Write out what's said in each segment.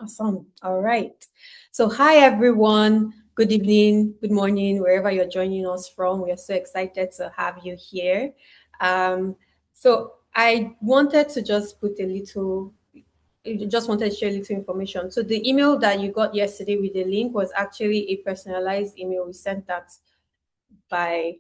Awesome. All right. So, hi everyone. Good evening, good morning, wherever you're joining us from. We are so excited to have you here. So, I wanted to just put a little, just wanted to share a little information. So, the email that you got yesterday with the link was actually a personalized email. We sent that by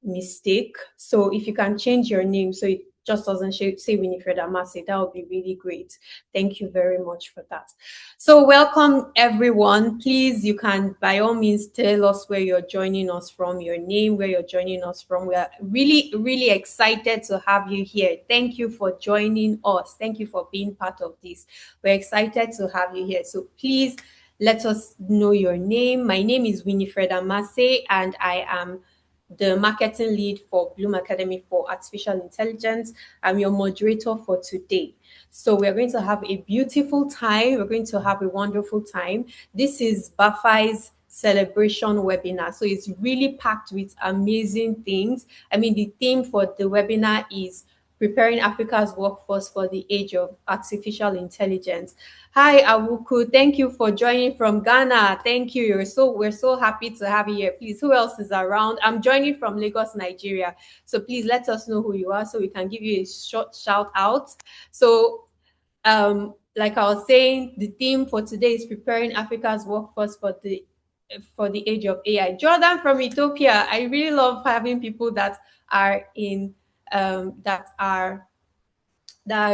mistake. So if you can change your name so it just doesn't say Winifred Amase, that would be really great. Thank you very much for that. So welcome everyone. Please, you can by all means tell us where you're joining us from, your name, where you're joining us from. We are really, really excited to have you here. Thank you for joining us. Thank you for being part of this. We're excited to have you here. So please let us know your name. My name is Winifred Amase and I am the marketing lead for Bloom Academy for Artificial Intelligence. I'm your moderator for today. So we're going to have a beautiful time. We're going to have a wonderful time. This is BAFAI's celebration webinar. So it's really packed with amazing things. I mean, the theme for the webinar is preparing Africa's workforce for the age of artificial intelligence. Hi, Awuku. Thank you for joining from Ghana. Thank you. We're so happy to have you here. Please, who else is around? I'm joining from Lagos, Nigeria. So please let us know who you are so we can give you a short shout out. So, like I was saying, the theme for today is preparing Africa's workforce for the age of AI. Jordan from Ethiopia. I really love having people that are in that are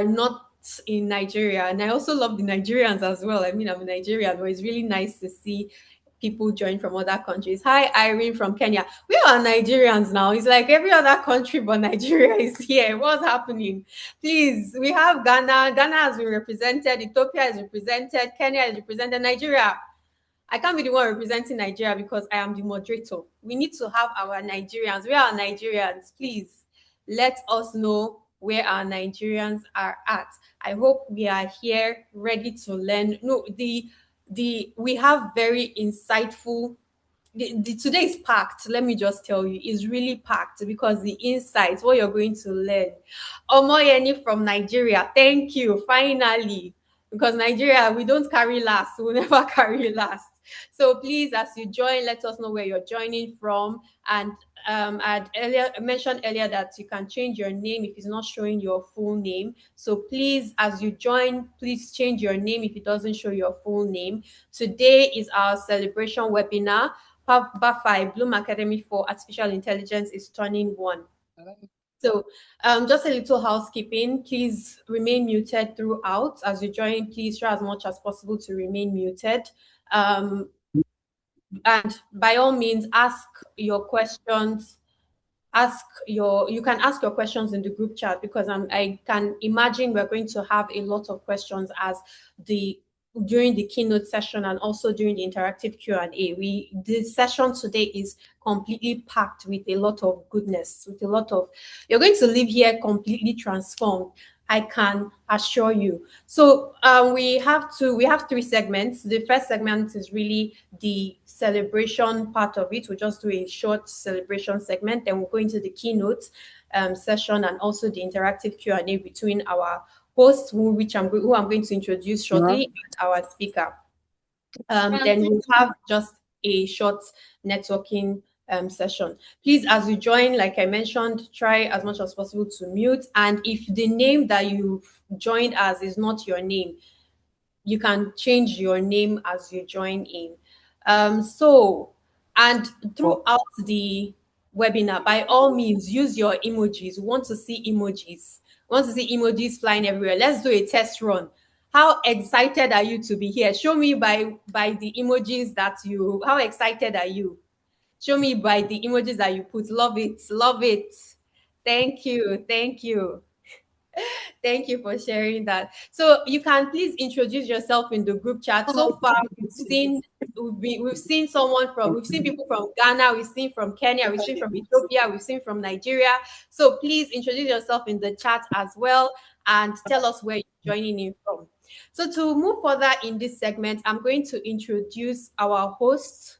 not in Nigeria. And I also love the Nigerians as well. I mean, I'm a Nigerian, but it's really nice to see people join from other countries. Hi, Irene from Kenya. We are Nigerians now. It's like every other country but Nigeria is here. What's happening? Please, we have Ghana. Ghana has been represented. Ethiopia is represented. Kenya is represented. Nigeria. I can't be the one representing Nigeria because I am the moderator. We need to have our Nigerians. Where are Nigerians? Please let us know where our Nigerians are at. I hope we are here ready to learn. No, we have very insightful. Today is packed. Let me just tell you, it's really packed because the insights, what you're going to learn. Omoyeni from Nigeria, thank you. Finally, because Nigeria, we don't carry last. We'll never carry last. So please, as you join, let us know where you're joining from. And I mentioned earlier that you can change your name if it's not showing your full name. So please, as you join, please change your name if it doesn't show your full name. Today is our celebration webinar. BAFAI, Bloom Academy for Artificial Intelligence, is turning 1. So just a little housekeeping. Please remain muted throughout. As you join, please try as much as possible to remain muted. And by all means, ask your questions. You can ask your questions in the group chat because I can imagine we're going to have a lot of questions as during the keynote session and also during the interactive Q&A. The session today is completely packed with a lot of goodness, you're going to leave here completely transformed. I can assure you. So we have 3 segments. The first segment is really the celebration part of it. We'll just do a short celebration segment. Then we'll go into the keynote session and also the interactive Q&A between our host, who I'm going to introduce shortly, and our speaker. Then we'll have just a short networking session. Please, as you join, like I mentioned, try as much as possible to mute. And if the name that you've joined as is not your name, you can change your name as you join in. And throughout the webinar, by all means, use your emojis. We want to see emojis. We want to see emojis flying everywhere. Let's do a test run. How excited are you to be here? Show me by the emojis how excited are you? Show me by the emojis that you put. Love it. Love it. Thank you. Thank you. Thank you for sharing that. So you can please introduce yourself in the group chat. So far, we've seen people from Ghana, we've seen from Kenya, we've seen from Ethiopia, we've seen from Nigeria. So please introduce yourself in the chat as well and tell us where you're joining in from. So to move further in this segment, I'm going to introduce our host,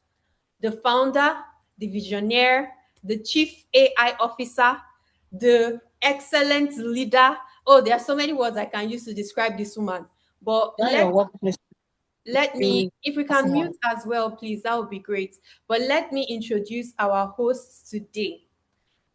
the founder, the visionary, the chief AI officer, the excellent leader. Oh, there are so many words I can use to describe this woman. But Let me, if we can Small. mute as well, please, that would be great. But let me introduce our hosts today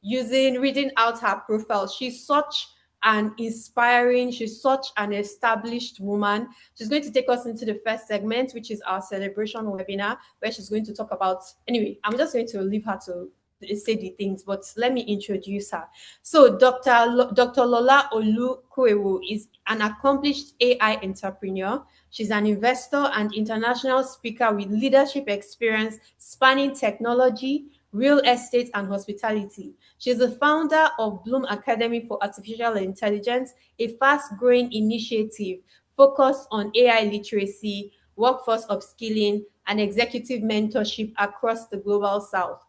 using reading out her profile. She's such an inspiring, she's such an established woman. She's going to take us into the first segment, which is our celebration webinar, where she's going to talk about. Anyway, I'm just going to leave her to say the things, but let me introduce her. So, Dr. Lola Olukuewu is an accomplished AI entrepreneur. She's an investor and international speaker with leadership experience spanning technology, real estate, and hospitality. She's the founder of Bloom Academy for Artificial Intelligence, a fast growing initiative focused on AI literacy, workforce upskilling, and executive mentorship across the global south.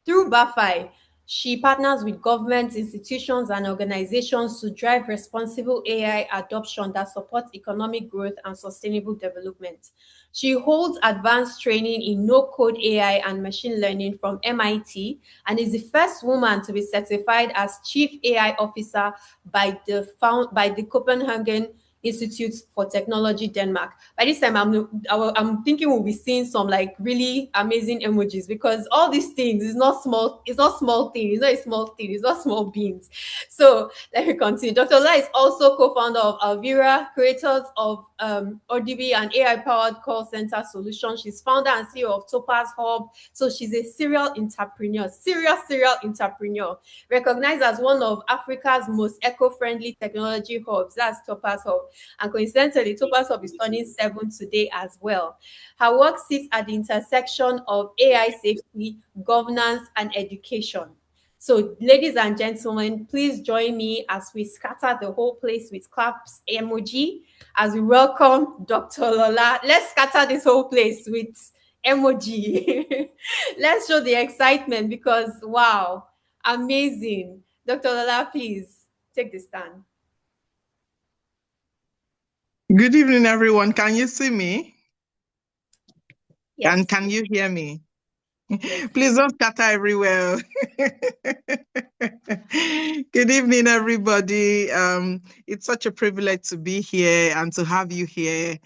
Through BAFAI, she partners with governments, institutions, and organizations to drive responsible AI adoption that supports economic growth and sustainable development. She holds advanced training in no-code AI and machine learning from MIT and is the first woman to be certified as Chief AI Officer by the Copenhagen Institute for Technology, Denmark. By this time, I'm thinking we'll be seeing some like really amazing emojis because all these things is not small. It's not small thing. It's not a small thing. It's not small beans. So let me continue. Dr. Ola is also co-founder of Alvira, creators of ODB and AI-powered call center solution. She's founder and CEO of Topaz Hub. So she's a serial entrepreneur, serial entrepreneur, recognized as one of Africa's most eco-friendly technology hubs. That's Topaz Hub. And coincidentally, Topaz Hub is turning 7 today as well. Her work sits at the intersection of AI safety, governance, and education. So, ladies and gentlemen, please join me as we scatter the whole place with claps emoji as we welcome Dr. Lola. Let's scatter this whole place with emoji. Let's show the excitement because, wow, amazing. Dr. Lola, please take the stand. Good evening, everyone. Can you see me? And Yes, can you hear me? yes. Please don't scatter everywhere. Good evening, everybody. It's such a privilege to be here and to have you here.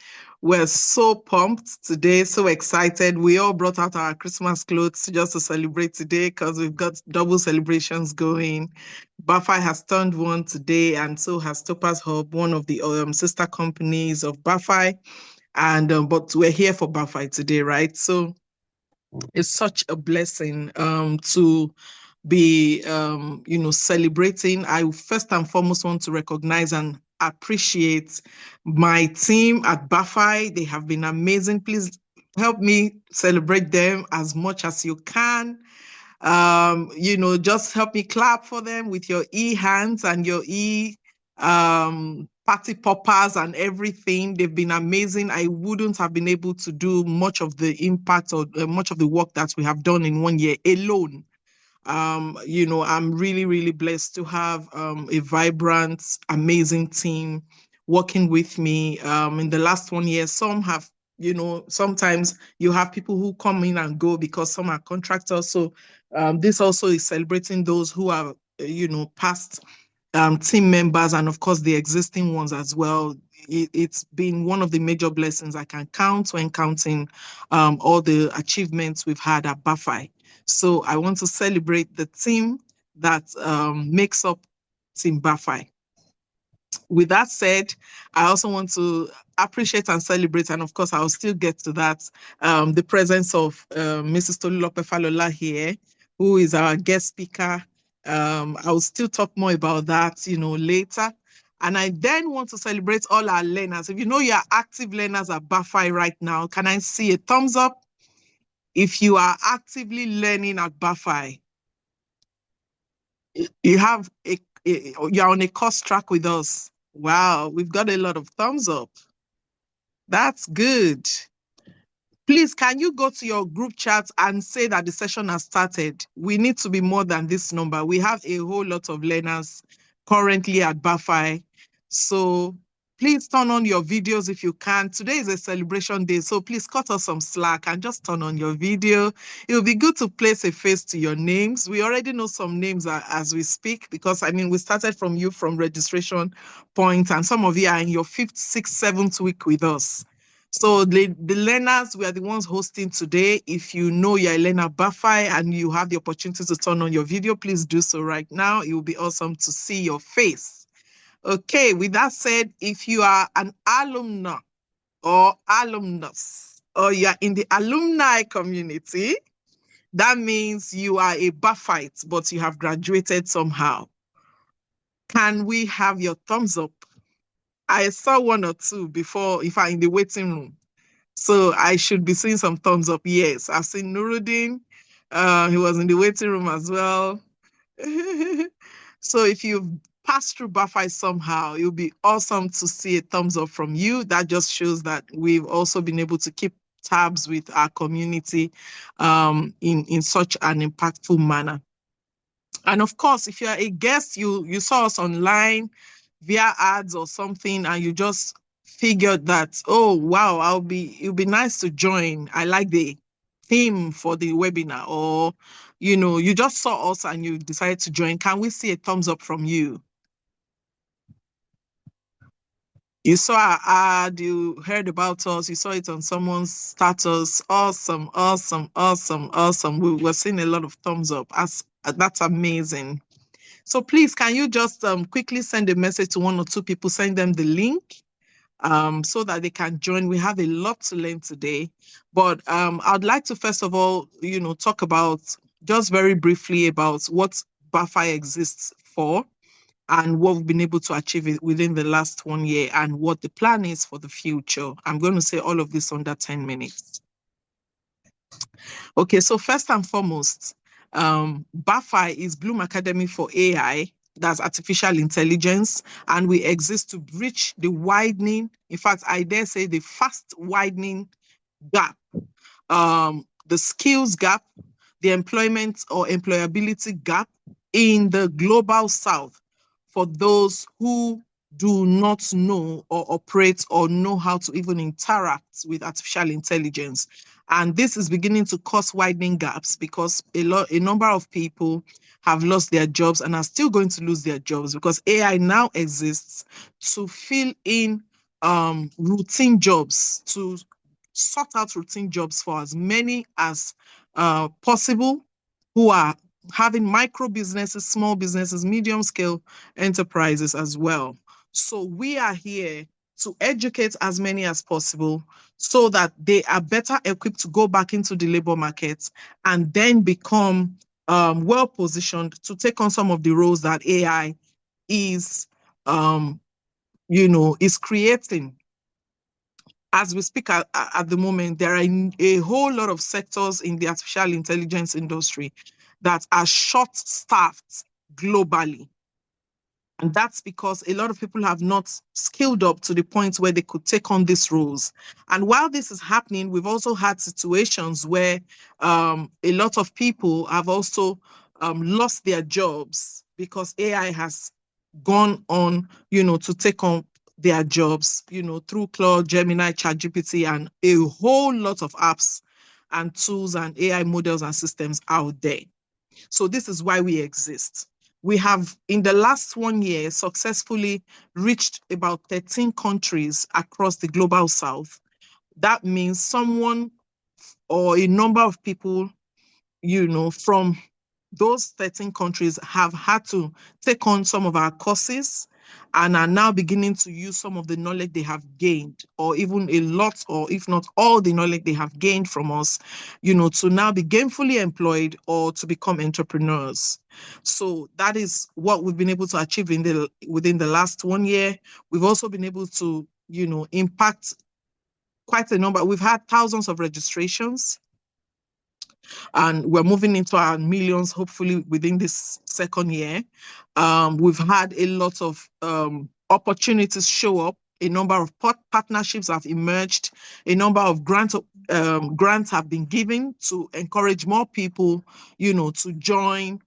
We're so pumped today, so excited. We all brought out our Christmas clothes just to celebrate today because we've got double celebrations going. BAFAI has turned one today, and so has Topaz Hub, one of the sister companies of BAFAI. And but we're here for BAFAI today, right? So it's such a blessing to be celebrating. I first and foremost want to recognize and appreciate my team at BAFAI. They have been amazing. Please help me celebrate them as much as you can. Just help me clap for them with your hands and your party poppers and everything. They've been amazing. I wouldn't have been able to do much of the impact or much of the work that we have done in 1 year alone. I'm really, really blessed to have a vibrant, amazing team working with me. In the last 1 year, some have, sometimes you have people who come in and go because some are contractors. So this also is celebrating those who are, past team members and of course the existing ones as well. It's been one of the major blessings I can count when counting all the achievements we've had at BAFAI. So I want to celebrate the team that makes up Team BAFAI. With that said, I also want to appreciate and celebrate, and of course, I'll still get to that, the presence of Mrs. Tolulope Falola here, who is our guest speaker. I'll still talk more about that, later. And I then want to celebrate all our learners. If you know you're active learners at BAFAI right now, can I see a thumbs up? If you are actively learning at BAFAI, you have you're on a course track with us. Wow, we've got a lot of thumbs up. That's good. Please, can you go to your group chat and say that the session has started? We need to be more than this number. We have a whole lot of learners currently at BAFAI. So please turn on your videos if you can. Today is a celebration day, so please cut us some slack and just turn on your video. It will be good to place a face to your names. We already know some names as we speak because, we started from you from registration point, and some of you are in your 5th, 6th, 7th week with us. So the learners, we are the ones hosting today. If you know you're a learner BAFAI and you have the opportunity to turn on your video, please do so right now. It will be awesome to see your face. Okay, with that said, if you are an alumna or alumnus, or you're in the alumni community, that means you are a BAFite, but you have graduated somehow. Can we have your thumbs up? I saw one or two before, if I'm in the waiting room. So I should be seeing some thumbs up. Yes, I've seen Nuruddin. He was in the waiting room as well. So if you've passed through BAFI somehow, it'll be awesome to see a thumbs up from you. That just shows that we've also been able to keep tabs with our community in such an impactful manner. And of course, if you're a guest, you saw us online via ads or something, and you just figured that, oh wow, it'll be nice to join. I like the theme for the webinar, or you just saw us and you decided to join. Can we see a thumbs up from you? You saw our ad, you heard about us, you saw it on someone's status. Awesome, awesome, awesome, awesome. We were seeing a lot of thumbs up. That's amazing. So please, can you just quickly send a message to one or two people, send them the link so that they can join. We have a lot to learn today. But I'd like to first of all, talk about just very briefly about what BAFI exists for and what we've been able to achieve within the last 1 year and what the plan is for the future. I'm going to say all of this under 10 minutes. Okay, so first and foremost, BAFI is Bloom Academy for AI, that's artificial intelligence, and we exist to bridge the widening, in fact, I dare say the fast widening gap, the skills gap, the employment or employability gap in the global south for those who do not know or operate or know how to even interact with artificial intelligence. And this is beginning to cause widening gaps because a number of people have lost their jobs and are still going to lose their jobs because AI now exists to fill in routine jobs, to sort out routine jobs for as many as possible who are having micro businesses, small businesses, medium scale enterprises as well. So we are here to educate as many as possible so that they are better equipped to go back into the labor market and then become well positioned to take on some of the roles that AI is, is creating. As we speak at the moment, there are a whole lot of sectors in the artificial intelligence industry that are short-staffed globally. And that's because a lot of people have not skilled up to the point where they could take on these roles. And while this is happening, we've also had situations where a lot of people have also lost their jobs because AI has gone on, to take on their jobs, through Claude, Gemini, ChatGPT, and a whole lot of apps and tools and AI models and systems out there. So this is why we exist. We have, in the last 1 year, successfully reached about 13 countries across the global south. That means someone or a number of people, from those 13 countries have had to take on some of our courses and are now beginning to use some of the knowledge they have gained, or even a lot, or if not all the knowledge they have gained from us, to now be gainfully employed or to become entrepreneurs. So that is what we've been able to achieve within the last 1 year. We've also been able to, impact quite a number. We've had thousands of registrations, and we're moving into our millions, hopefully within this second year. We've had a lot of opportunities show up. A number of partnerships have emerged. A number of grants have been given to encourage more people, to join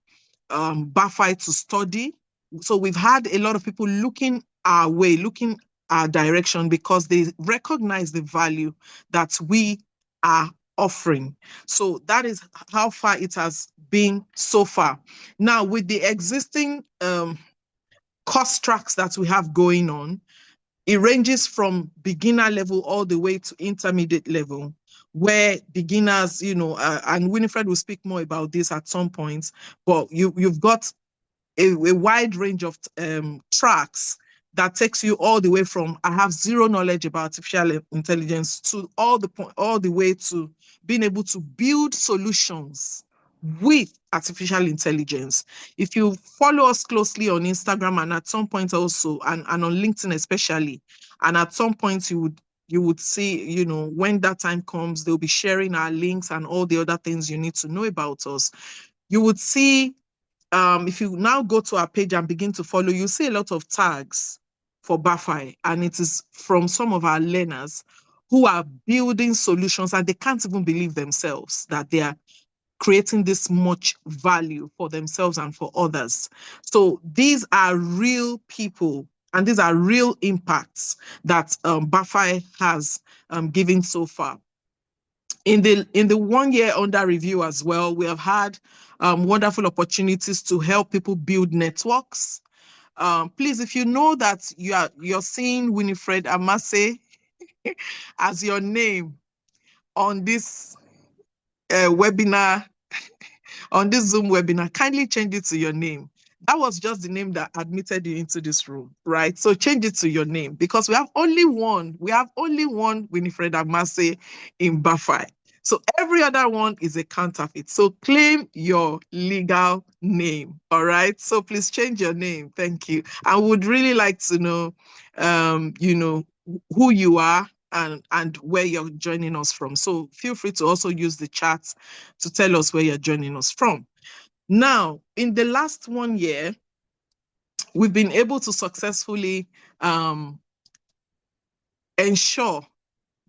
BAFI to study. So we've had a lot of people looking our way, looking our direction because they recognize the value that we are offering. So that is how far it has been so far. Now, with the existing cost tracks that we have going on, It ranges from beginner level all the way to intermediate level, where beginners, and Winifred will speak more about this at some point, but you've got a wide range of tracks that takes you all the way from I have zero knowledge about artificial intelligence to all the way to being able to build solutions with artificial intelligence. If you follow us closely on Instagram and at some point also, and on LinkedIn especially, and at some point you would see, when that time comes, they'll be sharing our links and all the other things you need to know about us. You would see, if you now go to our page and begin to follow, you see a lot of tags for BAFAI, and it is from some of our learners who are building solutions and they can't even believe themselves that they are creating this much value for themselves and for others. So these are real people and these are real impacts that BAFAI has given so far. In the 1 year under review as well, we have had wonderful opportunities to help people build networks. Please, if you know that you're seeing Winifred Amase as your name on this webinar, on this Zoom webinar, kindly change it to your name. That was just the name that admitted you into this room, right? So change it to your name, because we have only one Winifred Amase in BAFAI. So every other one is a counterfeit. So claim your legal name, all right? So please change your name. Thank you. I would really like to know, who you are and where you're joining us from. So feel free to also use the chat to tell us where you're joining us from. Now, in the last 1 year, we've been able to successfully ensure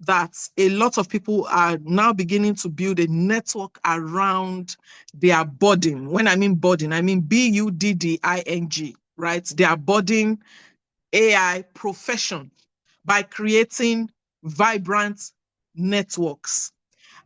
that a lot of people are now beginning to build a network around their budding. When I mean budding, I mean budding, right? Their budding AI profession by creating vibrant networks.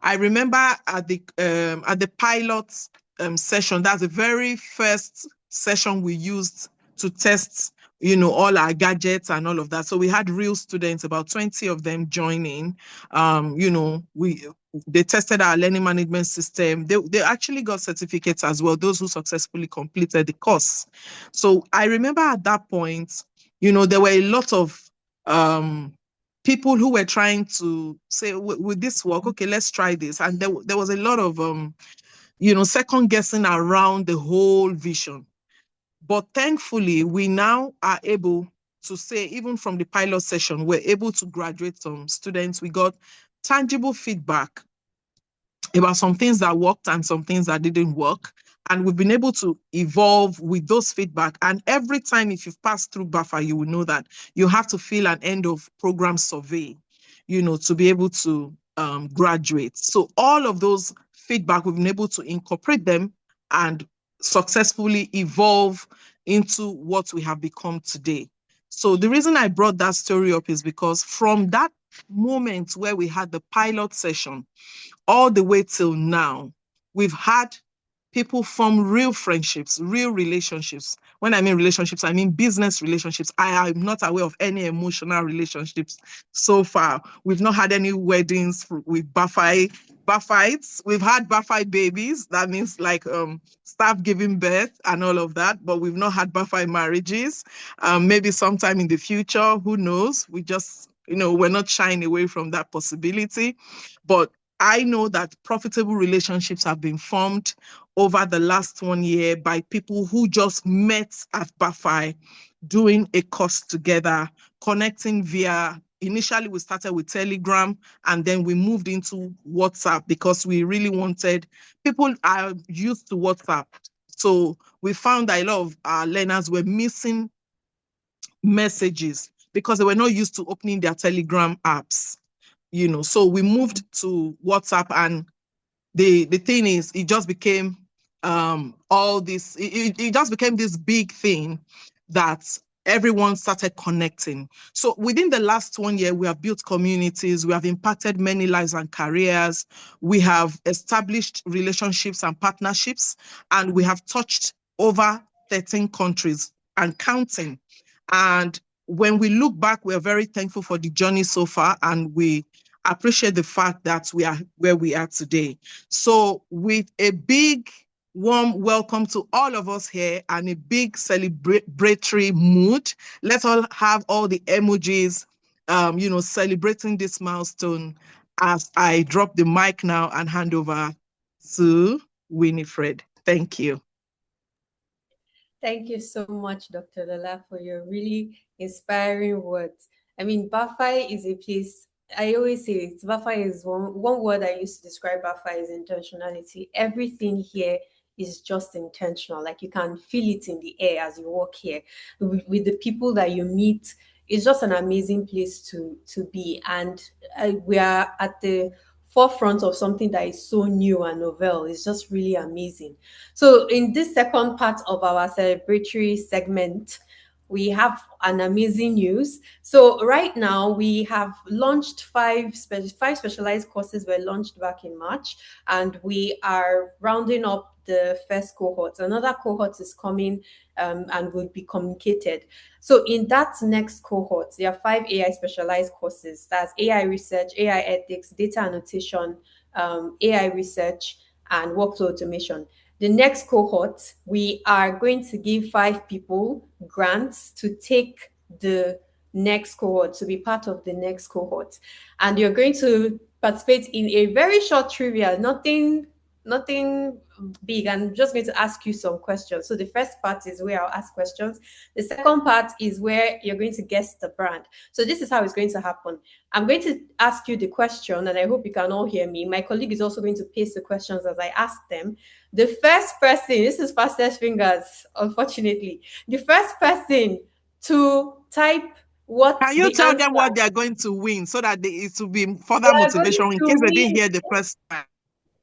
I remember at the pilot session, that's the very first session we used to test, all our gadgets and all of that. So we had real students, about 20 of them joining. They tested our learning management system. They actually got certificates as well, those who successfully completed the course. So I remember at that point, there were a lot of people who were trying to say, would this work? Okay, let's try this. And there was a lot of, second guessing around the whole vision. But thankfully, we now are able to say, even from the pilot session, we're able to graduate some students. We got tangible feedback about some things that worked and some things that didn't work. And we've been able to evolve with those feedback. And every time, if you've passed through BAFA, you will know that you have to fill an end of program survey, to be able to graduate. So all of those feedback, we've been able to incorporate them and successfully evolve into what we have become today. So the reason I brought that story up is because from that moment where we had the pilot session, all the way till now, we've had people form real friendships, real relationships. When I mean relationships, I mean business relationships. I am not aware of any emotional relationships so far. We've not had any weddings with BAFAites. We've had BAFAI babies. That means like staff giving birth and all of that, but we've not had BAFAI marriages. Maybe sometime in the future, who knows? We just, we're not shying away from that possibility. But I know that profitable relationships have been formed over the last 1 year by people who just met at BAFAI, doing a course together, connecting via, initially we started with Telegram and then we moved into WhatsApp because we really wanted, people are used to WhatsApp. So we found that a lot of our learners were missing messages because they were not used to opening their Telegram apps. So we moved to WhatsApp, and the thing is, it just became all this, it just became this big thing that everyone started connecting. So within the last 1 year, we have built communities, we have impacted many lives and careers, we have established relationships and partnerships, and we have touched over 13 countries and counting. And when we look back, we're very thankful for the journey so far, and we appreciate the fact that we are where we are today. So, with a big warm welcome to all of us here and a big celebratory mood, let's all have all the emojis, celebrating this milestone as I drop the mic now and hand over to Winifred. Thank you. Thank you so much, Dr. Lola, for your really inspiring words. I mean, BAFAI is a place, I always say it, BAFAI is one word I used to describe BAFAI is intentionality. Everything here is just intentional. Like you can feel it in the air as you walk here. With the people that you meet, it's just an amazing place to be. And we are at the forefront of something that is so new and novel. It's just really amazing. So, in this second part of our celebratory segment, we have an amazing news. So, right now we have launched five specialized courses were launched back in March, and we are rounding up the first cohort. Another cohort is coming and will be communicated. So, in that next cohort, there are five AI specialized courses. That's AI research, AI ethics, data annotation, AI research, and workflow automation. The next cohort, we are going to give five people grants to take the next cohort, to be part of the next cohort. And you're going to participate in a very short trivia, nothing big. I'm just going to ask you some questions. So the first part is where I'll ask questions. The second part is where you're going to guess the brand. So this is how it's going to happen. I'm going to ask you the question, and I hope you can all hear me. My colleague is also going to paste the questions as I ask them. The first person, this is fastest fingers, unfortunately. The first person to type what Can you the tell answer, them what they are going to win so that it will be they further are going motivation in to case they didn't win. hear the first time?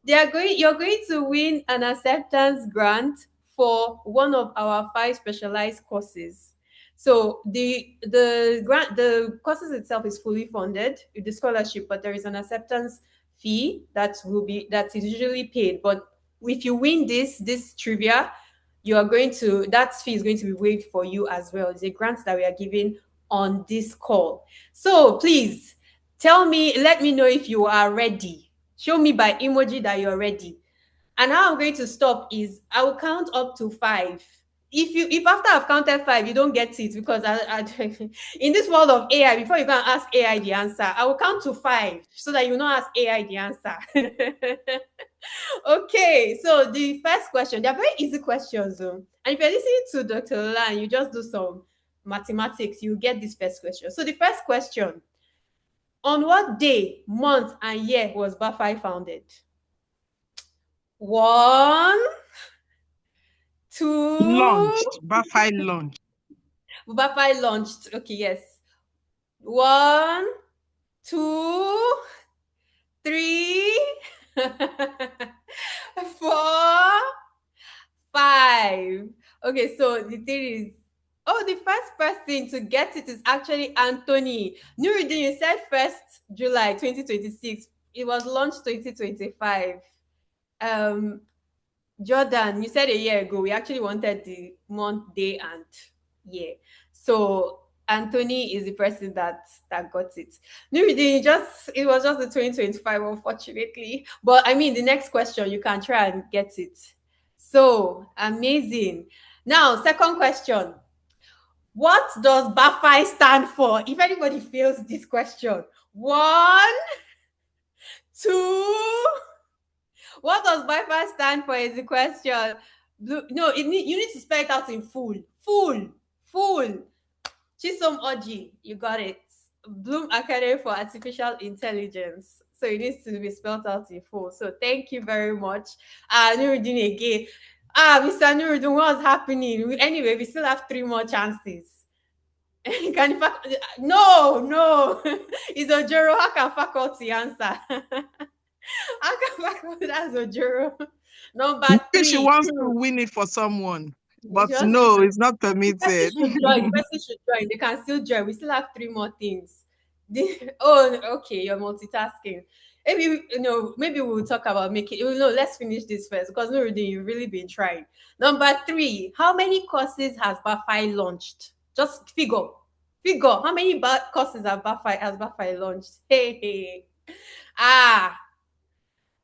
You're going to win an acceptance grant for one of our five specialized courses. So the courses itself is fully funded with the scholarship, but there is an acceptance fee that is usually paid. But if you win this trivia, you are going to that fee is going to be waived for you as well. It's a grant that we are giving on this call. So please let me know if you are ready. Show me by emoji that you're ready. And how I'm going to stop is I will count up to five. If after I've counted five, you don't get it because in this world of AI, before you can ask AI the answer, I will count to five so that you not ask AI the answer. Okay, so the first question, they're very easy questions. And if you're listening to Dr. Lola and you just do some mathematics, you get this first question. So the first question, on what day, month, and year was BAFAI founded? One, two. Launched, BAFAI launched. BAFAI launched. Okay, yes. One, two, three, four, five. Okay, so the thing is, oh, the first person to get it is actually Anthony. Nuruddin, you said 1st July 2026. It was launched 2025. Um, Jordan, you said a year ago. We actually wanted the month, day, and year. So Anthony is the person that got it. Nuruddin, it was just the 2025, unfortunately. But I mean, the next question, you can try and get it. So amazing. Now, second question. What does BAFAI stand for? If anybody fails this question, one, two. What does BAFAI stand for? Is the question. No, you need to spell it out in full. Full. Chisom Oji, you got it. Bloom Academy for Artificial Intelligence. So it needs to be spelled out in full. So thank you very much. Nuruddin again. Mr. Nuruddin, what's happening? Anyway, we still have three more chances. Can no, it's a Joro. How can faculty answer? How can faculty that's a Joro? Number Maybe she three. wants to win it for someone, but Just no, it's not the person permitted. should join. The person should join. They can still join. We still have three more things. Oh, okay. You're multitasking. Maybe we'll talk about making. No, let's finish this first because no, really, you've really been trying. Number three. How many courses has BAFAI launched? Just figure. Figure how many courses have BAFAI launched? Hey, hey. Ah,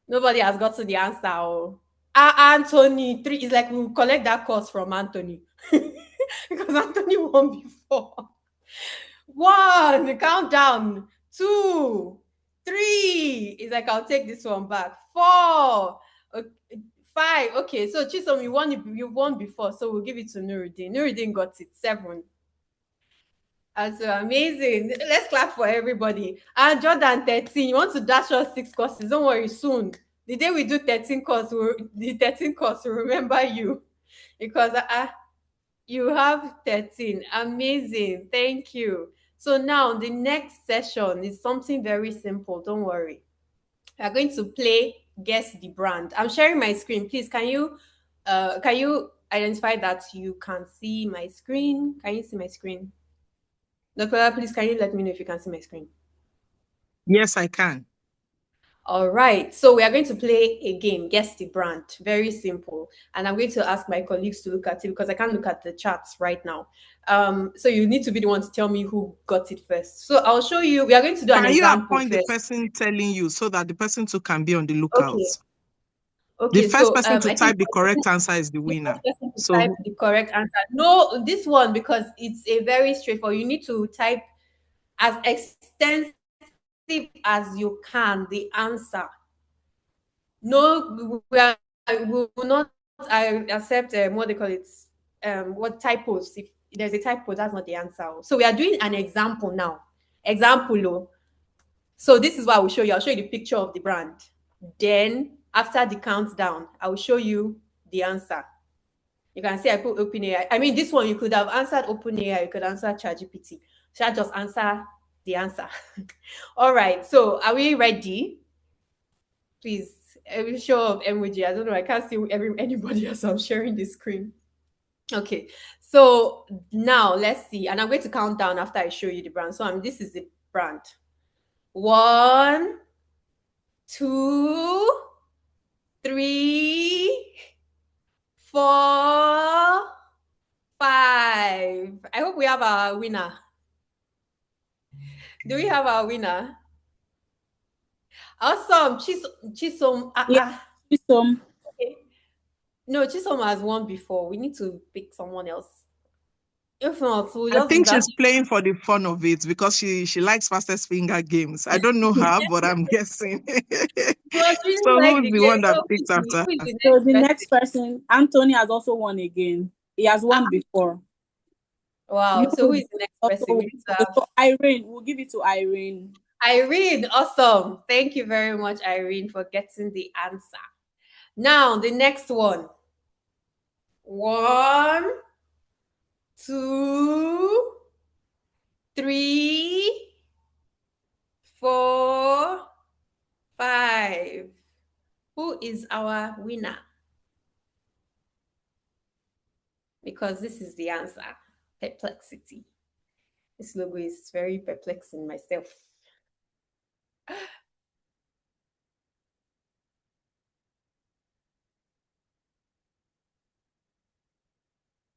nobody has got to the answer. Oh. Anthony, three is like we'll collect that course from Anthony. Because Anthony won before. One, countdown. Two, three. It's like I'll take this one back. Four, okay, five. Okay, so Chisom, you won before, so we'll give it to Nuruddin. Nuruddin got it. Seven. So amazing. Let's clap for everybody. And Jordan 13, you want to dash us six courses? Don't worry, soon. The day we do 13 course, the 13 course will remember you because you have 13. Amazing. Thank you. So now the next session is something very simple. Don't worry. We are going to play Guess the Brand. I'm sharing my screen. Please, can you identify that you can see my screen? Can you see my screen? Doctor, please, can you let me know if you can see my screen? Yes, I can. All right. So we are going to play a game, Guess the Brand. Very simple. And I'm going to ask my colleagues to look at it because I can't look at the charts right now. So you need to be the one to tell me who got it first. So I'll show you. We are going to do an Can you example appoint the first. person telling you so that the person too can be on the lookout? Okay. The Okay. first So person to I think type the correct answer is the the winner. first person to type So the correct answer. No, this one because it's a very straightforward. You need to type as extensive as you can the answer. No, we will not accept what they call it, what typos. If there's a typo, that's not the answer. So we are doing an example now. Example. So this is what I will show you. I'll show you the picture of the brand. Then after the countdown, I will show you the answer. You can see I put OpenAI. I mean, this one you could have answered OpenAI. You could answer ChatGPT. So I just answer the answer. All right. So are we ready? Please, every show of emoji. I don't know. I can't see anybody else. I'm sharing the screen. Okay. So now let's see. And I'm going to count down after I show you the brand. So this is the brand. 1, 2, 3, 4, 5. I hope we have our winner. Do we have our winner? Awesome. Chisom. Yeah, Chisom. Okay. No, Chisom has won before. We need to pick someone else. If not, we'll I just be think that. she's playing for the fun of it because she likes fastest finger games. I don't know her, but I'm guessing. But she So didn't like who's the the game. one that So picked after who is her? the So next the person? next person, Anthony has also won again. He has won before. Wow. So who is the next Also person? We won. need to Okay, have so Irene, we'll give it to Irene. Irene. Awesome. Thank you very much, Irene, for getting the answer. Now the next one. 1, 2, 3, 4, 5. Who is our winner? Because this is the answer. Perplexity. This logo is very perplexing myself.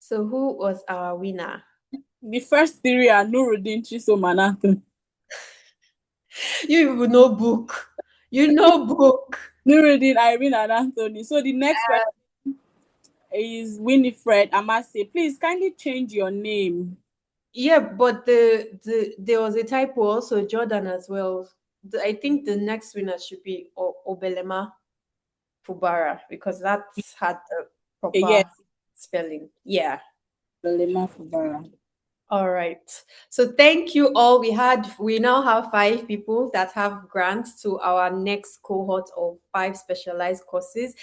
So who was our winner? The first three are Nuruddin, Chisom, and Anthony. You know book. You know book. Nuruddin, Irene, and Anthony. So the next person is Winifred Amase. Please kindly change your name. Yeah, but there was a typo also, Jordan as well. I think the next winner should be Obelema Fubara because that had the Yes, proper spelling. Yeah. Belema Fubara. All right. So thank you all. We now have 5 people that have grants to our next cohort of 5 specialized courses.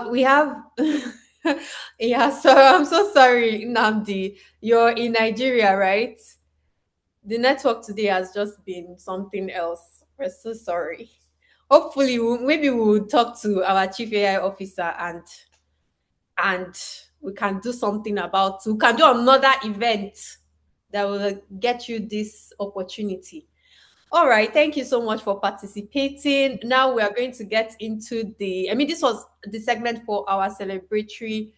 We have yeah, so I'm so sorry, Namdi. You're in Nigeria, right? The network today has just been something else. We're so sorry. Hopefully, maybe we'll talk to our chief AI officer and we can do something about. We can do another event that will get you this opportunity. All right, thank you so much for participating. Now we are going to get into this was the segment for our celebratory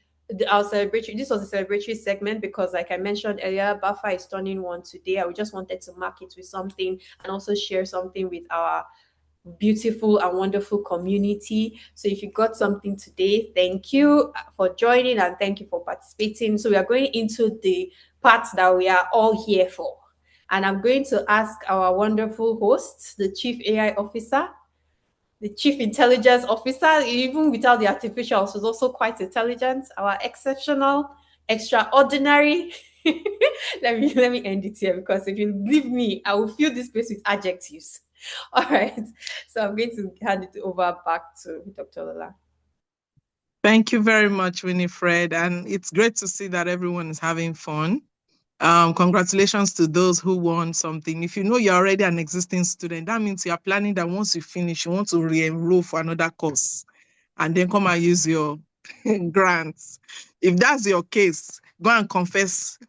our celebratory, this was a celebratory segment because, like I mentioned earlier, BAFA is turning one today. I just wanted to mark it with something and also share something with our beautiful and wonderful community. So if you got something today, thank you for joining and thank you for participating. So we are going into the part that we are all here for. And I'm going to ask our wonderful host, the Chief AI Officer, the Chief Intelligence Officer, even without the artificial, she's also quite intelligent, our exceptional, extraordinary. Let me end it here because if you leave me, I will fill this place with adjectives. All right. So I'm going to hand it over back to Dr. Lola. Thank you very much, Winifred. And it's great to see that everyone is having fun. Congratulations to those who won something. If you know you're already an existing student, that means you are planning that once you finish, you want to re-enroll for another course and then come and use your grants. If that's your case, go and confess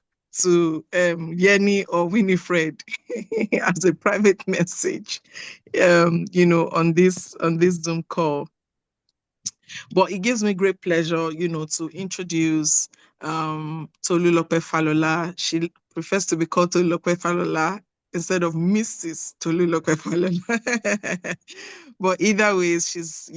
to Yenny or Winifred as a private message, on this Zoom call. But it gives me great pleasure, to introduce Tolulope Falola. She prefers to be called Tolulope Falola instead of Mrs. Tolulope Falola. But either way, she's,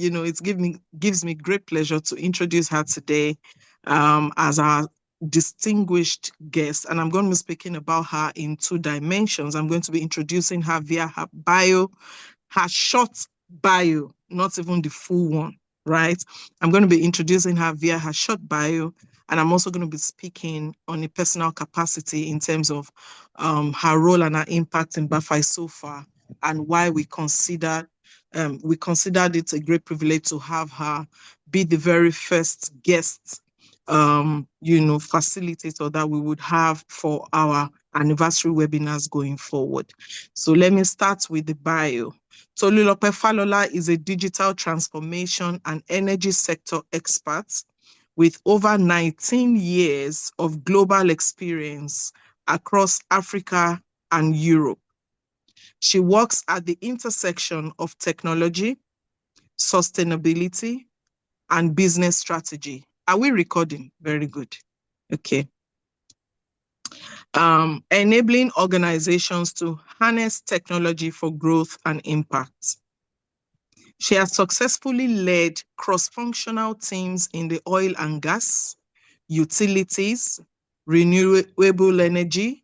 gives me great pleasure to introduce her today as our distinguished guest. And I'm going to be speaking about her in two dimensions. I'm going to be introducing her via her bio, her short bio, not even the full one, right? I'm going to be introducing her via her short bio, and I'm also going to be speaking on a personal capacity in terms of her role and her impact in BAFAI so far, and why we considered it a great privilege to have her be the very first guest, facilitator that we would have for our anniversary webinars going forward. So let me start with the bio. Tolulope Falola is a digital transformation and energy sector expert with over 19 years of global experience across Africa and Europe. She works at the intersection of technology, sustainability, and business strategy. Are we recording? Very good. Okay. Enabling organizations to harness technology for growth and impact. She has successfully led cross-functional teams in the oil and gas, utilities, renewable energy,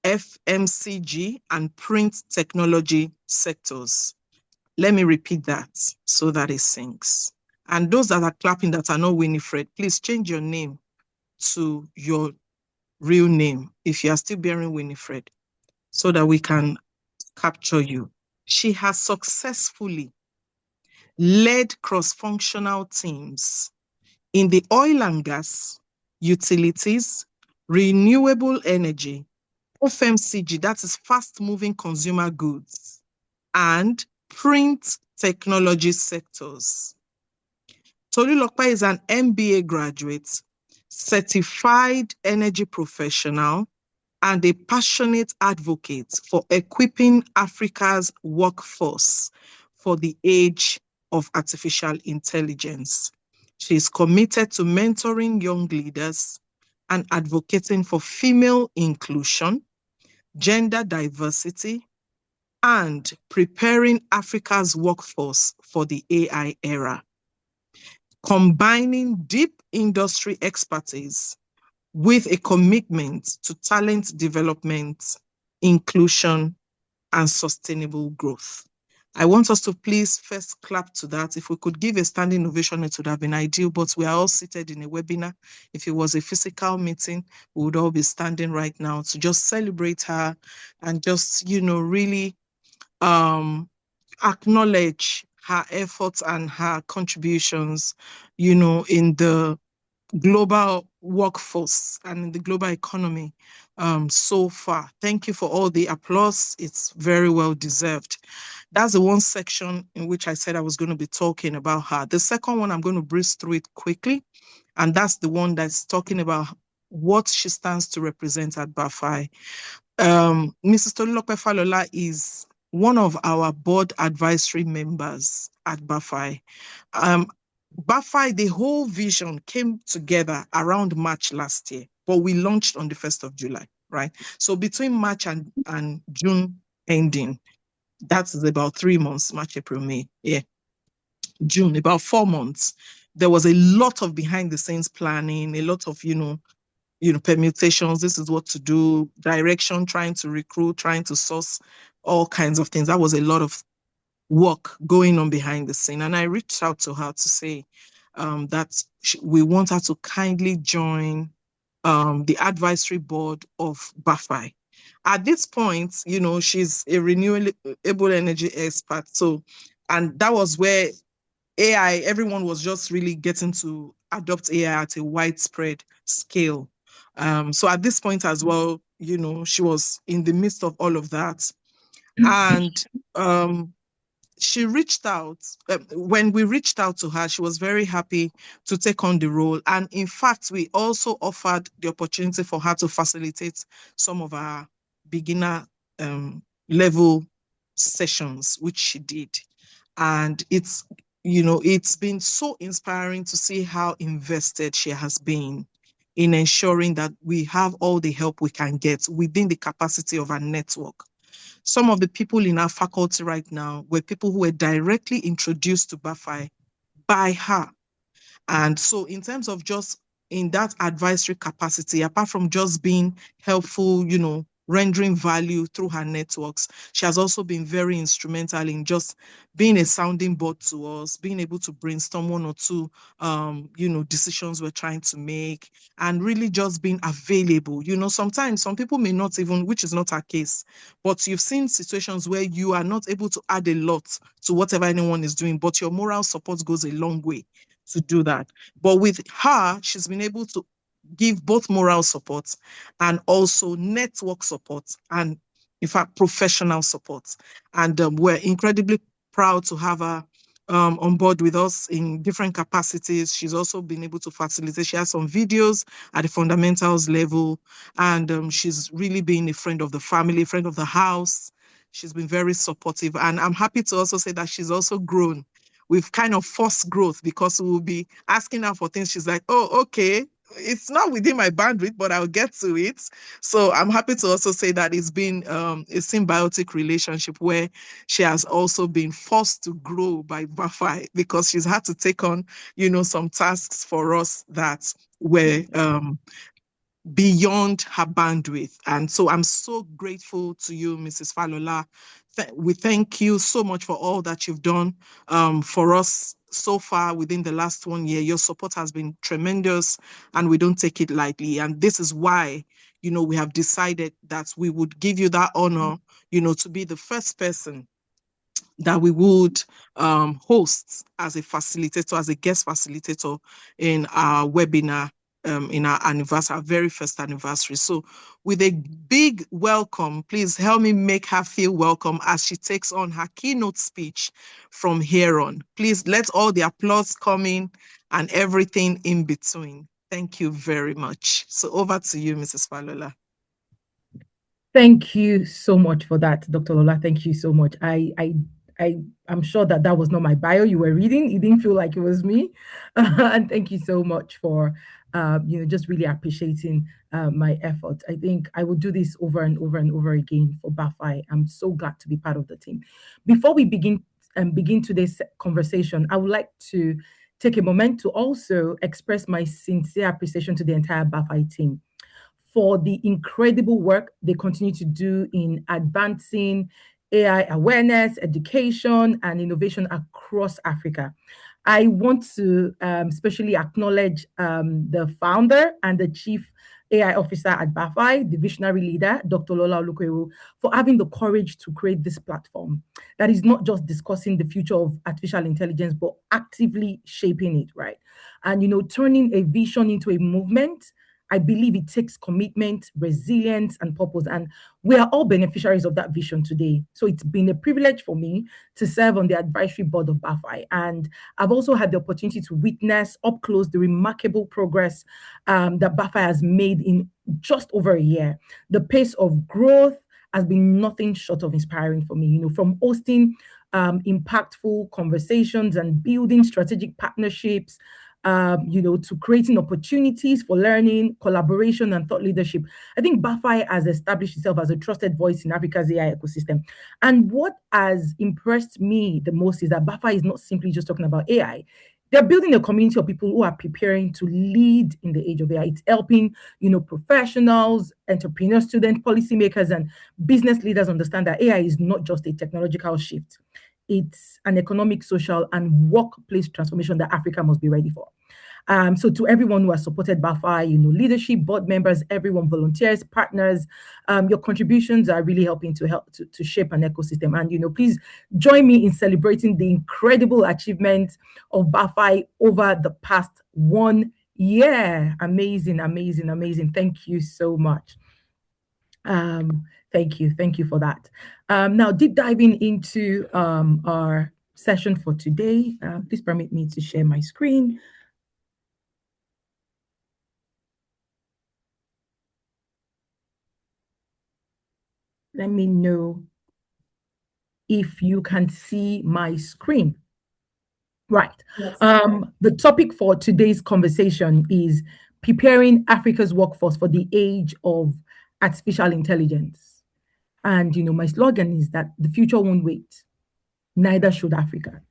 FMCG, and print technology sectors. Let me repeat that so that it sinks. And those that are clapping that are not Winifred, please change your name to your real name if you are still bearing Winifred so that we can capture you. She has successfully led cross-functional teams in the oil and gas, utilities, renewable energy, FMCG, that is fast-moving consumer goods, and print technology sectors. Tolulope is an MBA graduate, certified energy professional, and a passionate advocate for equipping Africa's workforce for the age of artificial intelligence. She is committed to mentoring young leaders and advocating for female inclusion, gender diversity, and preparing Africa's workforce for the AI era. Combining deep industry expertise with a commitment to talent development, inclusion, and sustainable growth. I want us to please first clap to that. If we could give a standing ovation, it would have been ideal, but we are all seated in a webinar. If it was a physical meeting, we would all be standing right now to just celebrate her and just, really acknowledge her efforts and her contributions, in the global workforce and in the global economy so far. Thank you for all the applause. It's very well deserved. That's the one section in which I said I was going to be talking about her. The second one, I'm going to breeze through it quickly. And that's the one that's talking about what she stands to represent at BAFAI. Mrs. Tolulope Falola is one of our board advisory members at BAFAI. BAFAI, the whole vision came together around March last year, but we launched on the 1st of July, right? So between March and June ending, that's about 3 months, March, April, May, yeah, June, about 4 months. There was a lot of behind the scenes planning, a lot of, permutations. This is what to do, direction, trying to recruit, trying to source all kinds of things. That was a lot of work going on behind the scene. And I reached out to her to say that we want her to kindly join the advisory board of BAFAI. At this point, she's a renewable energy expert. So, and that was where AI, everyone was just really getting to adopt AI at a widespread scale. So at this point as well, she was in the midst of all of that. And she reached out. When we reached out to her, she was very happy to take on the role. And in fact, we also offered the opportunity for her to facilitate some of our beginner level sessions, which she did. And it's been so inspiring to see how invested she has been in ensuring that we have all the help we can get within the capacity of our network. Some of the people in our faculty right now were people who were directly introduced to BAFAI by her. And so in terms of just in that advisory capacity, apart from just being helpful, rendering value through her networks, she has also been very instrumental in just being a sounding board to us, being able to brainstorm one or two, decisions we're trying to make, and really just being available. Sometimes some people may not even, which is not our case, but you've seen situations where you are not able to add a lot to whatever anyone is doing, but your moral support goes a long way to do that. But with her, she's been able to give both moral support and also network support and, in fact, professional support. And we're incredibly proud to have her on board with us in different capacities. She's also been able to facilitate. She has some videos at the fundamentals level, and she's really been a friend of the family, a friend of the house. She's been very supportive. And I'm happy to also say that she's also grown. We've kind of forced growth because we will be asking her for things. She's like, oh, okay, it's not within my bandwidth, but I'll get to it. So I'm happy to also say that it's been a symbiotic relationship where she has also been forced to grow by BAFAI because she's had to take on, some tasks for us that were beyond her bandwidth. And so I'm so grateful to you, Mrs. Falola. We thank you so much for all that you've done for us so far within the last 1 year. Your support has been tremendous and we don't take it lightly. And this is why, we have decided that we would give you that honor, to be the first person that we would host as a facilitator, as a guest facilitator in our webinar in our anniversary, our very first anniversary. So with a big welcome, please help me make her feel welcome as she takes on her keynote speech from here on. Please let all the applause come in and everything in between. Thank you very much. So over to you, Mrs. Falola. Thank you so much for that, Dr. Lola. Thank you so much. I'm sure that was not my bio you were reading. It didn't feel like it was me. And thank you so much for, just really appreciating my effort. I think I will do this over and over and over again for BAFAI. I'm so glad to be part of the team. Before we begin today's conversation, I would like to take a moment to also express my sincere appreciation to the entire BAFAI team for the incredible work they continue to do in advancing AI awareness, education, and innovation across Africa. I want to especially acknowledge the founder and the chief AI officer at BAFAI, the visionary leader, Dr. Lola Olukwewu, for having the courage to create this platform that is not just discussing the future of artificial intelligence, but actively shaping it, right? And, turning a vision into a movement. I believe it takes commitment, resilience, and purpose. And we are all beneficiaries of that vision today. So it's been a privilege for me to serve on the advisory board of BAFAI. And I've also had the opportunity to witness up close the remarkable progress that BAFAI has made in just over a year. The pace of growth has been nothing short of inspiring for me, from hosting impactful conversations and building strategic partnerships, to creating opportunities for learning, collaboration, and thought leadership. I think BAFAI has established itself as a trusted voice in Africa's AI ecosystem. And what has impressed me the most is that BAFAI is not simply just talking about AI. They're building a community of people who are preparing to lead in the age of AI. It's helping, professionals, entrepreneurs, students, policymakers, and business leaders understand that AI is not just a technological shift. It's an economic, social, and workplace transformation that Africa must be ready for. So to everyone who has supported BAFA, leadership, board members, everyone, volunteers, partners, your contributions are really helping to shape an ecosystem. And, please join me in celebrating the incredible achievements of BAFA over the past 1 year. Amazing, amazing, amazing. Thank you so much. Thank you for that. Now, deep diving into our session for today, please permit me to share my screen. Let me know if you can see my screen. Right. Yes. The topic for today's conversation is preparing Africa's workforce for the age of artificial intelligence. And, my slogan is that the future won't wait, neither should Africa.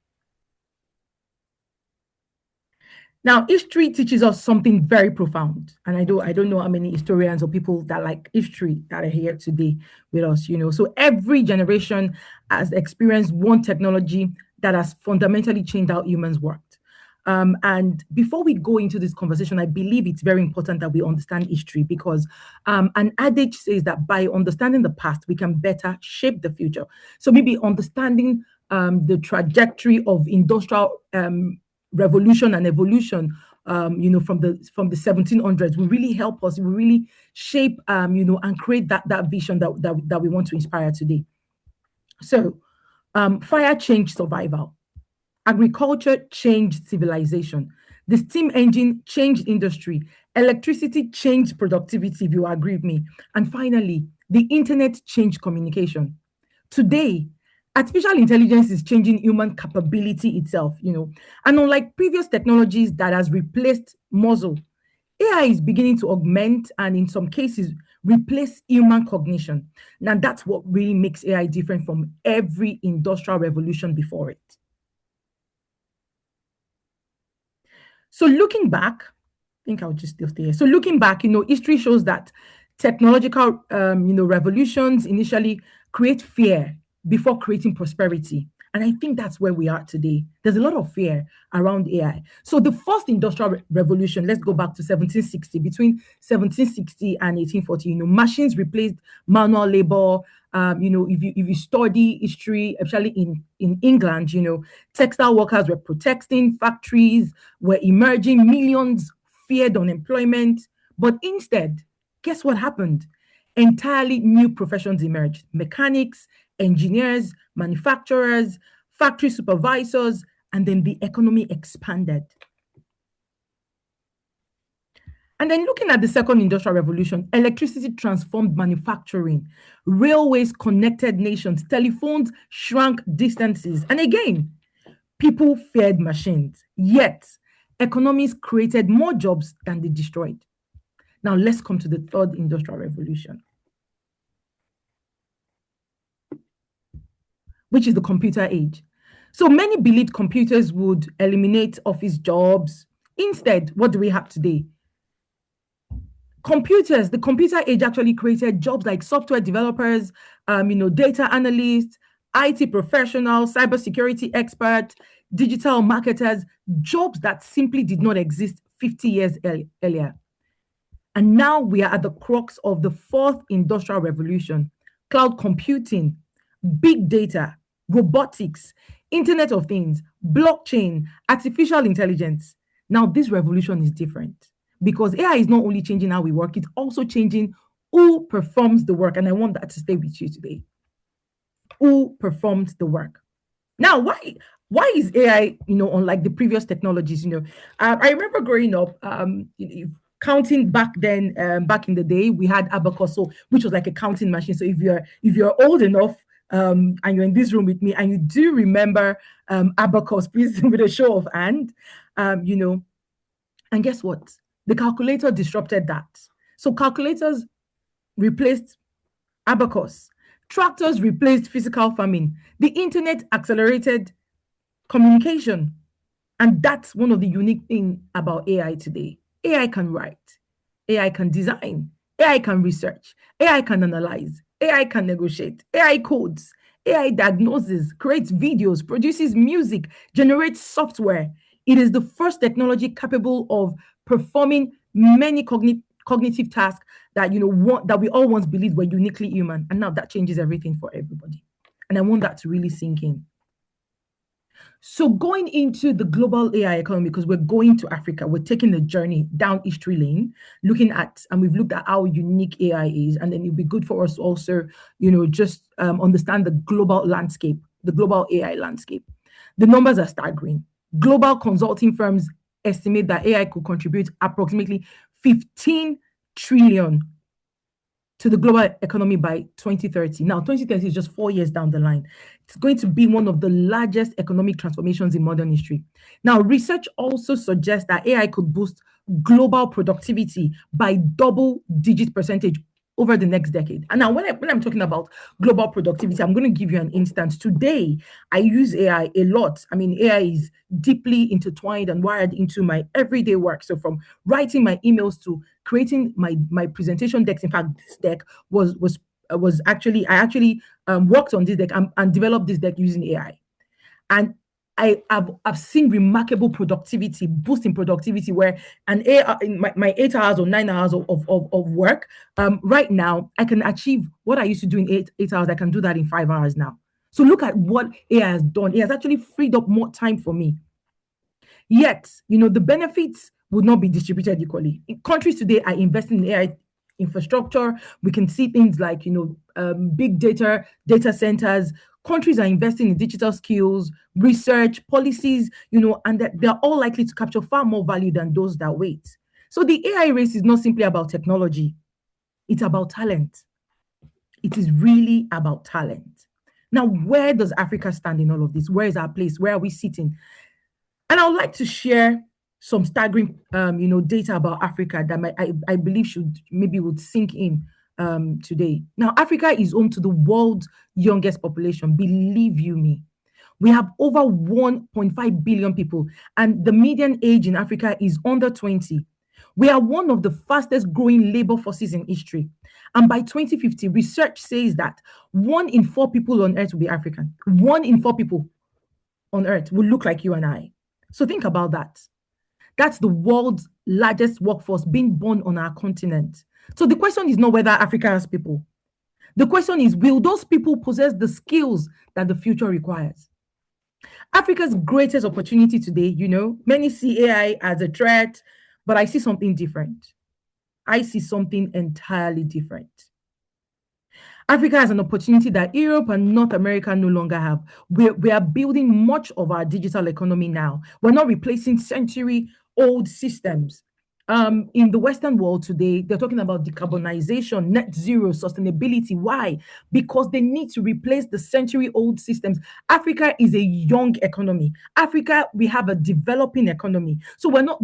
Now, history teaches us something very profound. And I don't know how many historians or people that like history that are here today with us, So every generation has experienced one technology that has fundamentally changed how humans worked. And before we go into this conversation, I believe it's very important that we understand history because an adage says that by understanding the past, we can better shape the future. So maybe understanding the trajectory of industrial revolution and evolution, from the 1700s will really help us. Will really shape, and create that vision that we want to inspire today. So, fire changed survival. Agriculture changed civilization. The steam engine changed industry. Electricity changed productivity, if you agree with me. And finally, the internet changed communication. Today, artificial intelligence is changing human capability itself, and unlike previous technologies that has replaced muscle, AI is beginning to augment and in some cases replace human cognition. Now that's what really makes AI different from every industrial revolution before it. So looking back, I think I'll just stay here. So looking back, history shows that technological, revolutions initially create fear before creating prosperity. And I think that's where we are today. There's a lot of fear around AI. So the first industrial revolution, let's go back to 1760, between 1760 and 1840, machines replaced manual labor. If you study history, especially in England, textile workers were protesting, factories were emerging, millions feared unemployment. But instead, guess what happened? Entirely new professions emerged: mechanics, engineers, manufacturers, factory supervisors, and then the economy expanded. And then looking at the second industrial revolution, electricity transformed manufacturing, railways connected nations, telephones shrank distances. And again, people feared machines, yet economies created more jobs than they destroyed. Now let's come to the third industrial revolution, which is the computer age. So many believed computers would eliminate office jobs. Instead, what do we have today? Computers, the computer age actually created jobs like software developers, data analysts, IT professionals, cybersecurity experts, digital marketers, jobs that simply did not exist 50 years earlier. And now we are at the crux of the fourth industrial revolution: cloud computing, big data, robotics, Internet of Things, blockchain, artificial intelligence. Now, this revolution is different because AI is not only changing how we work, it's also changing who performs the work. And I want that to stay with you today. Who performs the work? Now, why is AI, unlike the previous technologies? I remember growing up, counting back then, back in the day, we had abacus, so which was like a counting machine. So if you're old enough, and you're in this room with me, and you do remember abacus, please with a show of hand, you know. And guess what? The calculator disrupted that. So calculators replaced abacus. Tractors replaced physical farming. The internet accelerated communication. And that's one of the unique things about AI today. AI can write, AI can design, AI can research, AI can analyze, AI can negotiate, AI codes, AI diagnoses, creates videos, produces music, generates software. It is the first technology capable of performing many cognitive tasks that that we all once believed were uniquely human. And now that changes everything for everybody. And I want that to really sink in. So going into the global AI economy, because we're going to Africa, we're taking the journey down history lane, looking at, and we've looked at how unique AI is, and then it'll be good for us to also, just understand the global landscape, the global AI landscape. The numbers are staggering. Global consulting firms estimate that AI could contribute approximately 15 trillion to the global economy by 2030. Now, 2030 is just 4 years down the line. It's going to be one of the largest economic transformations in modern history. Now, research also suggests that AI could boost global productivity by double-digit percentage over the next decade. And now, when I'm talking about global productivity, I'm going to give you an instance. Today, I use AI a lot. I mean, AI is deeply intertwined and wired into my everyday work. So from writing my emails to creating my presentation decks. In fact, this deck was actually, I actually worked on this deck and developed this deck using AI. And I've seen remarkable productivity, boost in productivity, where an AI in my 8 hours or 9 hours of work, right now I can achieve what I used to do in eight hours. I can do that in 5 hours now. So look at what AI has done. It has actually freed up more time for me. Yet, the benefits would not be distributed equally. Countries today are investing in AI infrastructure. We can see things like, big data centers. Countries are investing in digital skills, research, policies, and they're all likely to capture far more value than those that wait. So the AI race is not simply about technology. It's about talent. It is really about talent. Now, where does Africa stand in all of this? Where is our place? Where are we sitting? And I would like to share some staggering, data about Africa that I believe would sink in today. Now, Africa is home to the world's youngest population. Believe you me, we have over 1.5 billion people, and the median age in Africa is under 20. We are one of the fastest growing labor forces in history. And by 2050, research says that 1 in 4 people on earth will be African. 1 in 4 people on earth will look like you and I. So think about that. That's the world's largest workforce being born on our continent. So the question is not whether Africa has people. The question is, will those people possess the skills that the future requires? Africa's greatest opportunity today, many see AI as a threat, but I see something different. I see something entirely different. Africa has an opportunity that Europe and North America no longer have. We are building much of our digital economy now. We're not replacing century-old systems. In the Western world today, they're talking about decarbonization, net zero, sustainability. Why? Because they need to replace the century-old systems. Africa is a young economy. Africa, we have a developing economy. So we're not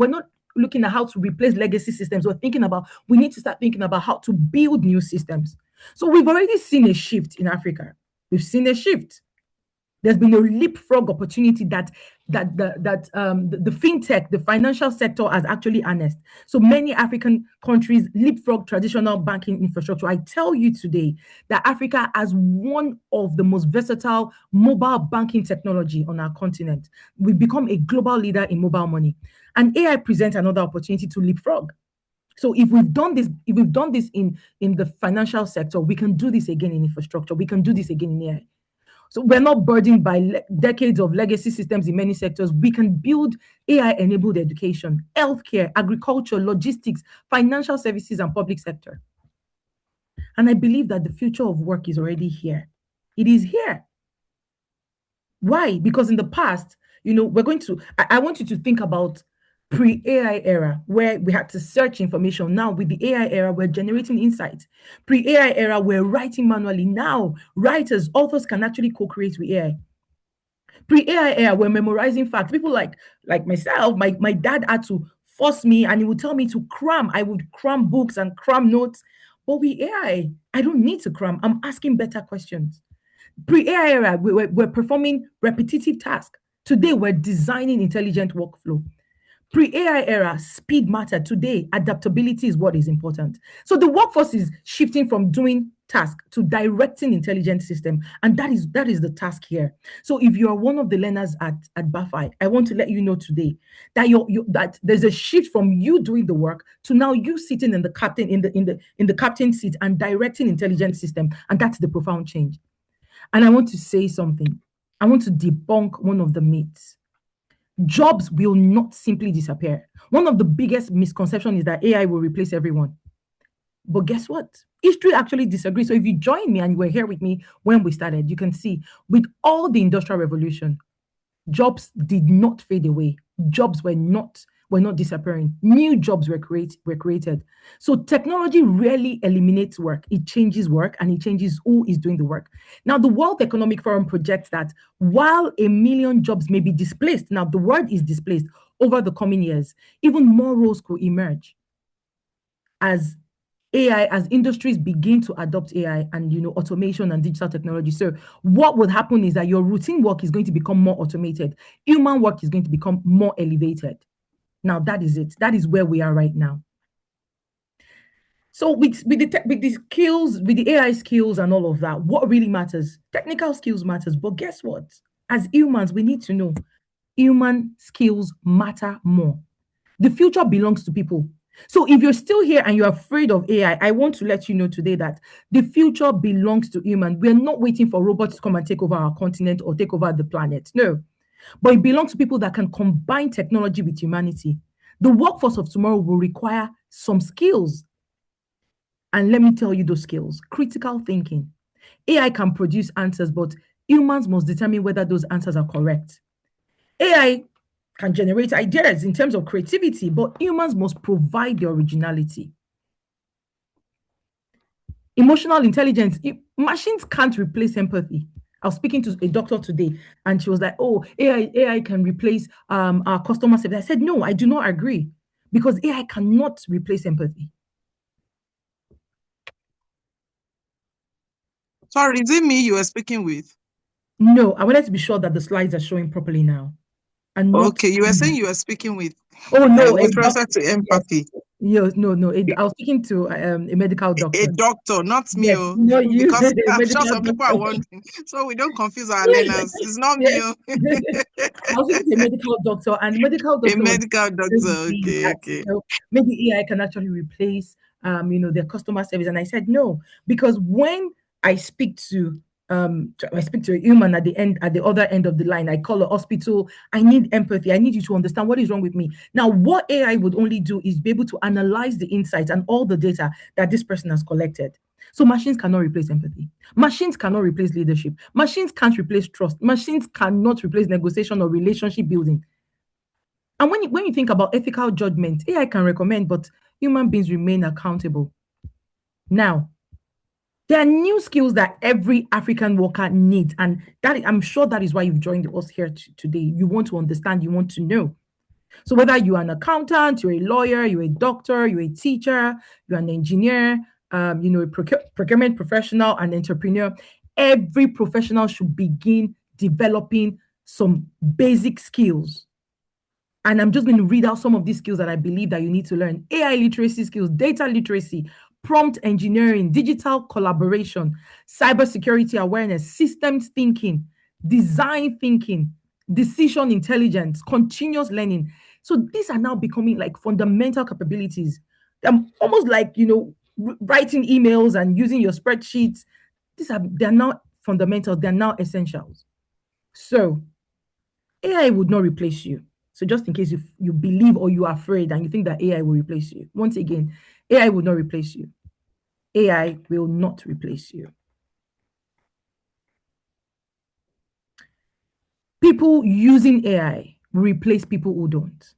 looking at how to replace legacy systems. We need to start thinking about how to build new systems. So we've already seen a shift in Africa. We've seen a shift. There's been a leapfrog opportunity that the fintech, the financial sector has actually harnessed. So many African countries leapfrog traditional banking infrastructure. I tell you today that Africa has one of the most versatile mobile banking technology on our continent. We've become a global leader in mobile money. And AI presents another opportunity to leapfrog. So if we've done this in the financial sector, we can do this again in infrastructure. We can do this again in AI. So we're not burdened by decades of legacy systems in many sectors. We can build AI-enabled education, healthcare, agriculture, logistics, financial services, and public sector. And I believe that the future of work is already here. It is here. Why? Because in the past, I want you to think about Pre-AI era, where we had to search information. Now, with the AI era, we're generating insights. Pre-AI era, we're writing manually. Now, writers, authors can actually co-create with AI. Pre-AI era, we're memorizing facts. People like myself, my dad had to force me, and he would tell me to cram. I would cram books and cram notes. But with AI, I don't need to cram. I'm asking better questions. Pre-AI era, we're performing repetitive tasks. Today, we're designing intelligent workflow. Pre-AI era, speed mattered. Today, adaptability is what is important. So the workforce is shifting from doing task to directing intelligent system, and that is the task here. So if you are one of the learners at BAFAI, I want to let you know today that that there's a shift from you doing the work to now you sitting in the captain in the captain seat and directing intelligent system, and that's the profound change. And I want to say something. I want to debunk one of the myths. Jobs will not simply disappear. One of the biggest misconceptions is that AI will replace everyone. But guess what? History actually disagrees. So if you join me and you were here with me when we started, you can see with all the industrial revolution, jobs did not fade away. Jobs were not disappearing. New jobs were created. So technology rarely eliminates work. It changes work, and it changes who is doing the work. Now, the World Economic Forum projects that while 1 million jobs may be displaced, now the word is displaced over the coming years, even more roles could emerge as AI, as industries begin to adopt AI and automation and digital technology. So what would happen is that your routine work is going to become more automated. Human work is going to become more elevated. Now that is it. That is where we are right now. So with the skills, with the AI skills and all of that, what really matters? Technical skills matters, but guess what? As humans, we need to know human skills matter more. The future belongs to people. So if you're still here and you're afraid of AI, I want to let you know today that the future belongs to humans. We're not waiting for robots to come and take over our continent or take over the planet. No. But it belongs to people that can combine technology with humanity. The workforce of tomorrow will require some skills. And let me tell you those skills. Critical thinking. AI can produce answers, but humans must determine whether those answers are correct. AI can generate ideas in terms of creativity, but humans must provide the originality. Emotional intelligence, machines can't replace empathy. I was speaking to a doctor today, and she was like, "Oh, AI can replace our customer service." I said, "No, I do not agree, because AI cannot replace empathy." Sorry, is it me you were speaking with? No, I wanted to be sure that the slides are showing properly now, and not. Okay, you were saying you were speaking with Oh no, a with doctor. respect to Yes, empathy. yes, no. I was speaking to a medical A doctor. doctor, not me, Yes, not you, because a I'm sure medical some people are doctor. wondering. So we don't confuse our learners. It's not me, Yes. I was speaking to a medical doctor, and the medical a doctor was medical doctor. saying Okay, that okay. maybe AI can actually replace their customer service. And I said no, because when I speak to I speak to a human at the other end of the line, I call a hospital, I need empathy. I need you to understand what is wrong with me. Now, what AI would only do is be able to analyze the insights and all the data that this person has collected. So machines cannot replace empathy. Machines cannot replace leadership. Machines can't replace trust. Machines cannot replace negotiation or relationship building. And when you think about ethical judgment, AI can recommend, but human beings remain accountable. Now, there are new skills that every African worker needs, and I'm sure that is why you've joined us here today. You want to understand, you want to know. So whether you're an accountant, you're a lawyer, you're a doctor, you're a teacher, you're an engineer, a procurement professional, an entrepreneur, every professional should begin developing some basic skills. And I'm just going to read out some of these skills that I believe that you need to learn. AI literacy skills, data literacy, prompt engineering, digital collaboration, cybersecurity awareness, systems thinking, design thinking, decision intelligence, continuous learning. So these are now becoming like fundamental capabilities. Almost like, writing emails and using your spreadsheets. They're now fundamentals, they're now essentials. So AI would not replace you. So just in case you believe or you are afraid and you think that AI will replace you, once again, AI will not replace you. AI will not replace you. People using AI will replace people who don't.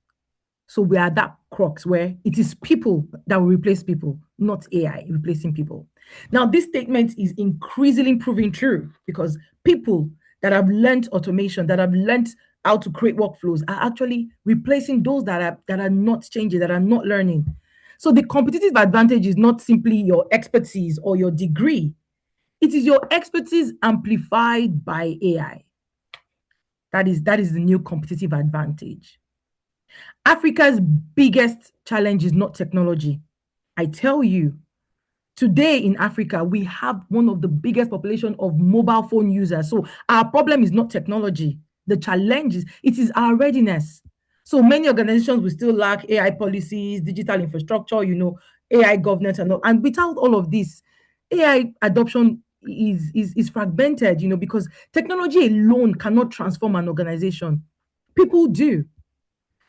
So we are at that crux where it is people that will replace people, not AI replacing people. Now, this statement is increasingly proving true because people that have learned automation, that have learned how to create workflows, are actually replacing those that are not changing, that are not learning. So the competitive advantage is not simply your expertise or your degree. It is your expertise amplified by AI. That is the new competitive advantage. Africa's biggest challenge is not technology. I tell you, today in Africa, we have one of the biggest population of mobile phone users. So our problem is not technology. The challenge is it is our readiness. So many organizations will still lack AI policies, digital infrastructure, AI governance, and without all of this, AI adoption is fragmented, because technology alone cannot transform an organization. People do.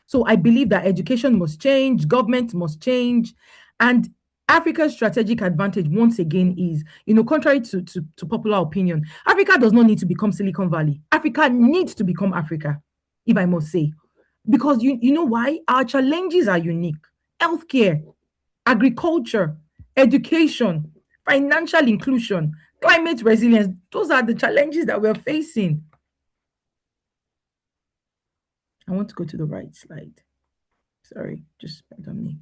So I believe that education must change, government must change, and Africa's strategic advantage, once again, is, contrary to popular opinion, Africa does not need to become Silicon Valley. Africa needs to become Africa, if I must say. Because you know why? Our challenges are unique. Healthcare, agriculture, education, financial inclusion, climate resilience, those are the challenges that we're facing. I want to go to the right slide. Sorry, just pardon me.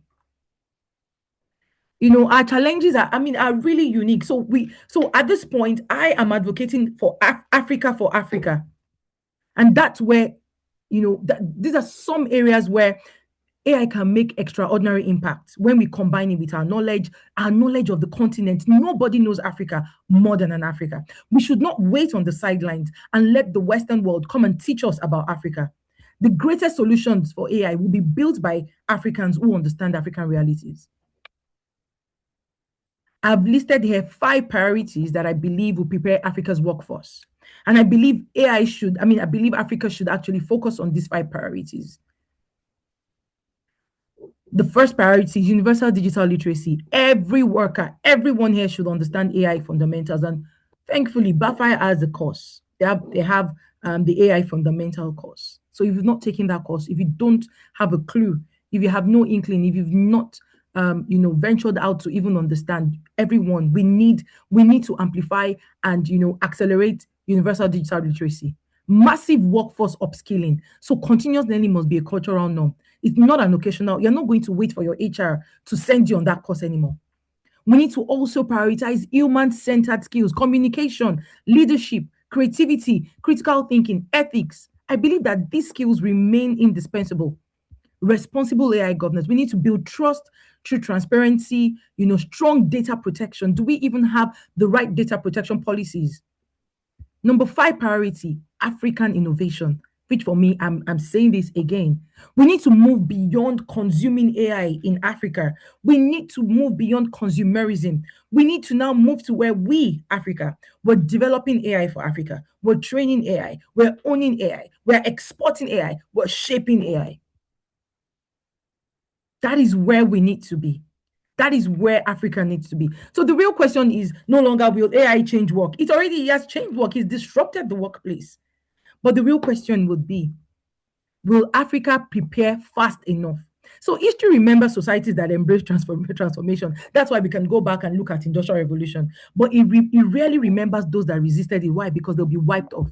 Our challenges are really unique. So at this point, I am advocating for Africa for Africa. And that's where, these are some areas where AI can make extraordinary impact when we combine it with our knowledge of the continent. Nobody knows Africa more than an Africa. We should not wait on the sidelines and let the Western world come and teach us about Africa. The greatest solutions for AI will be built by Africans who understand African realities. I've listed here 5 priorities that I believe will prepare Africa's workforce. And I believe I believe Africa should actually focus on these 5 priorities. The first priority is universal digital literacy. Every worker, everyone here should understand AI fundamentals. And thankfully, BAFAI has a course. They have the AI fundamental course. So if you've not taken that course, if you don't have a clue, if you have no inkling, if you've not ventured out to even understand, everyone, we need to amplify and accelerate universal digital literacy. Massive workforce upskilling. So continuous learning must be a cultural norm. It's not an occasional. You're not going to wait for your HR to send you on that course anymore. We need to also prioritize human-centered skills, communication, leadership, creativity, critical thinking, ethics. I believe that these skills remain indispensable. Responsible AI governance. We need to build trust through transparency, strong data protection. Do we even have the right data protection policies? Number 5 priority, African innovation, which for me, I'm saying this again. We need to move beyond consuming AI in Africa. We need to move beyond consumerism. We need to now move to where we, Africa, we're developing AI for Africa. We're training AI. We're owning AI. We're exporting AI. We're shaping AI. That is where we need to be. That is where Africa needs to be. So the real question is no longer will AI change work. It already has changed work. It's disrupted the workplace. But the real question would be, will Africa prepare fast enough? So history remembers societies that embrace transformation. That's why we can go back and look at Industrial Revolution. But it rarely remembers those that resisted it. Why? Because they'll be wiped off.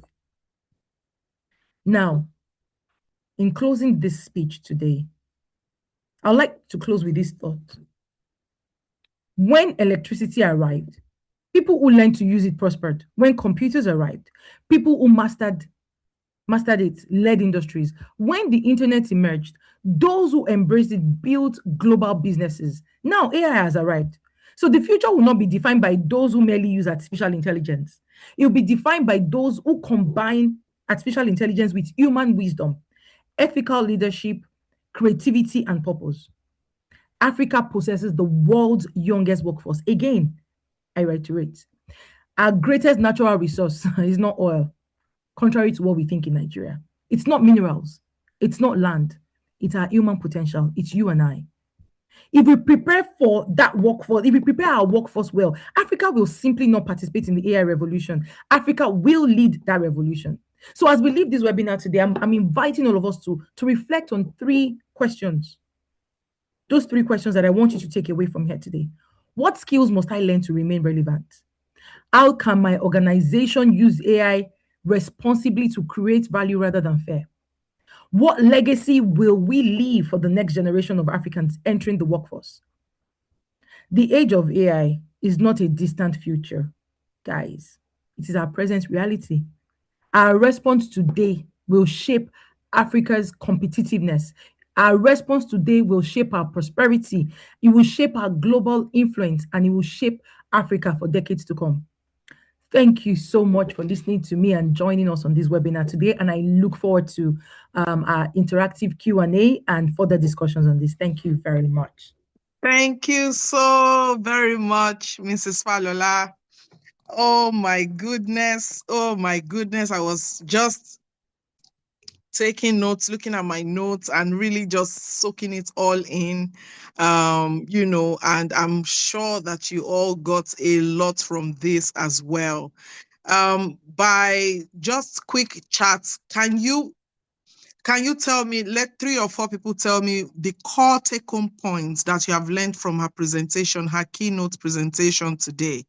Now, in closing this speech today, I'd like to close with this thought. When electricity arrived, people who learned to use it prospered. When computers arrived, people who mastered it led industries. When the internet emerged, those who embraced it built global businesses. Now AI has arrived. So the future will not be defined by those who merely use artificial intelligence. It will be defined by those who combine artificial intelligence with human wisdom, ethical leadership, creativity, and purpose. Africa possesses the world's youngest workforce. Again, I reiterate, our greatest natural resource is not oil, contrary to what we think in Nigeria. It's not minerals. It's not land. It's our human potential. It's you and I. If we prepare for that workforce, if we prepare our workforce well, Africa will simply not participate in the AI revolution. Africa will lead that revolution. So as we leave this webinar today, I'm inviting all of us to reflect on 3 questions. Those 3 questions that I want you to take away from here today. What skills must I learn to remain relevant? How can my organization use AI responsibly to create value rather than fear? What legacy will we leave for the next generation of Africans entering the workforce? The age of AI is not a distant future, guys. It is our present reality. Our response today will shape Africa's competitiveness. Our response today will shape our prosperity. It will shape our global influence, and it will shape Africa for decades to come. Thank you so much for listening to me and joining us on this webinar today. And I look forward to our interactive Q&A and further discussions on this. Thank you very much. Thank you so very much, Mrs. Falola. Oh my goodness. Oh my goodness. I was just taking notes, looking at my notes and really just soaking it all in, and I'm sure that you all got a lot from this as well. By just quick chats, can you tell me, let 3 or 4 people tell me the core take-home points that you have learned from her presentation, her keynote presentation today?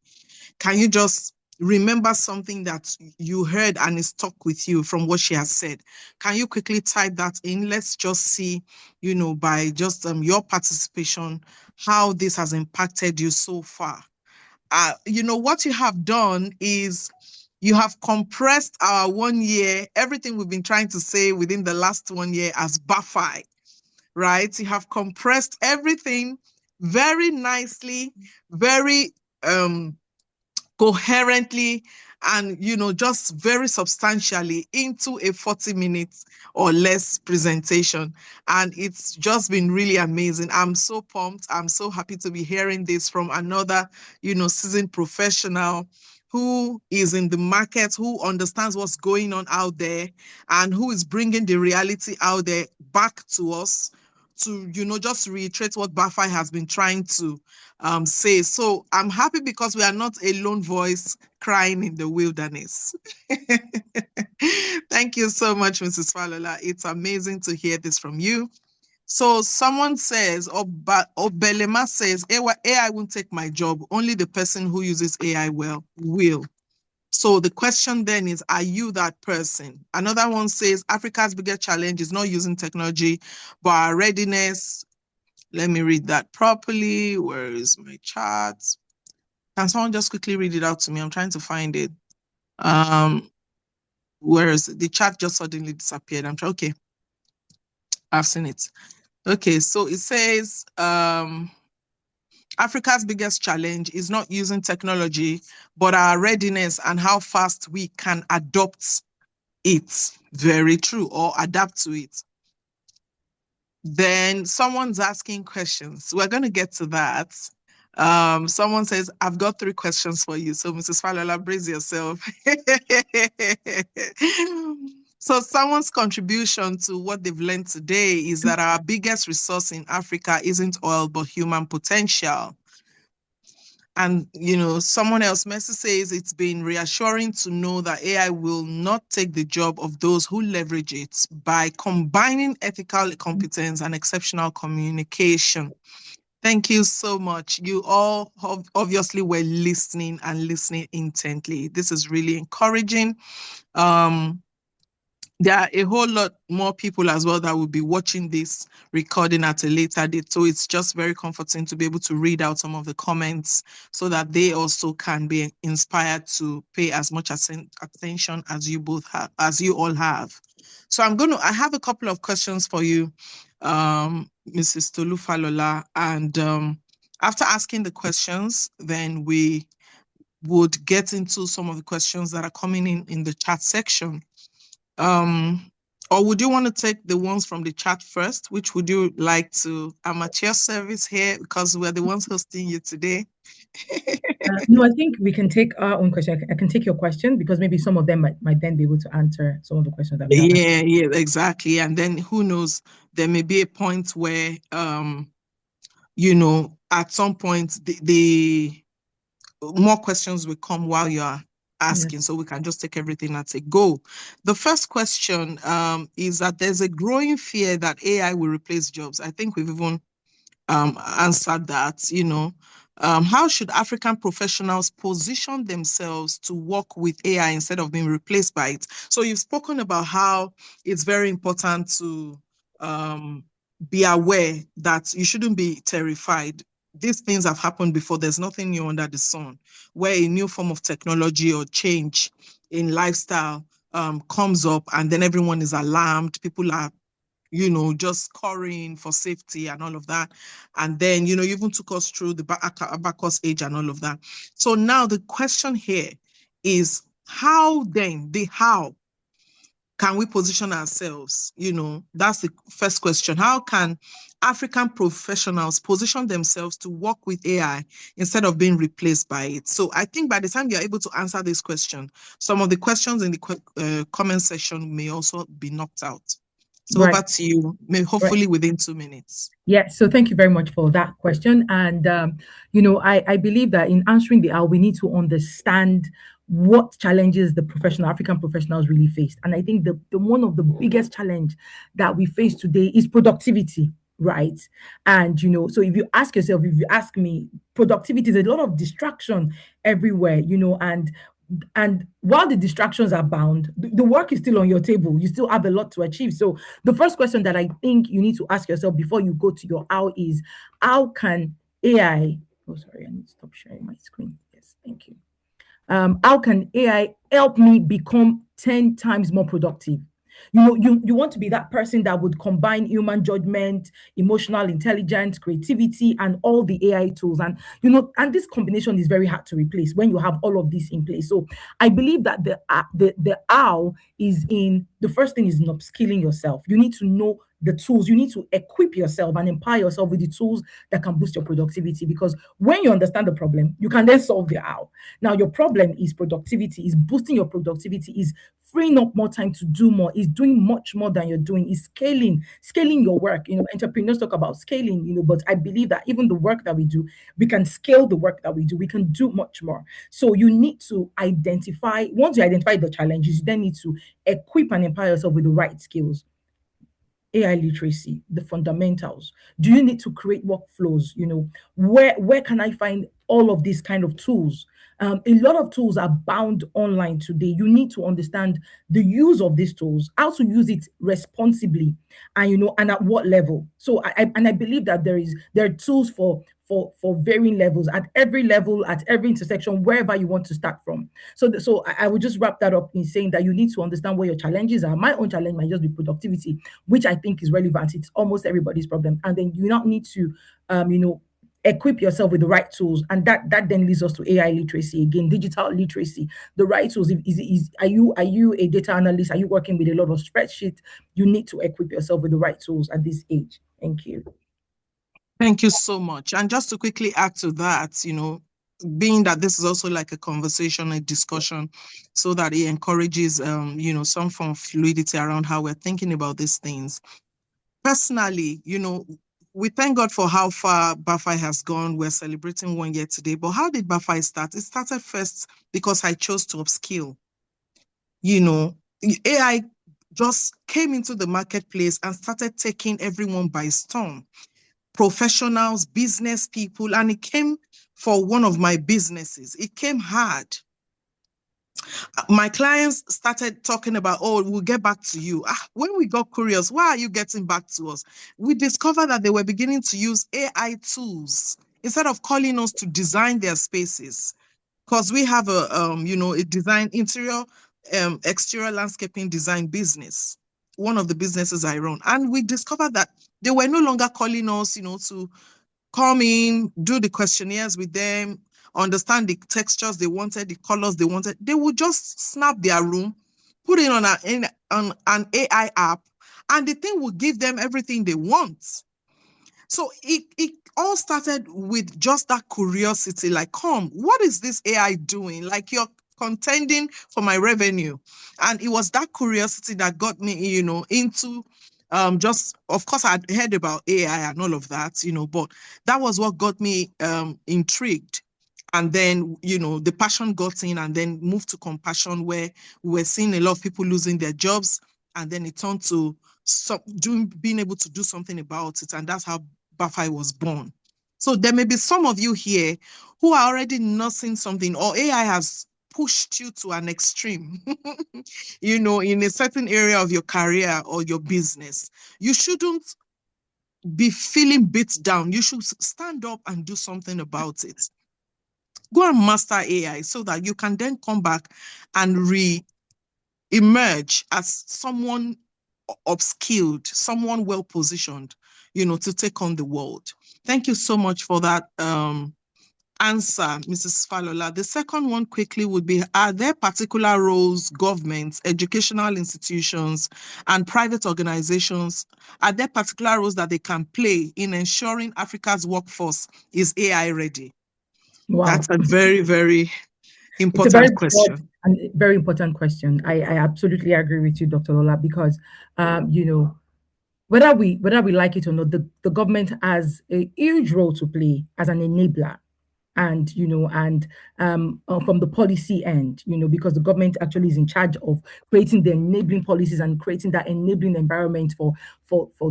Can you just remember something that you heard and is stuck with you from what she has said? Can you quickly type that in? Let's just see, by just your participation, how this has impacted you so far. What you have done is you have compressed our 1 year, everything we've been trying to say within the last 1 year as BAFAI, right? You have compressed everything very nicely, very coherently, and just very substantially into a 40 minutes or less presentation. And it's just been really amazing. I'm so pumped. I'm so happy to be hearing this from another seasoned professional who is in the market, who understands what's going on out there, and who is bringing the reality out there back to us to just reiterate what BAFAI has been trying to say. So I'm happy because we are not a lone voice crying in the wilderness. Thank you so much, Mrs. Falola. It's amazing to hear this from you. So someone says, Obelema says, AI won't take my job. Only the person who uses AI well will. So the question then is, are you that person? Another one says, Africa's biggest challenge is not using technology, but our readiness. Let me read that properly. Where is my chart? Can someone just quickly read it out to me? I'm trying to find it. Where is it? The chat just suddenly disappeared. Okay. I've seen it. Okay, so it says, Africa's biggest challenge is not using technology, but our readiness and how fast we can adopt it. Very true, or adapt to it. Then someone's asking questions. We're going to get to that. Someone says, I've got 3 questions for you. So Mrs. Falola, brace yourself. So someone's contribution to what they've learned today is that our biggest resource in Africa isn't oil, but human potential. And, someone else, Messi says, it's been reassuring to know that AI will not take the job of those who leverage it by combining ethical competence and exceptional communication. Thank you so much. You all obviously were listening and listening intently. This is really encouraging. There are a whole lot more people as well that will be watching this recording at a later date. So it's just very comforting to be able to read out some of the comments so that they also can be inspired to pay as much attention as you both have, as you all have. So I have a couple of questions for you, Mrs. Tolu Falola. And after asking the questions, then we would get into some of the questions that are coming in the chat section. Or would you want to take the ones from the chat first? Which would you like to? Amateur service here because we're the ones hosting you today. No, I think we can take our own question. I can take your question because maybe some of them might then be able to answer some of the questions that we have. Yeah, exactly. And then who knows, there may be a point where, at some point the more questions will come while you are asking, so we can just take everything at a go. The first question is that there's a growing fear that AI will replace jobs. I think we've even answered that. How should African professionals position themselves to work with AI instead of being replaced by it? So you've spoken about how it's very important to be aware that you shouldn't be terrified. These things have happened before. There's nothing new under the sun. Where a new form of technology or change in lifestyle comes up, and then everyone is alarmed. People are just scurrying for safety and all of that. And then, you even took us through the Abacus age and all of that. So now the question here is how can we position ourselves? That's the first question. How can African professionals position themselves to work with AI instead of being replaced by it? So I think by the time you're able to answer this question, some of the questions in the comment section may also be knocked out. So Right. over to you, hopefully within 2 minutes. Yeah, so thank you very much for that question. And, I believe that in answering the how, we need to understand what challenges the African professionals really faced. And I think the one of the biggest challenge that we face today is productivity, right? And, so if you ask yourself, if you ask me, productivity is a lot of distraction everywhere, and while the distractions are bound, the work is still on your table. You still have a lot to achieve. So the first question that I think you need to ask yourself before you go to your how is, how can AI, oh, sorry, I need to stop sharing my screen. Yes, thank you. How can AI help me become 10 times more productive? You want to be that person that would combine human judgment, emotional intelligence, creativity, and all the AI tools. And this combination is very hard to replace when you have all of this in place. So I believe that the how is in the first thing is in upskilling yourself. You need to know the tools. You need to equip yourself and empower yourself with the tools that can boost your productivity. Because when you understand the problem, you can then solve the how. Now, your problem is productivity, is boosting your productivity, is freeing up more time to do more, is doing much more than you're doing, is scaling your work. Entrepreneurs talk about scaling, but I believe that even the work that we do, we can scale the work that we do. We can do much more. So you need to identify, once you identify the challenges, you then need to equip and empower yourself with the right skills. AI literacy, the fundamentals. Do you need to create workflows? Where can I find all of these kind of tools? A lot of tools are bound online today. You need to understand the use of these tools, how to use it responsibly, and at what level. So I believe that there are tools for varying levels, at every level, at every intersection, wherever you want to start from. So I would just wrap that up in saying that you need to understand what your challenges are. My own challenge might just be productivity, which I think is relevant. It's almost everybody's problem. And then you not need to, equip yourself with the right tools, and that then leads us to AI literacy again, digital literacy, the right tools. Are you a data analyst? Are you working with a lot of spreadsheets? You need to equip yourself with the right tools at this age. Thank you. Thank you so much. And just to quickly add to that, being that this is also like a conversation, a discussion, so that it encourages, some form of fluidity around how we're thinking about these things. Personally, we thank God for how far BAFAI has gone. We're celebrating 1 year today. But how did BAFAI start? It started first because I chose to upskill. AI just came into the marketplace and started taking everyone by storm. Professionals, business people, and it came for one of my businesses. It came hard. My clients started talking about, oh, we'll get back to you. When we got curious, why are you getting back to us? We discovered that they were beginning to use AI tools instead of calling us to design their spaces. Because we have a design interior, exterior landscaping design business, one of the businesses I run. And we discovered that they were no longer calling us, to come in, do the questionnaires with them, understand the textures they wanted, the colors they wanted. They would just snap their room, put it on an AI app, and the thing will give them everything they want. So it all started with just that curiosity, like, what is this AI doing? Like, you're contending for my revenue. And it was that curiosity that got me, into just, of course, I'd heard about AI and all of that, but that was what got me intrigued. And then, the passion got in, and then moved to compassion, where we were seeing a lot of people losing their jobs. And then it turned to being able to do something about it. And that's how BAFAI was born. So there may be some of you here who are already nursing something, or AI has pushed you to an extreme, in a certain area of your career or your business. You shouldn't be feeling beat down. You should stand up and do something about it. Go and master AI so that you can then come back and re-emerge as someone upskilled, someone well-positioned, to take on the world. Thank you so much for that answer, Mrs. Falola. The second one quickly would be, are there particular roles governments, educational institutions, and private organizations, are there particular roles that they can play in ensuring Africa's workforce is AI ready? Wow. That's a very, very It's a very important broad question. and very important question. I absolutely agree with you, Dr. Lola, because whether we like it or not, the government has a huge role to play as an enabler. And from the policy end, because the government actually is in charge of creating the enabling policies and creating that enabling environment for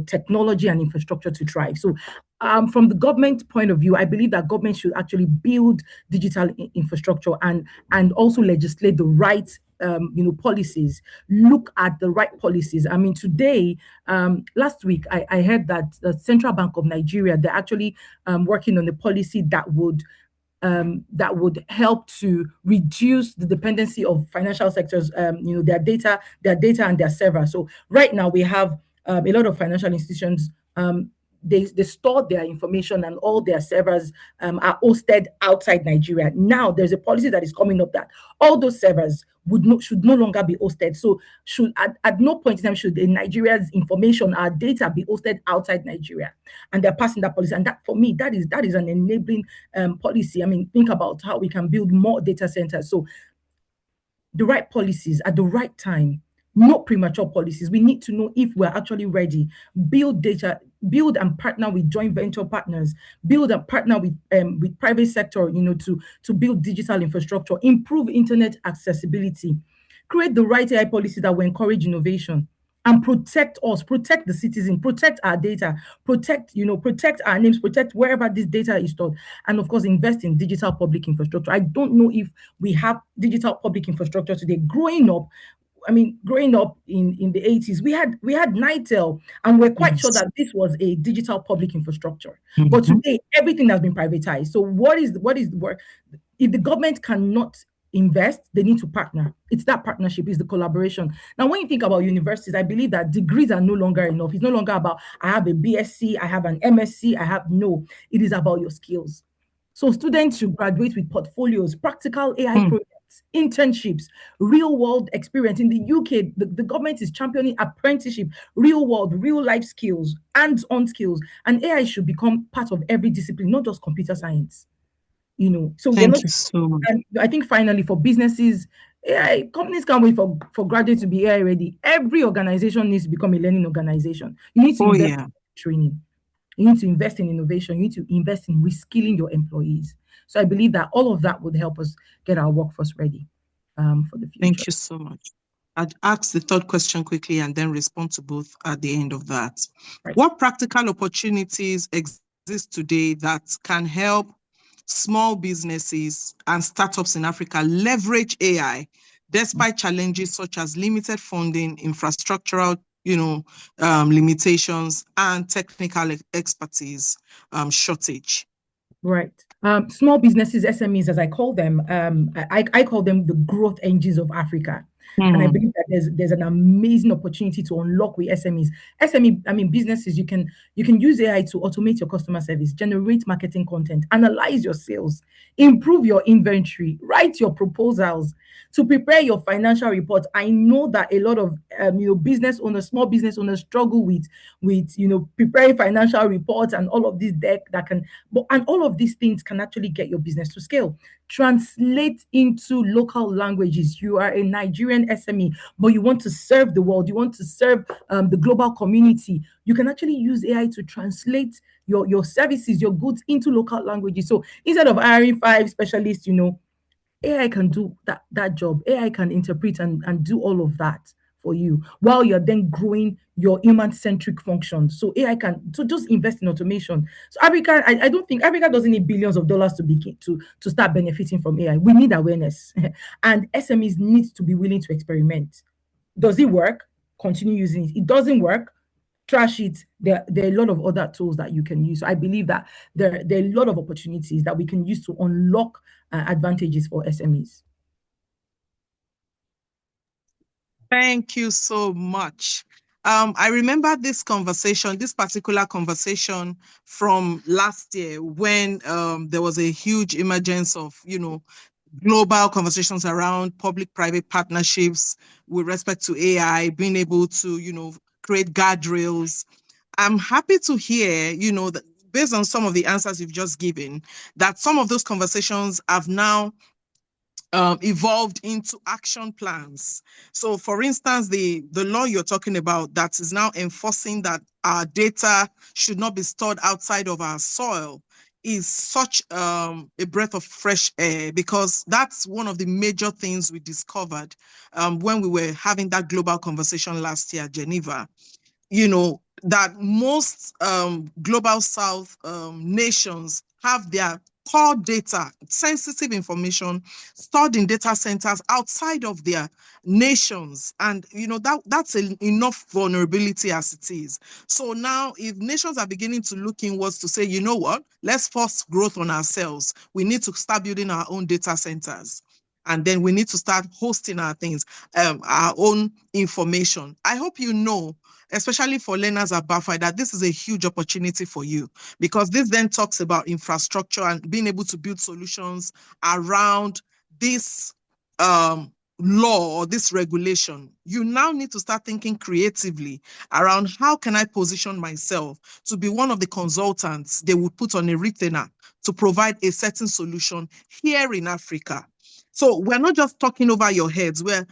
technology and infrastructure to thrive. So from the government point of view, I believe that government should actually build digital infrastructure and also legislate the right policies, look at the right policies. I mean, today, last week, I heard that the Central Bank of Nigeria, they're actually working on a policy that would help to reduce the dependency of financial sectors, their data and their server. So right now we have a lot of financial institutions. They store their information and all their servers are hosted outside Nigeria. Now there's a policy that is coming up that all those servers should no longer be hosted. So should at no point in time should Nigeria's information, our data, be hosted outside Nigeria. And they're passing that policy. And that, for me, that is an enabling policy. I mean, think about how we can build more data centers. So the right policies at the right time, not premature policies. We need to know if we're actually ready. Build data, build and partner with joint venture partners, build and partner with private sector, to build digital infrastructure, improve internet accessibility, create the right AI policies that will encourage innovation and protect us, protect the citizen, protect our data, protect our names, protect wherever this data is stored, and of course, invest in digital public infrastructure. I don't know if we have digital public infrastructure today. Growing up in the 80s, we had Nitel, and we're quite sure that this was a digital public infrastructure. But today, everything has been privatized. So what is the work? If the government cannot invest, they need to partner. It's that partnership, is the collaboration. Now, when you think about universities, I believe that degrees are no longer enough. It's no longer about, I have a BSc, I have an MSc, it is about your skills. So students should graduate with portfolios, practical AI projects, internships, real world experience. In the UK, the government is championing apprenticeship, real world, real life skills, hands-on skills. And AI should become part of every discipline, not just computer science. So Thank you so much. And I think finally, for businesses, AI companies can't wait for graduates to be AI ready. Every organization needs to become a learning organization. You need to invest in training. You need to invest in innovation. You need to invest in reskilling your employees. So I believe that all of that would help us get our workforce ready for the future. Thank you so much. I'd ask the third question quickly and then respond to both at the end of that. Right. What practical opportunities exist today that can help small businesses and startups in Africa leverage AI despite challenges such as limited funding, infrastructural limitations, and technical expertise shortage? Right. Small businesses, SMEs, as I call them, I call them the growth engines of Africa. And I believe that there's an amazing opportunity to unlock with SMEs. Businesses, you can use AI to automate your customer service, generate marketing content, analyze your sales, improve your inventory, write your proposals, to prepare your financial report. I know that a lot of business owners, small business owners, struggle with preparing financial reports and all of this deck and all of these things can actually get your business to scale. translate into local languages. You are a Nigerian SME, but you want to serve the world, you want to serve the global community. You can actually use AI to translate your services, your goods into local languages. So instead of hiring 5 specialists, AI can do that job. AI can interpret and do all of that for you while you're then growing your human-centric functions. So AI can just invest in automation. So Africa, I don't think Africa doesn't need billions of dollars to begin to start benefiting from AI. We need awareness. And SMEs need to be willing to experiment. Does it work? Continue using it. It doesn't work, trash it. There are a lot of other tools that you can use. So I believe that there are a lot of opportunities that we can use to unlock advantages for SMEs. Thank you so much. I remember this particular conversation from last year when there was a huge emergence of, global conversations around public-private partnerships with respect to AI, being able to, create guardrails. I'm happy to hear, that based on some of the answers you've just given, that some of those conversations have now evolved into action plans. So for instance, the law you're talking about that is now enforcing that our data should not be stored outside of our soil is such a breath of fresh air, because that's one of the major things we discovered when we were having that global conversation last year at Geneva. That most global South nations have their core data, sensitive information stored in data centers outside of their nations. And, that's enough vulnerability as it is. So now if nations are beginning to look inwards to say, you know what, let's force growth on ourselves, we need to start building our own data centers. And then we need to start hosting our things, our own information. I hope you know, especially for learners at BAFAI, that this is a huge opportunity for you, because this then talks about infrastructure and being able to build solutions around this law or this regulation. You now need to start thinking creatively around how can I position myself to be one of the consultants they would put on a retainer to provide a certain solution here in Africa. So we're not just talking over your heads, we're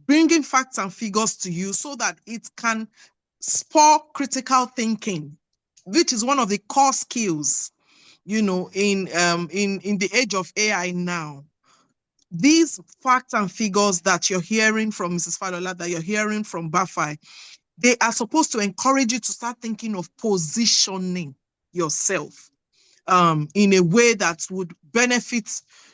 bringing facts and figures to you so that it can spur critical thinking, which is one of the core skills, in the age of AI now. These facts and figures that you're hearing from Mrs. Falola, that you're hearing from BAFAI, they are supposed to encourage you to start thinking of positioning yourself in a way that would benefit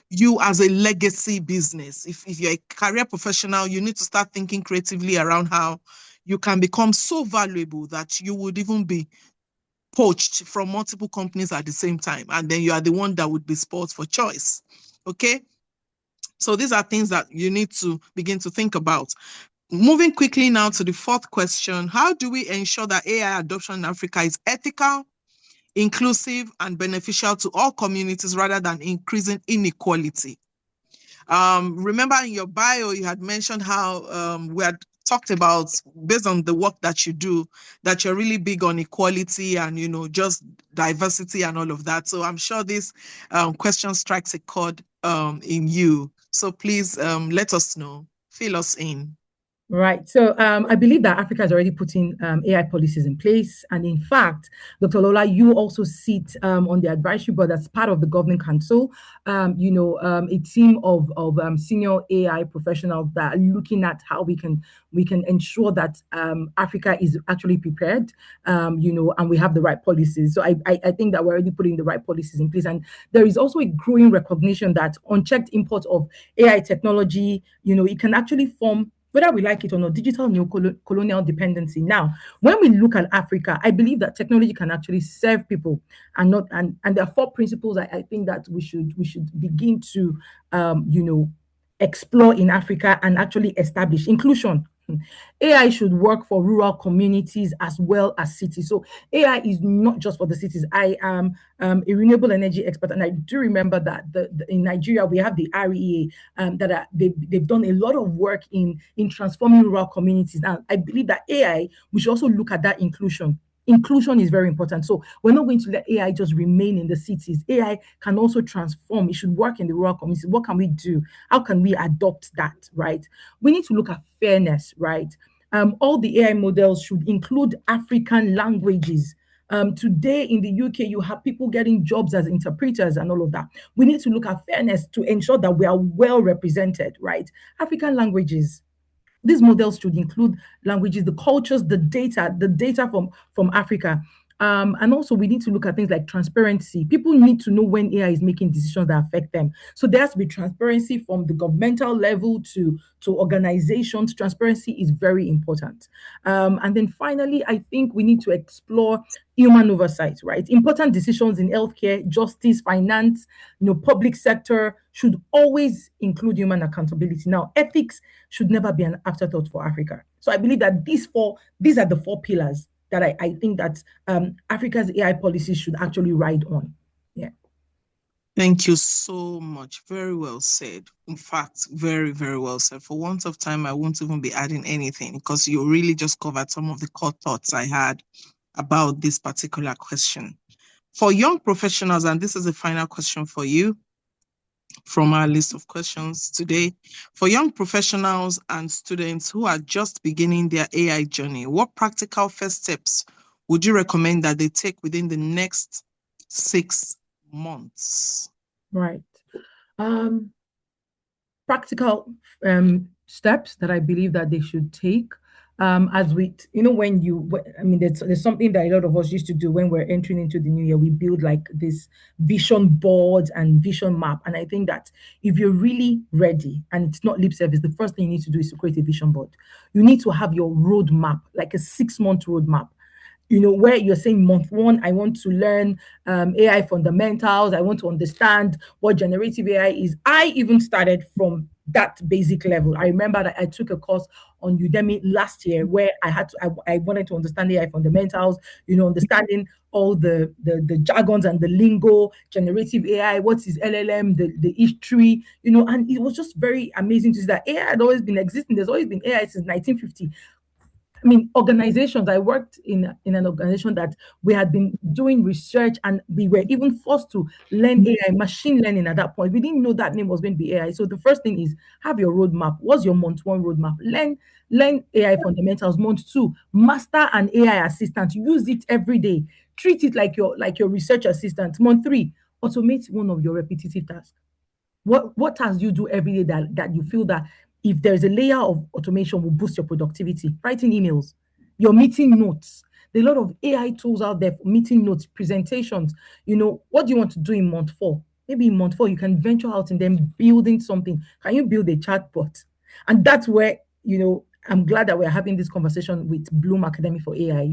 you as a legacy business. If you're a career professional, you need to start thinking creatively around how you can become so valuable that you would even be poached from multiple companies at the same time. And then you are the one that would be spoiled for choice. Okay? So these are things that you need to begin to think about. Moving quickly now to the fourth question, how do we ensure that AI adoption in Africa is ethical, inclusive, and beneficial to all communities rather than increasing inequality? Remember in your bio, you had mentioned how we had talked about, based on the work that you do, that you're really big on equality and, just diversity and all of that. So I'm sure this question strikes a chord in you. So please let us know, fill us in. Right. So I believe that Africa is already putting AI policies in place. And in fact, Dr. Lola, you also sit on the advisory board as part of the governing council, a team of senior AI professionals that are looking at how we can ensure that Africa is actually prepared, and we have the right policies. So I think that we're already putting the right policies in place. And there is also a growing recognition that unchecked import of AI technology, it can actually form, whether we like it or not, digital neo-colonial dependency. Now, when we look at Africa, I believe that technology can actually serve people and there are 4 principles I think that we should begin to, explore in Africa and actually establish. Inclusion. AI should work for rural communities as well as cities. So AI is not just for the cities. I am a renewable energy expert, and I do remember that in Nigeria we have the REA that they've done a lot of work in transforming rural communities. Now I believe that AI, we should also look at that inclusion. Inclusion is very important. So we're not going to let AI just remain in the cities. AI can also transform. It should work in the rural communities. What can we do? How can we adopt that, right? We need to look at fairness, right? All the AI models should include African languages. Today in the UK, you have people getting jobs as interpreters and all of that. We need to look at fairness to ensure that we are well represented, right? African languages, these models should include languages, the cultures, the data from Africa. And also we need to look at things like transparency. People need to know when AI is making decisions that affect them. So there has to be transparency from the governmental level to organizations. Transparency is very important. And then finally, I think we need to explore human oversight, right? Important decisions in healthcare, justice, finance, public sector should always include human accountability. Now, ethics should never be an afterthought for Africa. So I believe that these are the four pillars that I think that Africa's AI policies should actually ride on. Yeah. Thank you so much. Very well said. In fact, very, very well said. For want of time, I won't even be adding anything because you really just covered some of the core thoughts I had about this particular question. For young professionals, and this is the final question for you from our list of questions today. For young professionals and students who are just beginning their AI journey, what practical first steps would you recommend that they take within the next 6 months? Right. Practical steps that I believe that they should take. As we, there's something that a lot of us used to do when we're entering into the new year. We build like this vision board and vision map. And I think that if you're really ready and it's not lip service, the first thing you need to do is to create a vision board. You need to have your roadmap, like a 6-month roadmap. Where you're saying month 1, I want to learn AI fundamentals. I want to understand what generative AI is. I even started from that basic level. I remember that I took a course on Udemy last year where I wanted to understand AI fundamentals, understanding all the jargons and the lingo, generative AI, what is LLM, the history, and it was just very amazing to see that AI had always been existing. There's always been AI since 1950. Organizations, I worked in an organization that we had been doing research and we were even forced to learn AI, machine learning at that point. We didn't know that name was going to be AI. So the first thing is have your roadmap. What's your month 1 roadmap? Learn AI fundamentals. Month 2, master an AI assistant. Use it every day. Treat it like your research assistant. Month 3, automate one of your repetitive tasks. What tasks you do every day that you feel that if there's a layer of automation will boost your productivity? Writing emails, your meeting notes. There are a lot of AI tools out there for meeting notes, presentations. What do you want to do in month 4? Maybe in month 4, you can venture out and then building something. Can you build a chatbot? And that's where, I'm glad that we're having this conversation with Bloom Academy for AI.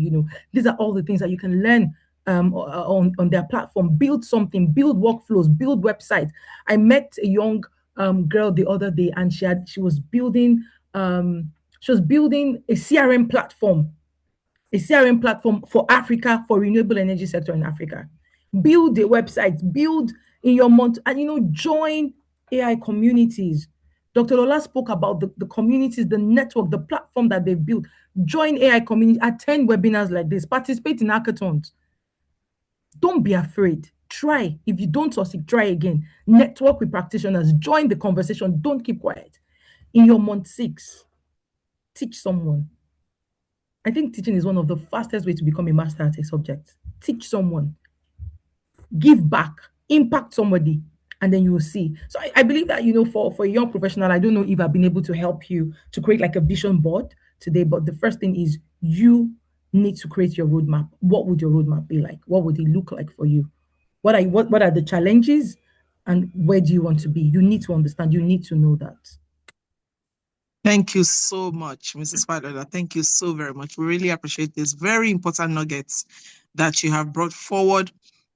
These are all the things that you can learn on their platform. Build something, build workflows, build websites. I met a young girl the other day, and she was building a CRM platform for Africa, for renewable energy sector in Africa. Build a website, build in your month, and join AI communities. Dr. Lola spoke about the communities, the network, the platform that they've built. Join AI community, attend webinars like this, participate in hackathons. Don't be afraid. Try. If you don't succeed, try again. Network with practitioners. Join the conversation. Don't keep quiet. In your month 6, teach someone. I think teaching is one of the fastest ways to become a master at a subject. Teach someone. Give back. Impact somebody. And then you will see. So I believe that, for a young professional, I don't know if I've been able to help you to create like a vision board today, but the first thing is you need to create your roadmap. What would your roadmap be like? What would it look like for you? What are the challenges and where do you want to be? You need to understand, you need to know that. Thank you so much, Mrs. Fadola. Thank you so very much. We really appreciate this very important nuggets that you have brought forward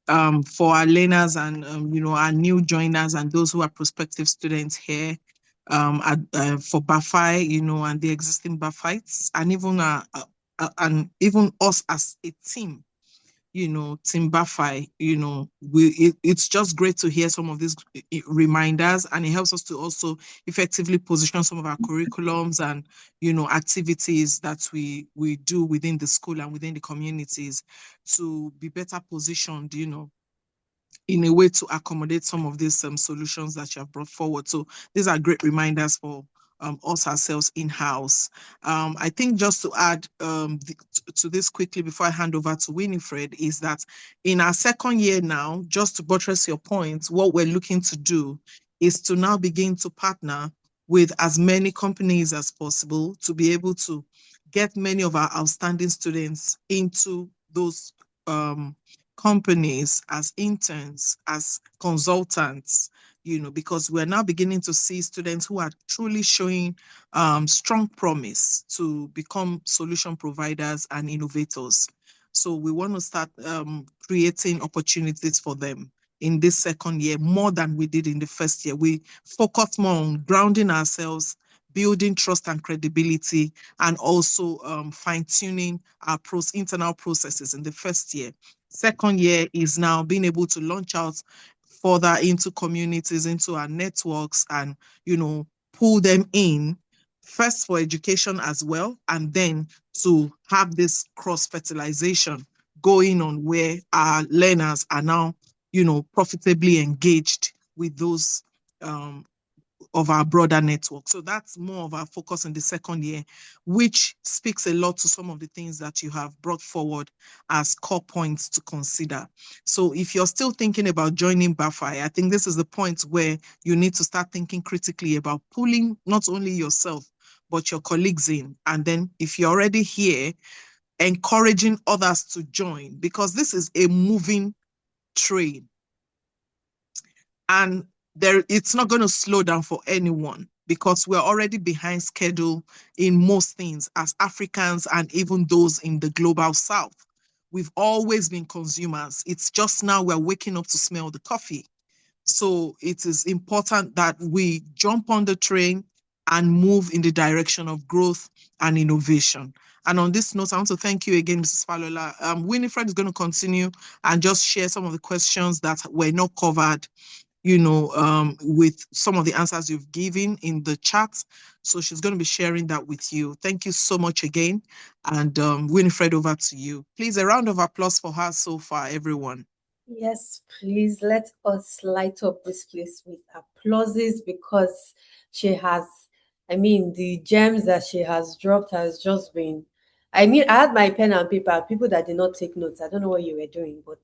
for our learners and our new joiners and those who are prospective students here for BAFAI, and the existing BAFAITs, and even us as a team. Team BAFAI, it's just great to hear some of these reminders, and it helps us to also effectively position some of our curriculums and, activities that we do within the school and within the communities to be better positioned, in a way to accommodate some of these solutions that you have brought forward. So these are great reminders for us ourselves in-house. I think just to add to this quickly before I hand over to Winifred is that in our second year now, just to buttress your point, what we're looking to do is to now begin to partner with as many companies as possible to be able to get many of our outstanding students into those companies as interns, as consultants, because we're now beginning to see students who are truly showing strong promise to become solution providers and innovators. So we want to start creating opportunities for them in this second year more than we did in the first year. We focus more on grounding ourselves, building trust and credibility, and also fine-tuning our internal processes in the first year. Second year is now being able to launch out further into communities, into our networks, and, pull them in first for education as well, and then to have this cross-fertilization going on where our learners are now, profitably engaged with those of our broader network. So that's more of our focus in the second year, which speaks a lot to some of the things that you have brought forward as core points to consider. So if you're still thinking about joining BAFAI, I think this is the point where you need to start thinking critically about pulling not only yourself, but your colleagues in. And then if you're already here, encouraging others to join, because this is a moving train. And it's not going to slow down for anyone because we're already behind schedule in most things as Africans and even those in the global south. We've always been consumers. It's just now we're waking up to smell the coffee. So it is important that we jump on the train and move in the direction of growth and innovation. And on this note, I want to thank you again, Mrs. Falola. Winifred is going to continue and just share some of the questions that were not covered with some of the answers you've given in the chat. So she's going to be sharing that with you. Thank you so much again. And Winifred, over to you. Please, a round of applause for her so far, everyone. Yes, please let us light up this place with applauses because she has, the gems that she has dropped has just been. I had my pen and paper. People that did not take notes, I don't know what you were doing, but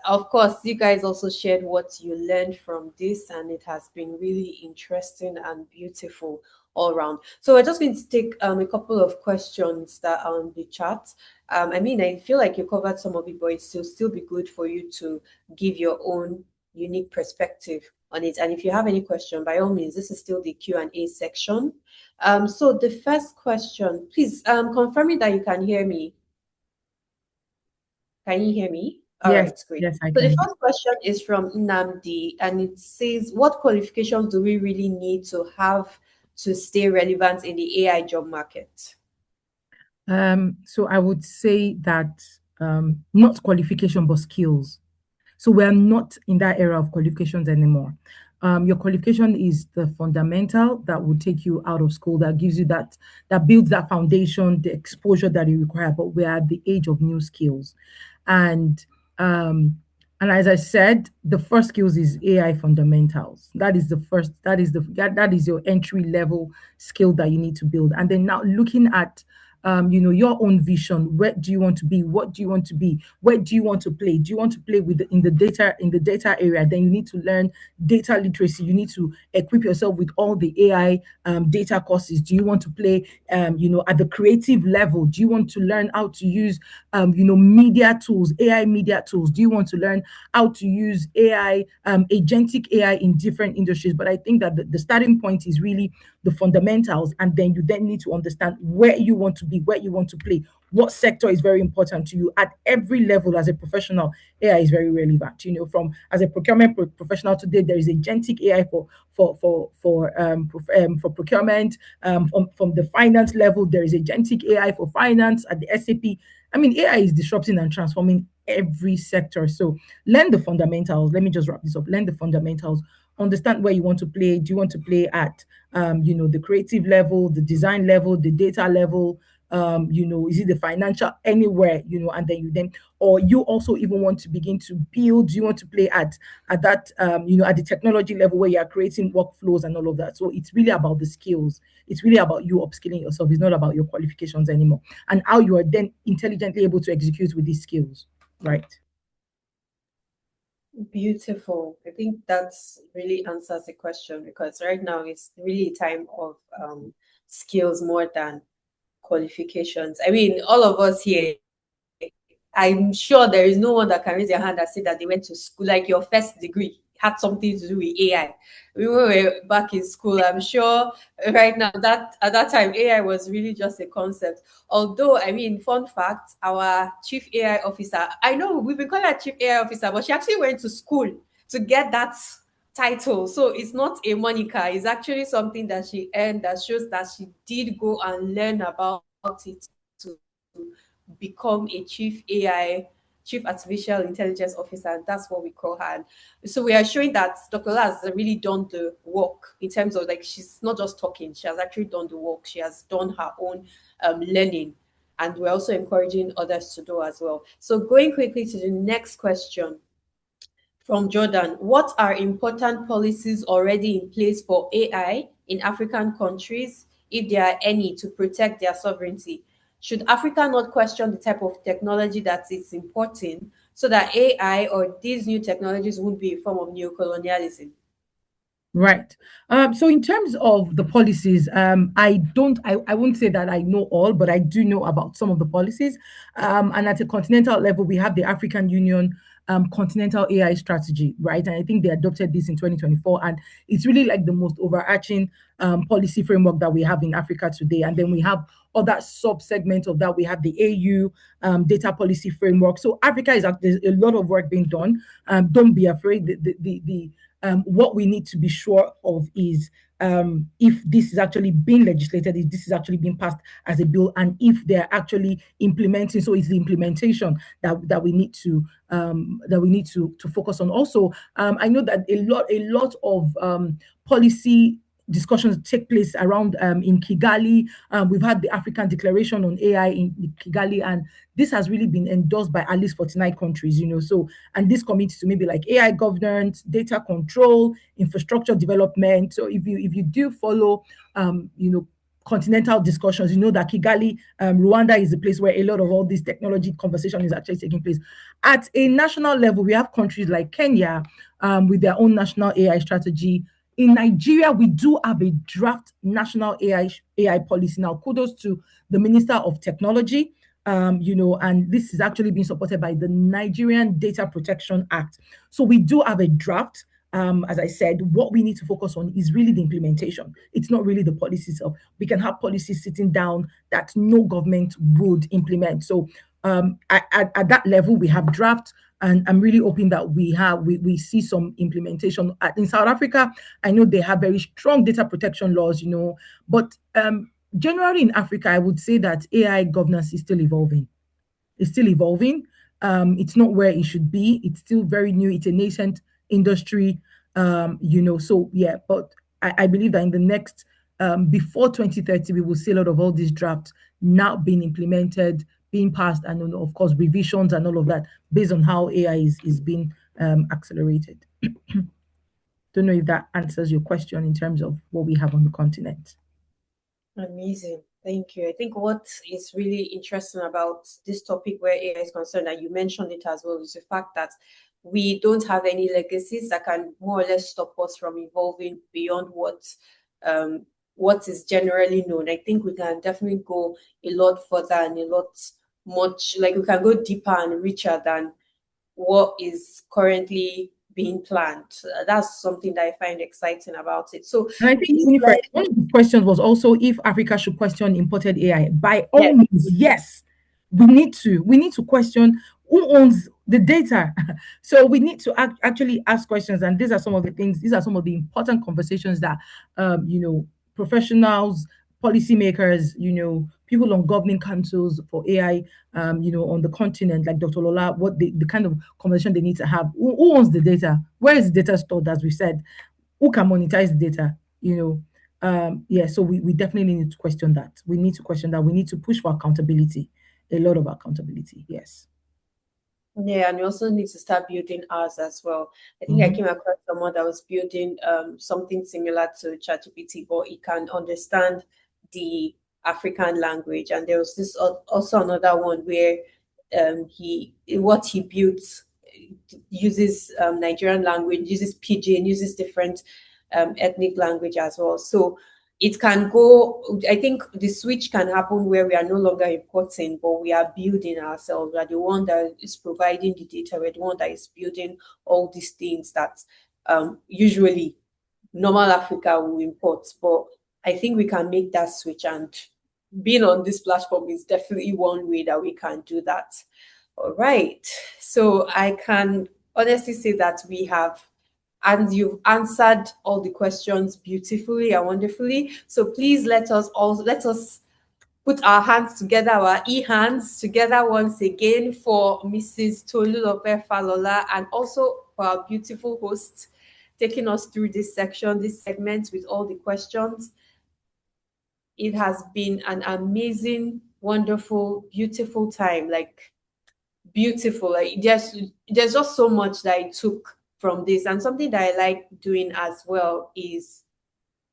of course, you guys also shared what you learned from this, and it has been really interesting and beautiful all around. So we're just going to take a couple of questions that are on the chat. I feel like you covered some of it, but it'll still be good for you to give your own unique perspective on it. And if you have any question, by all means, this is still the Q&A section. So the first question, please confirm me that you can hear me. Can you hear me? All yes, right, great. yes, I So can. the first question is from Namdi, and it says, what qualifications do we really need to have to stay relevant in the AI job market? So I would say that not qualification, but skills. So we're not in that era of qualifications anymore. Your qualification is the fundamental that will take you out of school, that gives you that builds that foundation, the exposure that you require. But we're at the age of new skills. And as I said, the first skills is AI fundamentals. That is the first, that is your entry level skill that you need to build. And then now looking at your own vision. Where do you want to be? What do you want to be? Where do you want to play? Do you want to play in the data area? Then you need to learn data literacy. You need to equip yourself with all the AI data courses. Do you want to play at the creative level? Do you want to learn how to use media tools, AI media tools? Do you want to learn how to use AI, agentic AI in different industries? But I think that the starting point is really the fundamentals, and then you then need to understand where you want to be, where you want to play, what sector is very important to you. At every level as a professional, AI is very relevant. From as a procurement professional today, there is agentic AI for procurement. From the finance level, there is agentic AI for finance at the SAP. I mean, AI is disrupting and transforming every sector. So learn the fundamentals. Let me just wrap this up. Learn the fundamentals. Understand where you want to play. Do you want to play at the creative level, the design level, the data level? Is it the financial anywhere, and then or you also even want to begin to build, you want to play at that, at the technology level where you are creating workflows and all of that. So it's really about the skills. It's really about you upskilling yourself. It's not about your qualifications anymore, and how you are then intelligently able to execute with these skills, right? Beautiful. I think that's really answers the question, because right now it's really a time of skills more than qualifications. I mean, all of us here, I'm sure there is no one that can raise their hand and say that they went to school, like your first degree had something to do with AI. We were back in school. I'm sure right now that at that time AI was really just a concept. Although, I mean, fun fact, our chief AI officer, I know we've been calling her chief AI officer, but she actually went to school to get that title. So it's not a moniker, it's actually something that she earned that shows that she did go and learn about it to become a chief AI, chief artificial intelligence officer, and that's what we call her. And so we are showing that Dr. Laz has really done the work in terms of, like, she's not just talking, she has actually done the work. She has done her own learning, and we're also encouraging others to do as well. So going quickly to the next question from Jordan: what are important policies already in place for AI in African countries, if there are any, to protect their sovereignty? Should Africa not question the type of technology that it's importing, so that AI or these new technologies won't be a form of neocolonialism? Right. So in terms of the policies, I won't say that I know all, but I do know about some of the policies. And at a continental level, we have the African Union continental AI strategy, right? And I think they adopted this in 2024, and it's really like the most overarching policy framework that we have in Africa today. And then we have other sub-segments of that. We have the AU data policy framework. So Africa there's a lot of work being done. Don't be afraid. What we need to be sure of is if this is actually being legislated, if this is actually being passed as a bill, and if they're actually implementing. So it's the implementation that we need to focus on. Also, I know that a lot of policy discussions take place around in Kigali. We've had the African Declaration on AI in Kigali, and this has really been endorsed by at least 49 countries, So, and this commits to maybe like AI governance, data control, infrastructure development. So if you do follow, continental discussions, that Kigali, Rwanda is the place where a lot of all this technology conversation is actually taking place. At a national level, we have countries like Kenya with their own national AI strategy. In Nigeria, we do have a draft national AI policy. Now, kudos to the Minister of Technology, and this is actually being supported by the Nigerian Data Protection Act. So we do have a draft. As I said, what we need to focus on is really the implementation. It's not really the policies itself. We can have policies sitting down that no government would implement. So at that level, we have draft, and I'm really hoping that we see some implementation. In South Africa, I know they have very strong data protection laws, but generally in Africa, I would say that AI governance is still evolving. It's still evolving. It's not where it should be. It's still very new. It's a nascent industry, So yeah, but I believe that in the next before 2030, we will see a lot of all these drafts now being implemented, being passed, and of course revisions and all of that based on how AI is being accelerated. Don't know if that answers your question in terms of what we have on the continent. Amazing. Thank you. I think what is really interesting about this topic where AI is concerned, and you mentioned it as well, is the fact that we don't have any legacies that can more or less stop us from evolving beyond what is generally known. I think we can definitely go a lot further and we can go deeper and richer than what is currently being planned. That's something that I find exciting about it. So, and I think Winifred, one of the questions was also if Africa should question imported AI. By all means, yes. we need to question who owns the data. So we need to actually ask questions, and these are some of the things. These are some of the important conversations that professionals, policymakers, people on governing councils for AI, on the continent, like Dr. Lola, what the kind of conversation they need to have. Who owns the data? Where is the data stored? As we said, who can monetize the data? Yeah. So we definitely need to question that. We need to question that. We need to push for accountability, a lot of accountability. Yes. Yeah, and we also need to start building ours as well. I think I came across someone that was building something similar to ChatGPT, but it can understand the African language. And there was this also another one where what he built uses Nigerian language, uses pidgin, uses different ethnic language as well. So it can go, I think the switch can happen where we are no longer importing, but we are building ourselves. We are the one that is providing the data. We're the one that is building all these things that usually normal Africa will import. But I think we can make that switch, and being on this platform is definitely one way that we can do that. All right. So I can honestly say that we have, and you've answered all the questions beautifully and wonderfully. So please let us put our hands together, our hands together once again for Mrs. Tolulope Falola, and also for our beautiful host taking us through this section, this segment with all the questions. It has been an amazing, wonderful, beautiful time. Like beautiful. Like there's just so much that I took from this. And something that I like doing as well is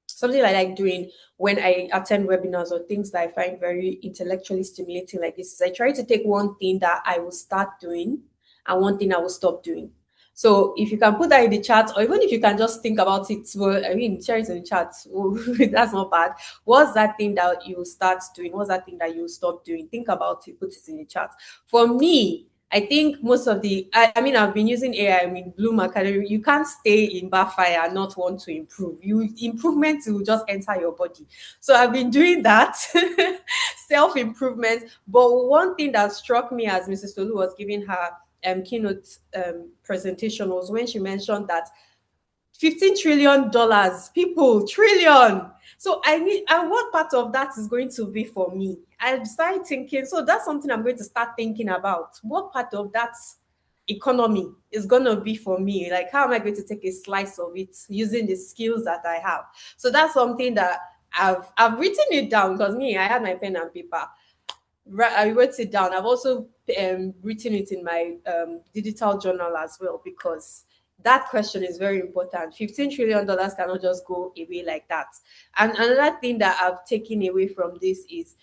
something I like doing when I attend webinars or things that I find very intellectually stimulating like this is I try to take one thing that I will start doing and one thing I will stop doing. So if you can put that in the chat, or even if you can just think about it, well, I mean, share it in the chat. Oh, that's not bad. What's that thing that you start doing? What's that thing that you stop doing? Think about it, put it in the chat. For me, I think most of I mean, I've been using AI. I mean, Bloom Academy. You can't stay in BAFAI and not want to improve. Improvement will just enter your body. So I've been doing that, self-improvement. But one thing that struck me as Mrs. Tolu was giving her keynote presentation was when she mentioned that $15 trillion, people, trillion. So I need, and what part of that is going to be for me? I started thinking, so that's something I'm going to start thinking about. What part of that economy is going to be for me? Like, how am I going to take a slice of it using the skills that I have? So that's something that I've written it down because I had my pen and paper. I wrote it down. I've also written it in my digital journal as well because that question is very important. $15 trillion cannot just go away like that. And another thing that I've taken away from this is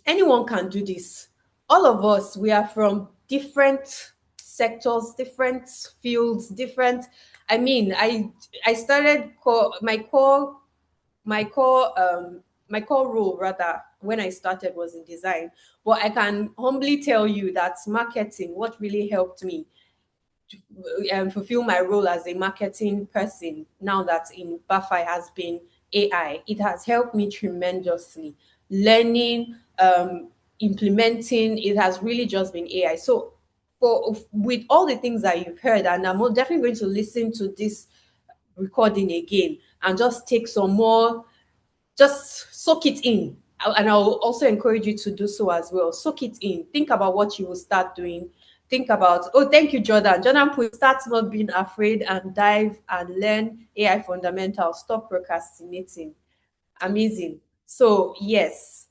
anyone can do this. All of us, we are from different sectors, different fields, different. I mean, I started my core role rather when I started was in design. But I can humbly tell you that marketing, what really helped me fulfill my role as a marketing person now that in BAFAI has been AI. It has helped me tremendously. Learning, implementing, it has really just been AI. So with all the things that you've heard, and I'm definitely going to listen to this recording again and just take some more, just soak it in. And I'll also encourage you to do so as well. Soak it in. Think about what you will start doing. Think about, oh, thank you, Jordan. Jordan, please start not being afraid and dive and learn AI fundamentals. Stop procrastinating. Amazing. So, yes.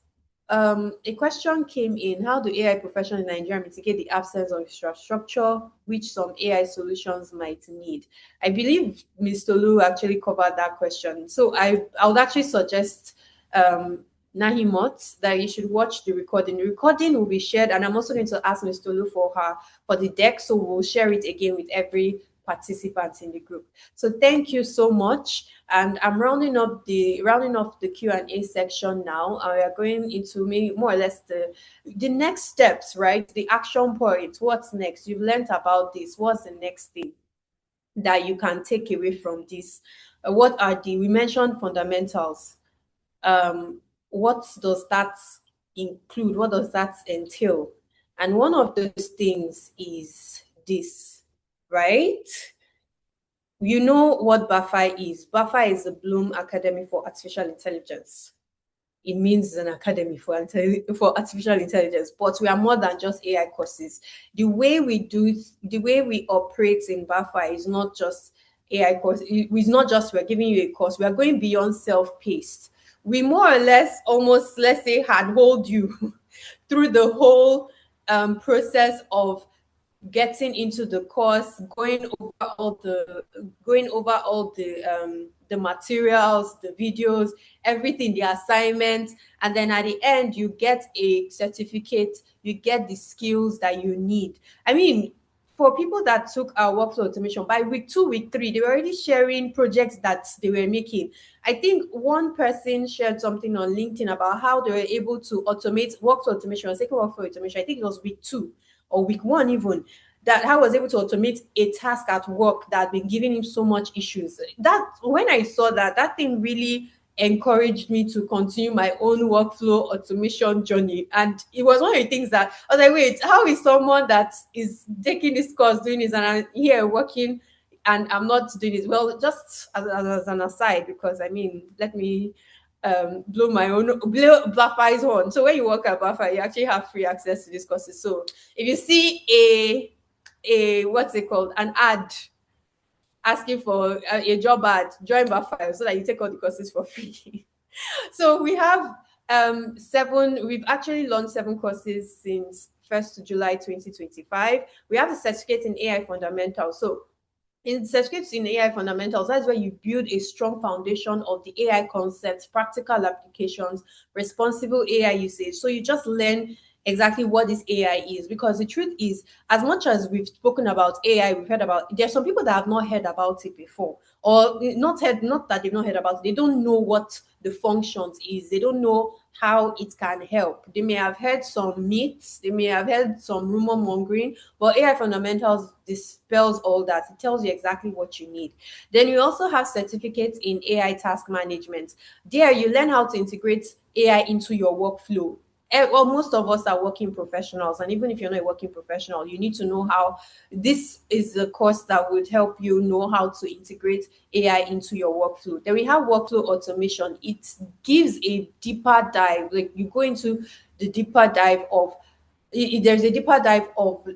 A question came in: how do AI professionals in Nigeria mitigate the absence of infrastructure which some AI solutions might need? I believe Ms. Tolu actually covered that question. So I would actually suggest Nahimot that you should watch the recording. The recording will be shared, and I'm also going to ask Ms. Tolu for the deck, so we'll share it again with every participant in the group. So thank you so much. And I'm rounding off the Q&A section now. We are going into maybe more or less the next steps, right? The action point. What's next? You've learned about this. What's the next thing that you can take away from this? What are we mentioned fundamentals. What does that include? What does that entail? And one of those things is this, right? You know what BAFAI is. BAFAI is the Bloom Academy for Artificial Intelligence. It means an academy for artificial intelligence, but we are more than just AI courses. The way we operate in BAFA is not just AI course. It's not just we're giving you a course. We are going beyond self-paced. We more or less, almost, let's say, handhold you through the whole process of getting into the course, going over all the materials, the videos, everything, the assignments, and then at the end you get a certificate, you get the skills that you need. I mean, for people that took our workflow automation, by week 2, week 3, they were already sharing projects that they were making. I think one person shared something on LinkedIn about how they were able to automate workflow automation, second workflow automation. I think it was week 2 or week 1 even, that I was able to automate a task at work that had been giving him so much issues. That when I saw that, that thing really encouraged me to continue my own workflow automation journey. And it was one of the things that I was like, wait, how is someone that is taking this course doing this and I'm here working and I'm not doing it? Well, just as an aside, because I mean, let me blow BAFAI's horn. So when you work at BAFA, you actually have free access to these courses. So if you see a what's it called, an ad asking for a job ad, join BAFA so that you take all the courses for free. So we have we've actually launched 7 courses since 1st July 2025. We have a certificate in AI fundamentals. So in certificates in AI fundamentals, that's where you build a strong foundation of the AI concepts, practical applications, responsible AI usage. So you just learn exactly what this AI is, because the truth is, as much as we've spoken about AI, we've heard about, there's some people that have not heard about it before, or not that they've not heard about it, they don't know what the functions is, they don't know how it can help. They may have heard some myths, they may have heard some rumor mongering, but AI fundamentals dispels all that. It tells you exactly what you need. Then you also have certificates in AI task management. There you learn how to integrate AI into your workflow. Well, most of us are working professionals, and even if you're not a working professional, you need to know how. This is the course that would help you know how to integrate AI into your workflow. Then we have workflow automation. It gives a deeper dive, like you go into the deeper dive of there's a deeper dive of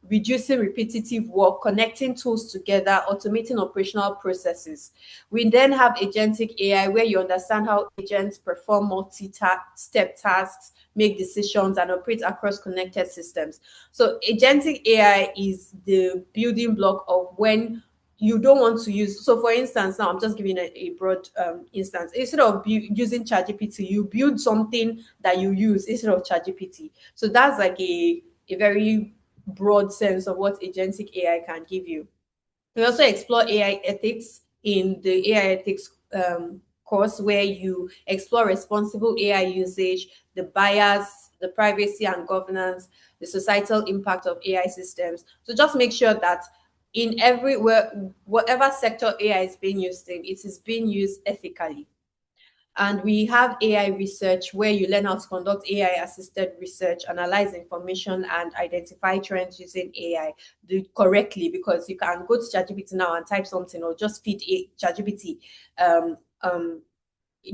reducing repetitive work, connecting tools together, automating operational processes. We then have agentic AI, where you understand how agents perform multi-step tasks, make decisions, and operate across connected systems. So agentic AI is the building block of when you don't want to use. So for instance, now I'm just giving a broad instance. Instead of using ChatGPT, you build something that you use instead of ChatGPT. So that's like a very broad sense of what agentic AI can give you. We also explore AI ethics in the AI ethics course, where you explore responsible AI usage, the bias, the privacy and governance, the societal impact of AI systems. So just make sure that in everywhere, whatever sector AI is being used in, it is being used ethically. And we have AI research, where you learn how to conduct AI assisted research, analyze information, and identify trends using AI correctly, because you can go to ChatGPT now and type something, or just feed ChatGPT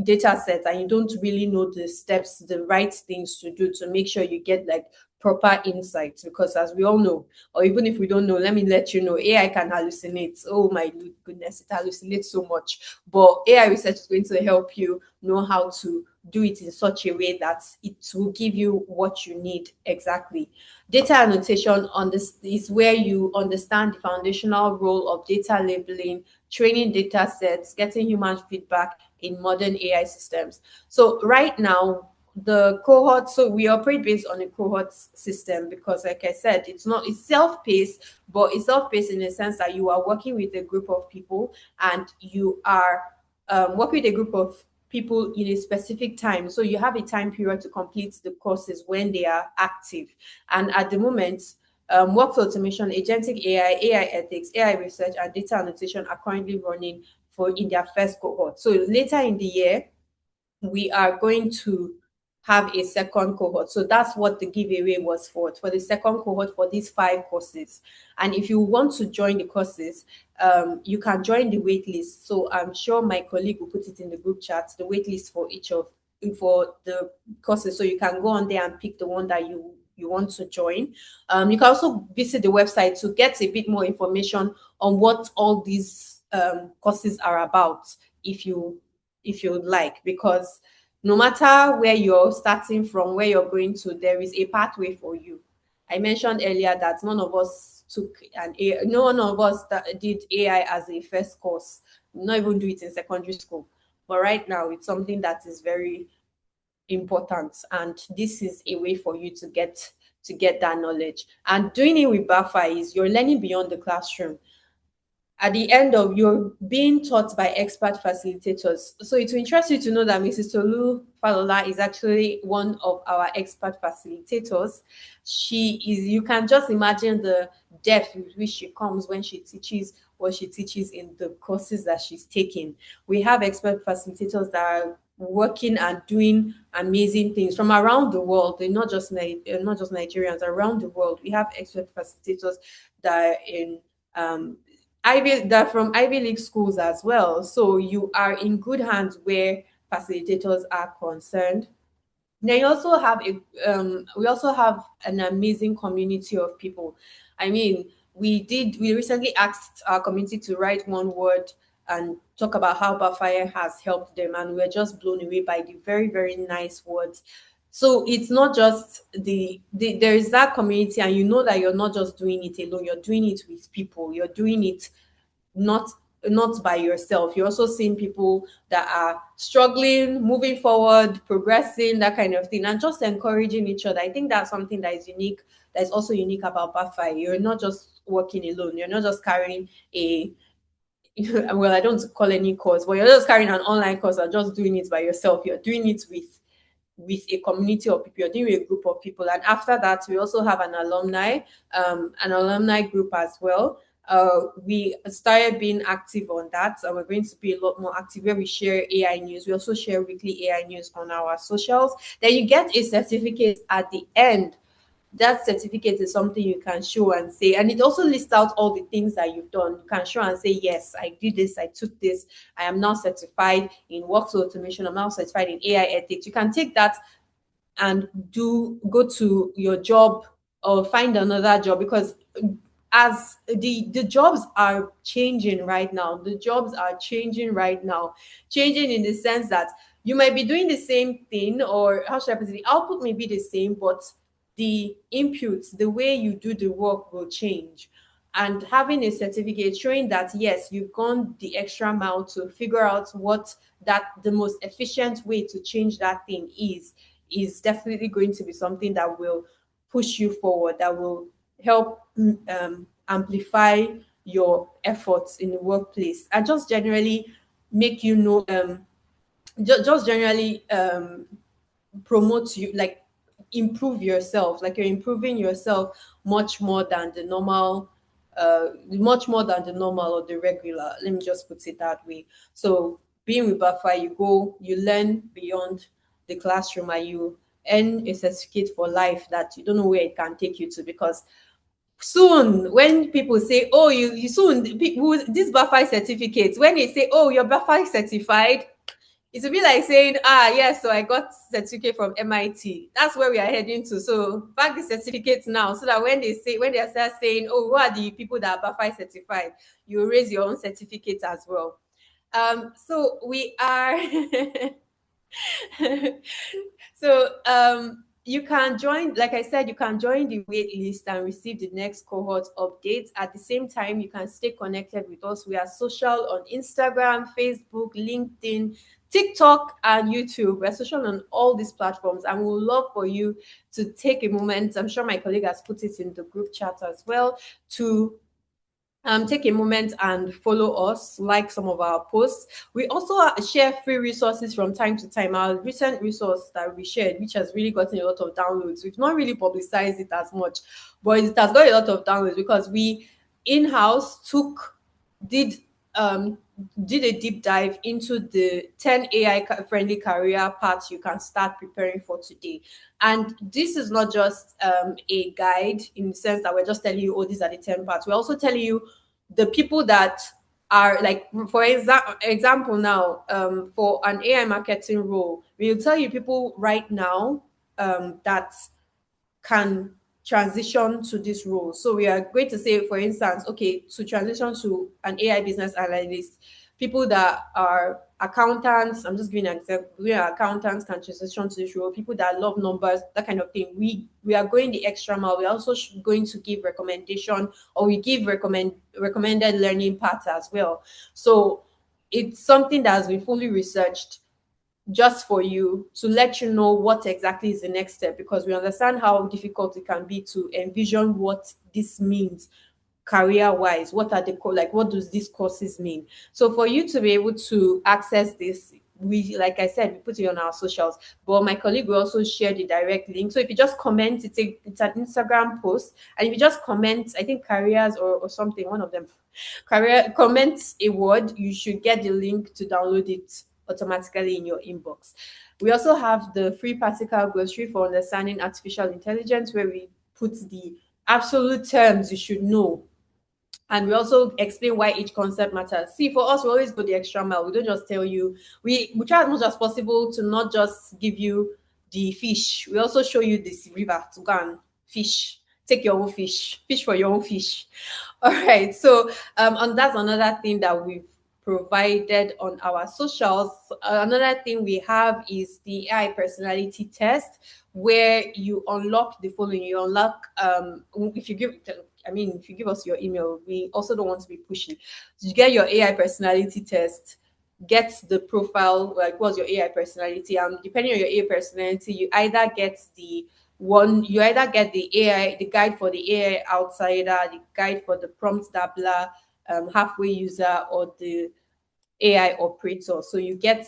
data set, and you don't really know the steps, the right things to do to make sure you get like proper insights. Because as we all know, or even if we don't know, let me let you know, AI can hallucinate. Oh my goodness, it hallucinates so much. But AI research is going to help you know how to do it in such a way that it will give you what you need exactly. Data annotation on this is where you understand the foundational role of data labeling, training data sets, getting human feedback in modern AI systems. So right now, the cohort, so we operate based on a cohort system, because like I said, it's self-paced, but it's self-paced in the sense that you are working with a group of people, and you are working with a group of people in a specific time. So you have a time period to complete the courses when they are active. And at the moment, workflow automation, agentic AI, AI ethics, AI research, and data annotation are currently running in their first cohort. So later in the year, we are going to have a second cohort. So that's what the giveaway was for the second cohort for these 5 courses. And if you want to join the courses, you can join the wait list. So I'm sure my colleague will put it in the group chat, the wait list for each of for the courses. So you can go on there and pick the one that you want to join. You can also visit the website to get a bit more information on what all these courses are about, if you would like, because no matter where you're starting from, where you're going to, there is a pathway for you. I mentioned earlier that none of us took no one of us that did AI as a first course, not even do it in secondary school. But right now, it's something that is very important, and this is a way for you to get that knowledge. And doing it with BAFAI is you're learning beyond the classroom. At the end of, you're being taught by expert facilitators. So it will interest you to know that Mrs. Tolu Falola is actually one of our expert facilitators. She is, you can just imagine the depth with which she comes when she teaches what she teaches in the courses that she's taking. We have expert facilitators that are working and doing amazing things from around the world. They're not just Nigerians, around the world. We have expert facilitators that are in they're from Ivy League schools as well. So you are in good hands where facilitators are concerned. Then you also have we also have an amazing community of people. I mean, we recently asked our community to write one word and talk about how BAFAI has helped them, and we're just blown away by the very, very nice words. So it's not just there is that community, and you know that you're not just doing it alone, you're doing it with people, you're doing it not by yourself. You're also seeing people that are struggling, moving forward, progressing, that kind of thing, and just encouraging each other. I think that's something that is unique, that is also unique about BAFAI. You're not just working alone, you're not just carrying a well, I don't call any course, but you're just carrying an online course and just doing it by yourself. You're doing it with a community of people, you're doing with a group of people. And after that, we also have an alumni group as well. We started being active on that, and we're going to be a lot more active, where we share AI news. We also share weekly AI news on our socials. Then you get a certificate at the end. That certificate is something you can show and say, and it also lists out all the things that you've done. You can show and say, yes, I did this, I took this, I am now certified in workflow automation, I'm now certified in AI ethics. You can take that and go to your job or find another job, because as the jobs are changing right now, changing in the sense that you might be doing the same thing, or how should I put it, the output may be the same, but the inputs, the way you do the work will change. And having a certificate showing that yes, you've gone the extra mile to figure out what that the most efficient way to change that thing is definitely going to be something that will push you forward, that will help amplify your efforts in the workplace, and just generally make you know just generally promote you, like improve yourself, like you're improving yourself much more than the normal, or the regular, let me just put it that way. So being with BAFA, you learn beyond the classroom, and you earn a certificate for life that you don't know where it can take you to. Because soon, when people say, oh, you soon people, this BAFA certificate, when they say, oh, you're BAFA certified, it will be like saying, yes, so I got certificate from MIT. That's where we are heading to. So back the certificates now, so that when they start saying, oh, who are the people that are BAFI certified, you raise your own certificate as well. So we are so you can join, like I said, you can join the wait list and receive the next cohort updates. At the same time, you can stay connected with us. We are social on Instagram, Facebook, LinkedIn, TikTok, and YouTube. We're social on all these platforms, and we would love for you to take a moment. I'm sure my colleague has put it in the group chat as well, to take a moment and follow us, like some of our posts. We also share free resources from time to time. Our recent resource that we shared, which has really gotten a lot of downloads, we've not really publicized it as much, but it has got a lot of downloads because we in-house did did a deep dive into the 10 AI friendly career paths you can start preparing for today. And this is not just a guide in the sense that we're just telling you, oh, these are the 10 paths. We're also telling you the people that are like, for example, now for an AI marketing role, we'll tell you people right now that can transition to this role. So we are going to say, for instance, okay, to transition to an AI business analyst, people that are accountants, I'm just giving an example, we are accountants can transition to this role, people that love numbers, that kind of thing. We are going the extra mile. We're also going to give recommendation, or we give recommended learning paths as well. So it's something that has been fully researched just for you, to let you know what exactly is the next step, because we understand how difficult it can be to envision what this means career wise. What are the like, what does these courses mean? So for you to be able to access this, we, like I said, we put it on our socials, but my colleague will also share the direct link. So if you just comment, it's an Instagram post, and if you just comment, I think careers or something, one of them, career, comment a word, you should get the link to download it automatically in your inbox. We also have the free practical glossary for understanding artificial intelligence, where we put the absolute terms you should know, and we also explain why each concept matters. See, for us, we always go the extra mile. We don't just tell you. We try as much as possible to not just give you the fish. We also show you this river to go and fish. Take your own fish. Fish for your own fish. All right. So, and that's another thing that we've provided on our socials. Another thing we have is the AI personality test, where you unlock the following. You unlock, if you give, I mean, if you give us your email, we also don't want to be pushy. So you get your AI personality test, get the profile, like what's your AI personality, and depending on your AI personality, you either get the AI, the guide for the AI outsider, the guide for the prompt dabbler, halfway user, or the AI operator. So you get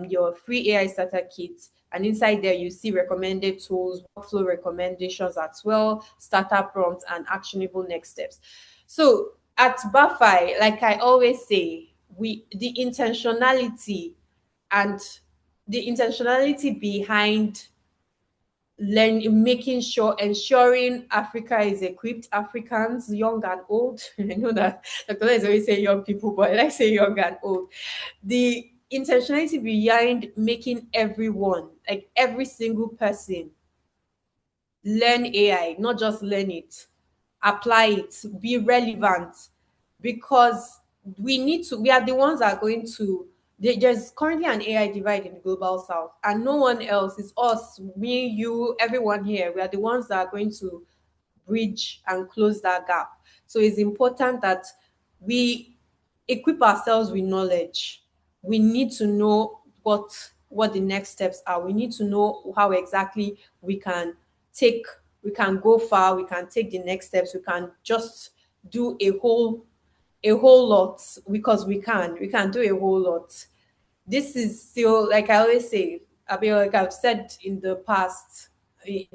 your free AI starter kit, and inside there you see recommended tools, workflow recommendations as well, starter prompts, and actionable next steps. So at BAFAI, like I always say, the intentionality and the intentionality behind making sure, ensuring Africa is equipped, Africans, young and old. I know that Dr. is always saying young people, but I like saying young and old. The intentionality behind making everyone, like every single person, learn AI, not just learn it, apply it, be relevant, because we are the ones that are going to, there's currently an AI divide in the global south, and no one else, is us, me, you, everyone here. We are the ones that are going to bridge and close that gap. So it's important that we equip ourselves with knowledge. We need to know what the next steps are. We need to know how exactly take we can go far, we can take the next steps, we can just do a whole lot, because we can do a whole lot. This is still, like I always say, I mean, like I've said in the past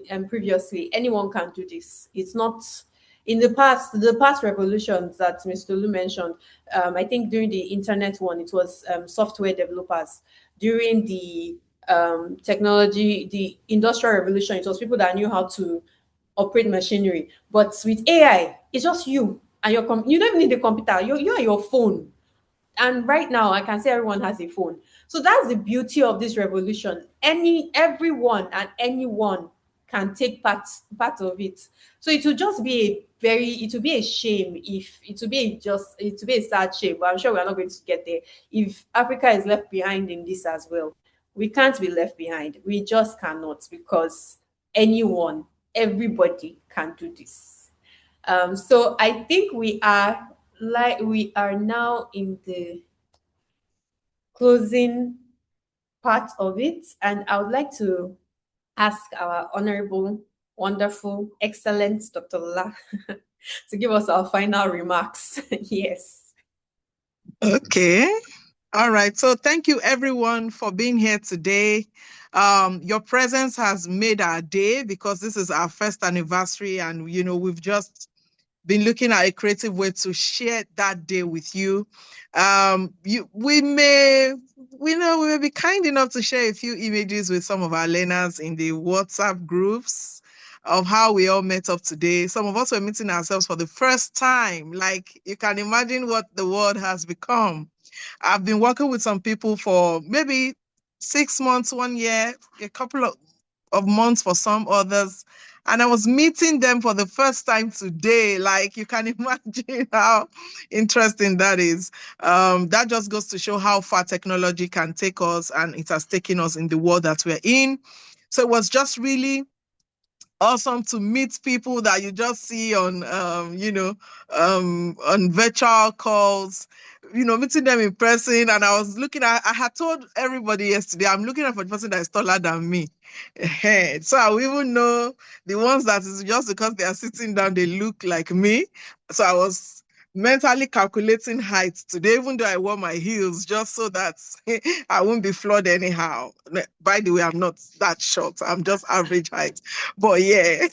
and previously, anyone can do this. It's not in the past revolutions that Mr. Lu mentioned. I think during the internet one, it was software developers. During the technology, the industrial revolution, it was people that knew how to operate machinery. But with AI, it's just you and you don't even need a computer. You and your phone. And right now, I can say everyone has a phone. So that's the beauty of this revolution. Everyone and anyone can take part of it. So it will be a shame if it will be a sad shame, but I'm sure we are not going to get there if Africa is left behind in this as well. We can't be left behind. We just cannot, because everybody can do this. So I think we are now in the closing part of it, and I would like to ask our honorable, wonderful, excellent Dr. Lola to give us our final remarks. Yes. Okay. All right. So thank you everyone for being here today. Your presence has made our day, because this is our first anniversary, and we've just been looking at a creative way to share that day with you. We may be kind enough to share a few images with some of our learners in the WhatsApp groups of how we all met up today. Some of us were meeting ourselves for the first time. Like, you can imagine what the world has become. I've been working with some people for maybe 6 months, 1 year, a couple of months for some others. And I was meeting them for the first time today. Like, you can imagine how interesting that is. That just goes to show how far technology can take us, and it has taken us in the world that we're in. So it was just really awesome to meet people that you just see on on virtual calls, meeting them in person. And I had told everybody yesterday, I'm looking at for the person that is taller than me. So I will even know the ones that is just because they are sitting down, they look like me. So I was mentally calculating height today, even though I wore my heels, just so that I won't be flawed anyhow. By the way, I'm not that short. I'm just average height. But yeah,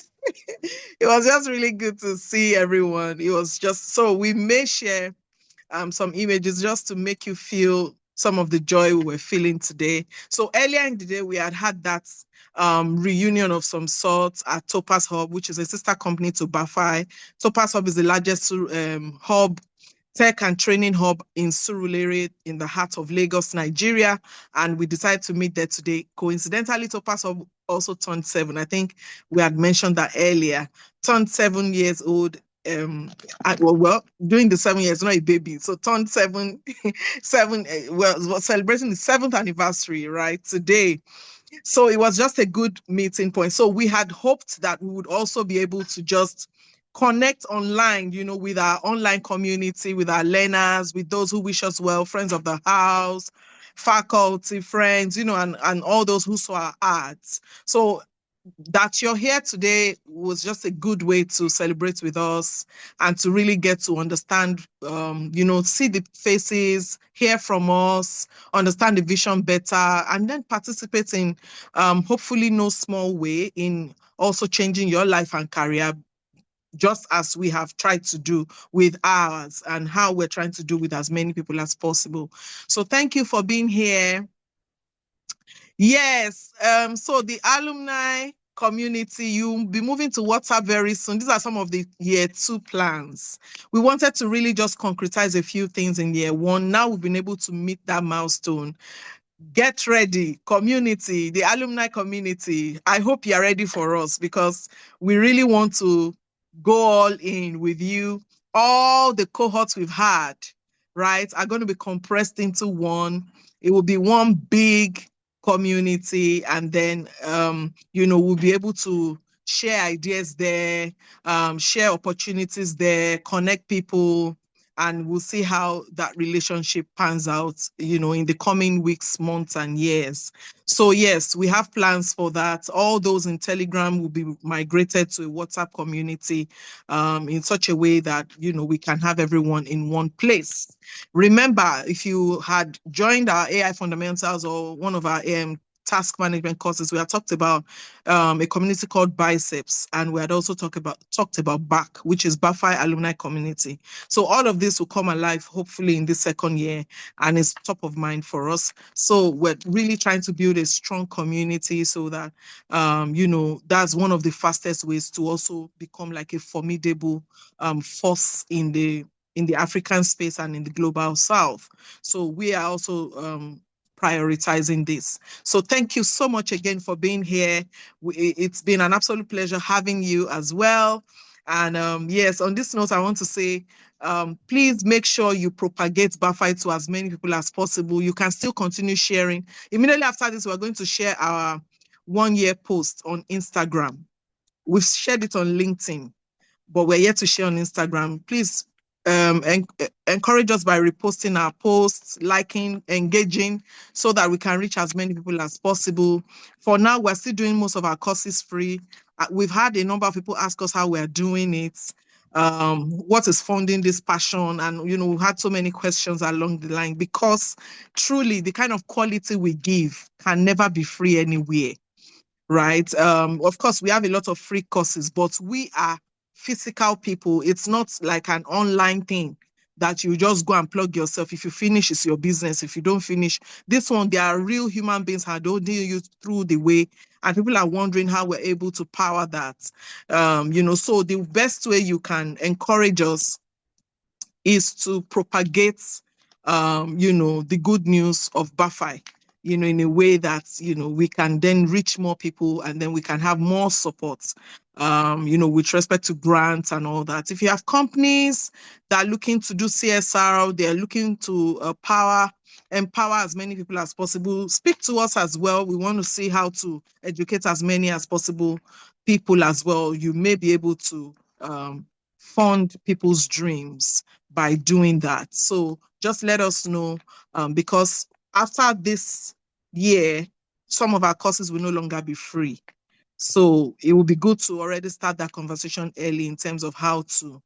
it was just really good to see everyone. It was just, so we may share some images just to make you feel some of the joy we were feeling today. So earlier in the day, we had that reunion of some sorts at Topaz Hub, which is a sister company to BAFAI. Topaz Hub is the largest hub, tech and training hub in Surulere, in the heart of Lagos, Nigeria. And we decided to meet there today. Coincidentally, Topaz Hub also turned 7. I think we had mentioned that earlier. Turned 7 years old. During the 7 years, not a baby. So turned 7, was celebrating the 7th anniversary, right, today. So it was just a good meeting point. So we had hoped that we would also be able to just connect online, with our online community, with our learners, with those who wish us well, friends of the house, faculty, friends, and all those who saw our ads. So that you're here today was just a good way to celebrate with us and to really get to understand, see the faces, hear from us, understand the vision better, and then participate in, hopefully no small way, in also changing your life and career, just as we have tried to do with ours, and how we're trying to do with as many people as possible. So thank you for being here. Yes, so the alumni community, you'll be moving to WhatsApp very soon. These are some of the year 2 plans. We wanted to really just concretize a few things in year 1. Now we've been able to meet that milestone. Get ready, community, the alumni community. I hope you're ready for us, because we really want to go all in with you. All the cohorts we've had, right, are going to be compressed into one. It will be one big community, and then we'll be able to share ideas there, share opportunities there, connect people, and we'll see how that relationship pans out, in the coming weeks, months, and years. So yes, we have plans for that. All those in Telegram will be migrated to a WhatsApp community, in such a way that, we can have everyone in one place. Remember, if you had joined our AI fundamentals or one of our task management courses, we had talked about a community called Biceps, and we had also talked about BAC, which is BAFAI Alumni Community. So all of this will come alive, hopefully, in this second year, and it's top of mind for us. So we're really trying to build a strong community, so that that's one of the fastest ways to also become like a formidable force in the African space and in the global South. So we are also prioritizing this. So thank you so much again for being here. It's been an absolute pleasure having you as well. And yes, on this note, I want to say, please make sure you propagate BAFAI to as many people as possible. You can still continue sharing. Immediately after this, we're going to share our 1-year post on Instagram. We've shared it on LinkedIn, but we're yet to share on Instagram. Please encourage us by reposting our posts, liking, engaging, so that we can reach as many people as possible. For now, we're still doing most of our courses free. We've had a number of people ask us how we're doing it, what is funding this passion, and we've had so many questions along the line, because truly the kind of quality we give can never be free anywhere, right? Of course, we have a lot of free courses, but we are physical people. It's not like an online thing that you just go and plug yourself. If you finish, it's your business. If you don't finish, this one, there are real human beings holding you through the way. And people are wondering how we're able to power that. So the best way you can encourage us is to propagate, the good news of BAFAI, in a way that, we can then reach more people and then we can have more support, with respect to grants and all that. If you have companies that are looking to do CSR, they're looking to empower as many people as possible, speak to us as well. We want to see how to educate as many as possible people as well. You may be able to fund people's dreams by doing that. So just let us know, because after this year, some of our courses will no longer be free. So it will be good to already start that conversation early in terms of how to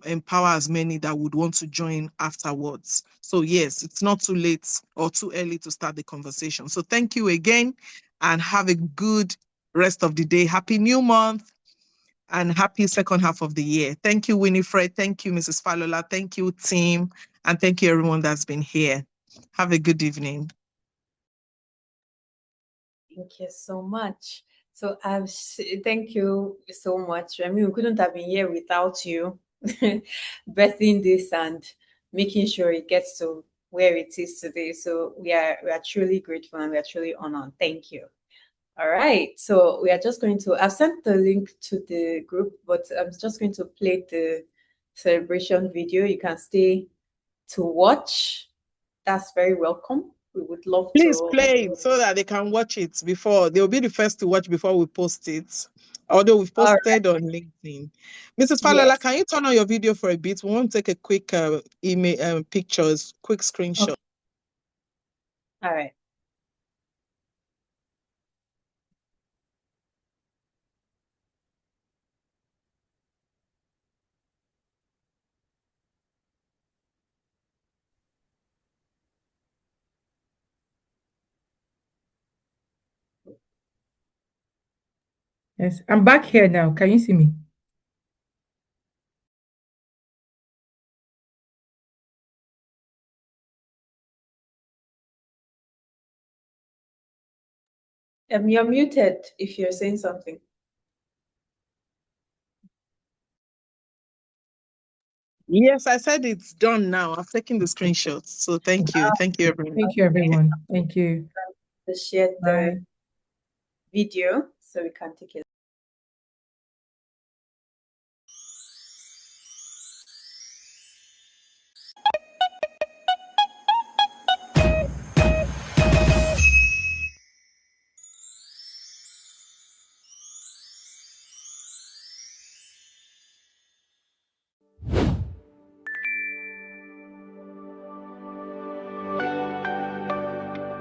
empower as many that would want to join afterwards. So yes, it's not too late or too early to start the conversation. So thank you again and have a good rest of the day. Happy new month. And happy second half of the year. Thank you, Winifred. Thank you, Mrs. Falola. Thank you, team. And thank you, everyone that's been here. Have a good evening. Thank you so much. So thank you so much. I mean, we couldn't have been here without you birthing this and making sure it gets to where it is today. So we are truly grateful and we are truly honored. Thank you. All right, so we are just going to, I've sent the link to the group, but I'm just going to play the celebration video. You can stay to watch. That's very welcome. We would love Please to play it so that they can watch it before. They'll be the first to watch before we post it. Although we've posted on LinkedIn. Mrs. Falola, Yes. can you turn on your video for a bit? We want to take a quick pictures, quick screenshot. Okay. All right. Yes, I'm back here now. Can you see me? You're muted if you're saying something. Yes, I said it's done now. I've taken the screenshots. So thank you. Thank you, everyone. Thank you, everyone. Thank you. To share the video so we can take it.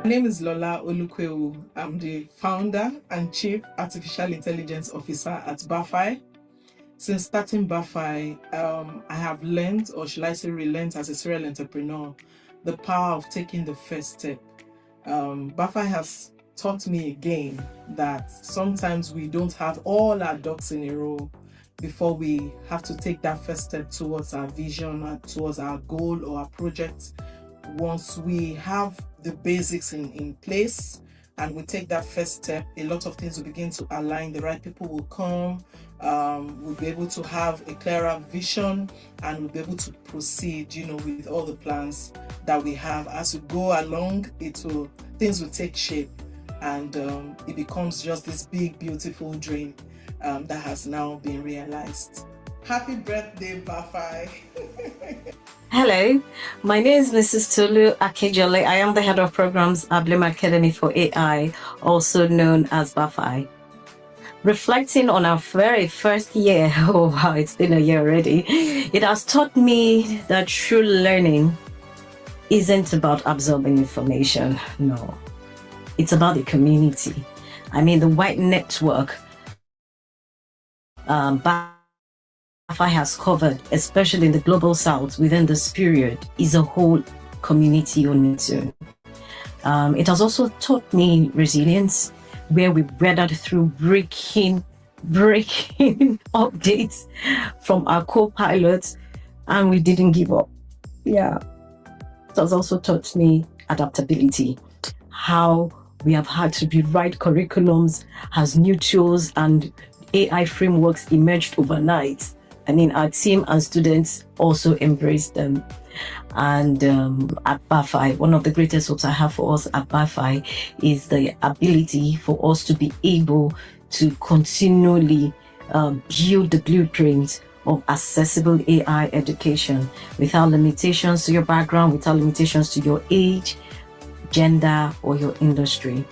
My name is Lola Olukwewu. I'm the founder and chief artificial intelligence officer at BAFAI. Since starting BAFAI, I have learned, or should I say relearned as a serial entrepreneur, the power of taking the first step. BAFAI has taught me again that sometimes we don't have all our ducks in a row before we have to take that first step towards our vision and towards our goal or our project. Once we have the basics in place and we take that first step, a lot of things will begin to align. The right people will come. We'll be able to have a clearer vision and we'll be able to proceed, with all the plans that we have. As we go along, things will take shape and it becomes just this big, beautiful dream that has now been realized. Happy birthday, BAFAI. Hello, my name is Mrs. Tolu Akejole. I am the head of programs at Bloom Academy for AI, also known as BAFAI. Reflecting on our very first year, oh wow, it's been a year already, it has taught me that true learning isn't about absorbing information, no. It's about the community. I mean, the wide network BAFAI has covered, especially in the global south within this period, is a whole community on its own. It has also taught me resilience, where we weathered through breaking breaking updates from our co-pilots, and we didn't give up. Yeah. It has also taught me adaptability, how we have had to rewrite curriculums as new tools and AI frameworks emerged overnight. I mean, our team and students also embraced them. And at BAFAI, one of the greatest hopes I have for us at BAFAI is the ability for us to be able to continually build the blueprint of accessible AI education without limitations to your background, without limitations to your age, gender, or your industry.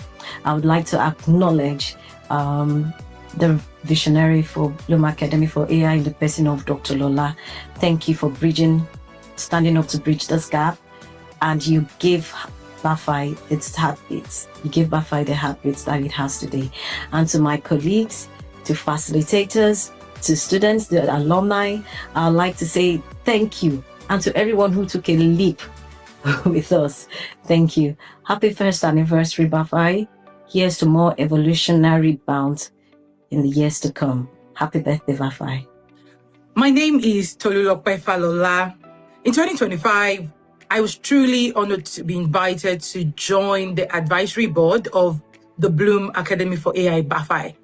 I would like to acknowledge the visionary for Bloom Academy for AI in the person of Dr. Lola. Thank you for standing up to bridge this gap, and you give BAFAI its heartbeats. You give BAFAI the heartbeats that it has today. And to my colleagues, to facilitators, to students, the alumni, I'd like to say thank you. And to everyone who took a leap with us, thank you. Happy first anniversary, BAFAI. Here's to more evolutionary bounds in the years to come. Happy birthday, BAFAI. My name is Tolulope Falola. In 2025, I was truly honored to be invited to join the advisory board of the Bloom Academy for AI BAFAI,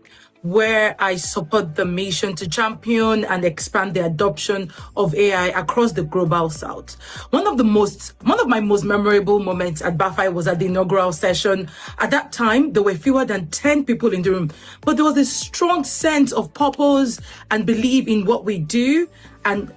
where I support the mission to champion and expand the adoption of AI across the global south. One of my most memorable moments at BAFAI was at the inaugural session. At that time, there were fewer than 10 people in the room, but there was a strong sense of purpose and belief in what we do. And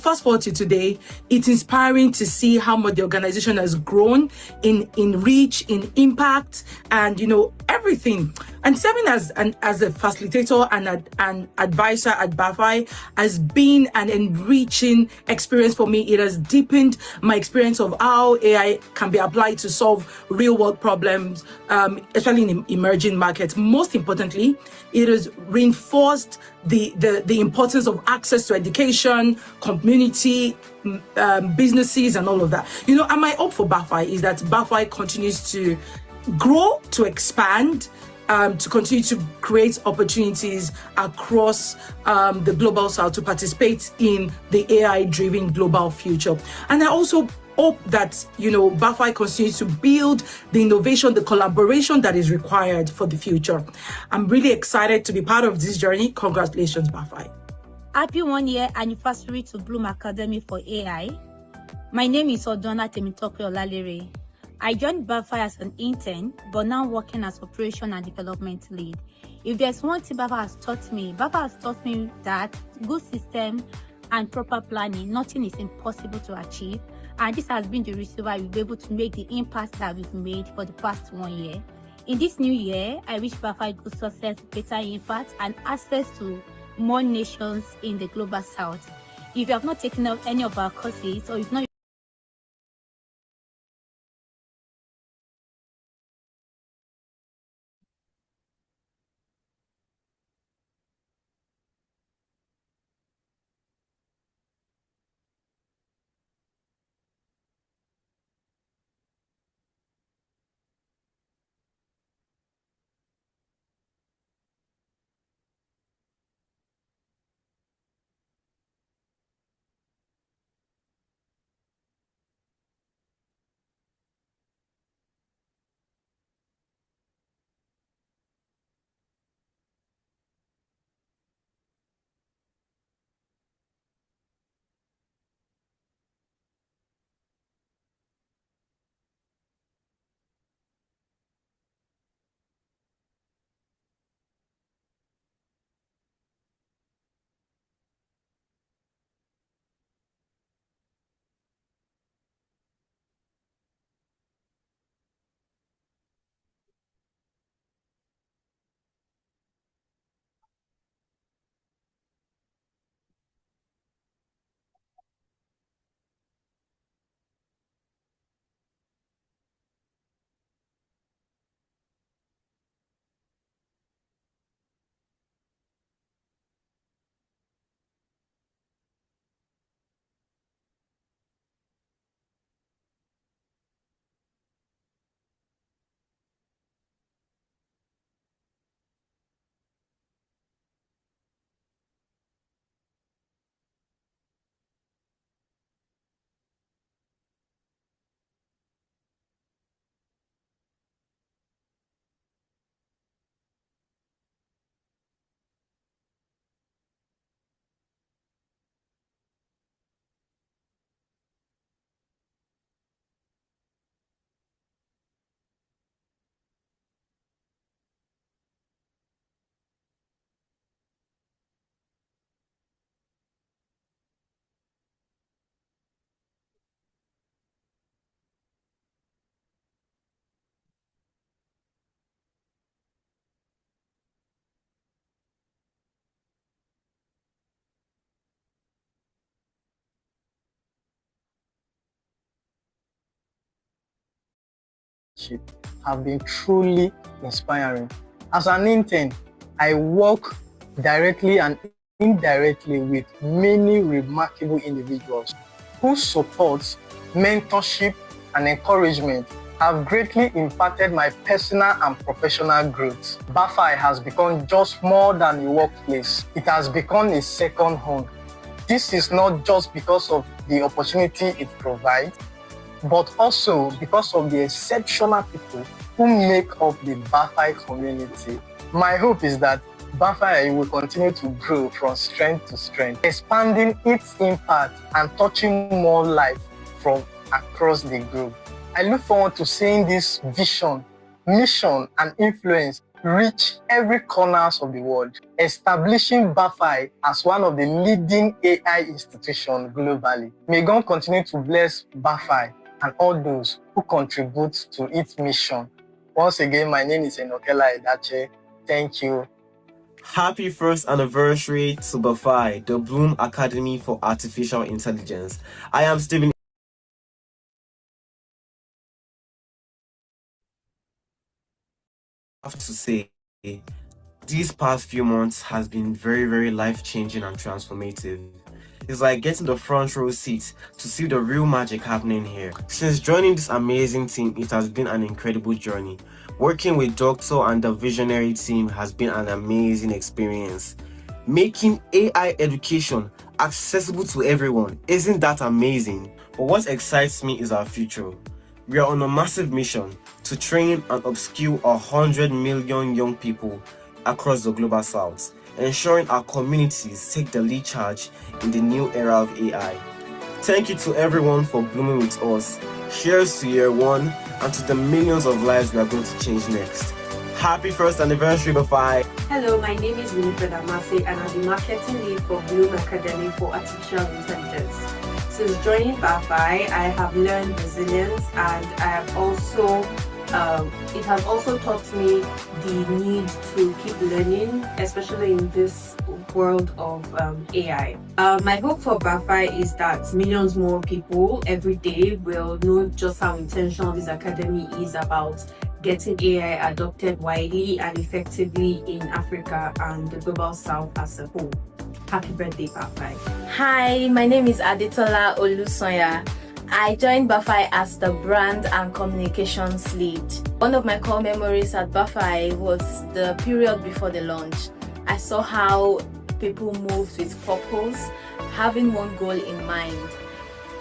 fast forward to today, it's inspiring to see how much the organization has grown in reach, in impact, and everything. And serving as a facilitator and an advisor at BAFAI has been an enriching experience for me. It has deepened my experience of how AI can be applied to solve real world problems, especially in emerging markets. Most importantly, it has reinforced the importance of access to education, community, businesses, and all of that. And my hope for BAFAI is that BAFAI continues to grow, to expand, to continue to create opportunities across the global south to participate in the AI-driven global future. And I also hope that BAFAI continues to build the innovation, the collaboration that is required for the future. I'm really excited to be part of this journey. Congratulations, BAFAI. Happy 1-year anniversary to Bloom Academy for AI. My name is Odona Temitope Olalere. I joined BAFAI as an intern, but now working as operation and development lead. If there's one thing BAFAI has taught me that good system and proper planning, nothing is impossible to achieve. And this has been the reason why we've been able to make the impact that we've made for the past 1 year. In this new year, I wish BAFAI good success, better impact, and access to more nations in the global south. If you have not taken up any of our courses, or if not leadership have been truly inspiring. As an intern, I work directly and indirectly with many remarkable individuals whose support, mentorship, and encouragement have greatly impacted my personal and professional growth. BAFAI has become just more than a workplace. It has become a second home. This is not just because of the opportunity it provides, but also because of the exceptional people who make up the BAFAI community. My hope is that BAFAI will continue to grow from strength to strength, expanding its impact and touching more lives from across the globe. I look forward to seeing this vision, mission, and influence reach every corners of the world, establishing BAFAI as one of the leading AI institutions globally. May God continue to bless BAFAI and all those who contribute to its mission. Once again, my name is Enokela Edache. Thank you. Happy first anniversary to BAFAI, the Bloom Academy for Artificial Intelligence. I am Stephen. I have to say, these past few months has been very, very life-changing and transformative. It's like getting the front row seat to see the real magic happening here. Since joining this amazing team, it has been an incredible journey. Working with Doctor and the visionary team has been an amazing experience. Making AI education accessible to everyone, isn't that amazing? But what excites me is our future. We are on a massive mission to train and upskill 100 million young people across the global south, ensuring our communities take the lead charge in the new era of AI. Thank you to everyone for blooming with us. Cheers to year one and to the millions of lives we are going to change next. Happy first anniversary, BAFAI! Hello, my name is Winifred Amase and I'm the marketing lead for Bloom Academy for Artificial Intelligence. Since joining BAFAI, I have learned resilience and I have also it has also taught me the need to keep learning, especially in this world of AI. My hope for BAFAI is that millions more people every day will know just how intentional this academy is about getting AI adopted widely and effectively in Africa and the global south as a whole. Happy birthday, BAFAI. Hi, my name is Aditola Olusoya. I joined BAFAI as the brand and communications lead. One of my core memories at BAFAI was the period before the launch. I saw how people moved with purpose, having one goal in mind.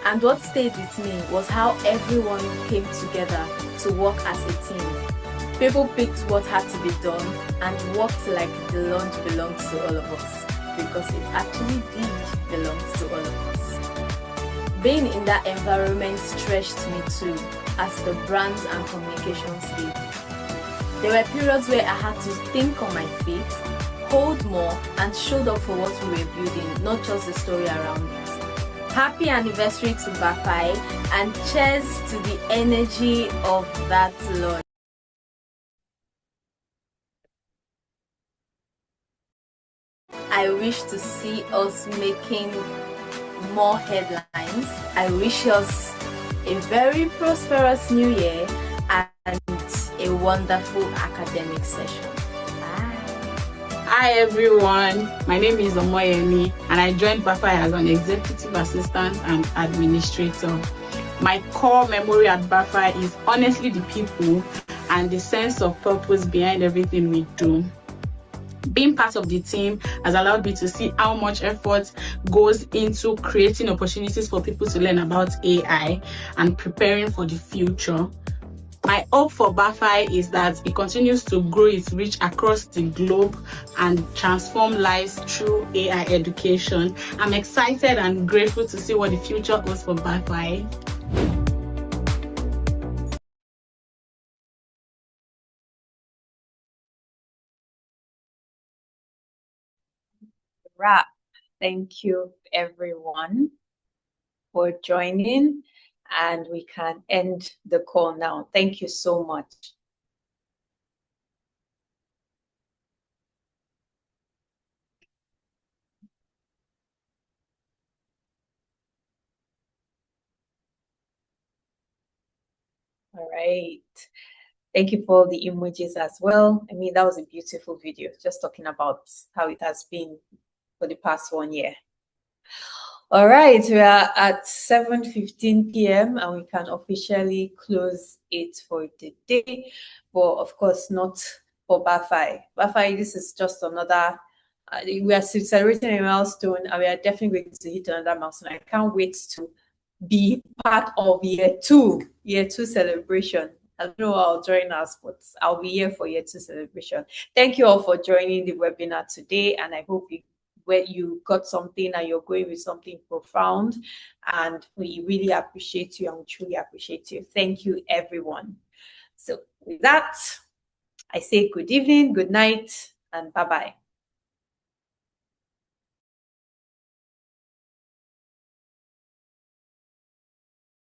And what stayed with me was how everyone came together to work as a team. People picked what had to be done and worked like the launch belonged to all of us, because it actually did belong to all of us. Being in that environment stretched me too, as the brands and communications lead. There were periods where I had to think on my feet, hold more, and showed up for what we were building, not just the story around it. Happy anniversary to BAFAI and cheers to the energy of that launch. I wish to see us making more headlines. I wish us a very prosperous new year and a wonderful academic session. Hi everyone, my name is Omoyemi and I joined BAFAI as an executive assistant and administrator. My core memory at BAFAI is honestly the people and the sense of purpose behind everything we do. Being part of the team has allowed me to see how much effort goes into creating opportunities for people to learn about AI and preparing for the future. My hope for BAFAI is that it continues to grow its reach across the globe and transform lives through AI education. I'm excited and grateful to see what the future holds for BAFAI. Wrap. Thank you, everyone, for joining, and we can end the call now. Thank you so much. All All right. Thank you for the emojis as well. I mean, that was a beautiful video, just talking about how it has been for the past 1 year. All right, we are at 7:15 p.m. and we can officially close it for the day, but of course not for BAFAI. BAFAI, this is just another, we are celebrating a milestone and we are definitely going to hit another milestone. I can't wait to be part of year two celebration. I don't know how I'll join us, but I'll be here for year two celebration. Thank you all for joining the webinar today, and I hope you got something and you're going with something profound. And we really appreciate you and we truly appreciate you. Thank you, everyone. So with that, I say good evening, good night, and bye-bye.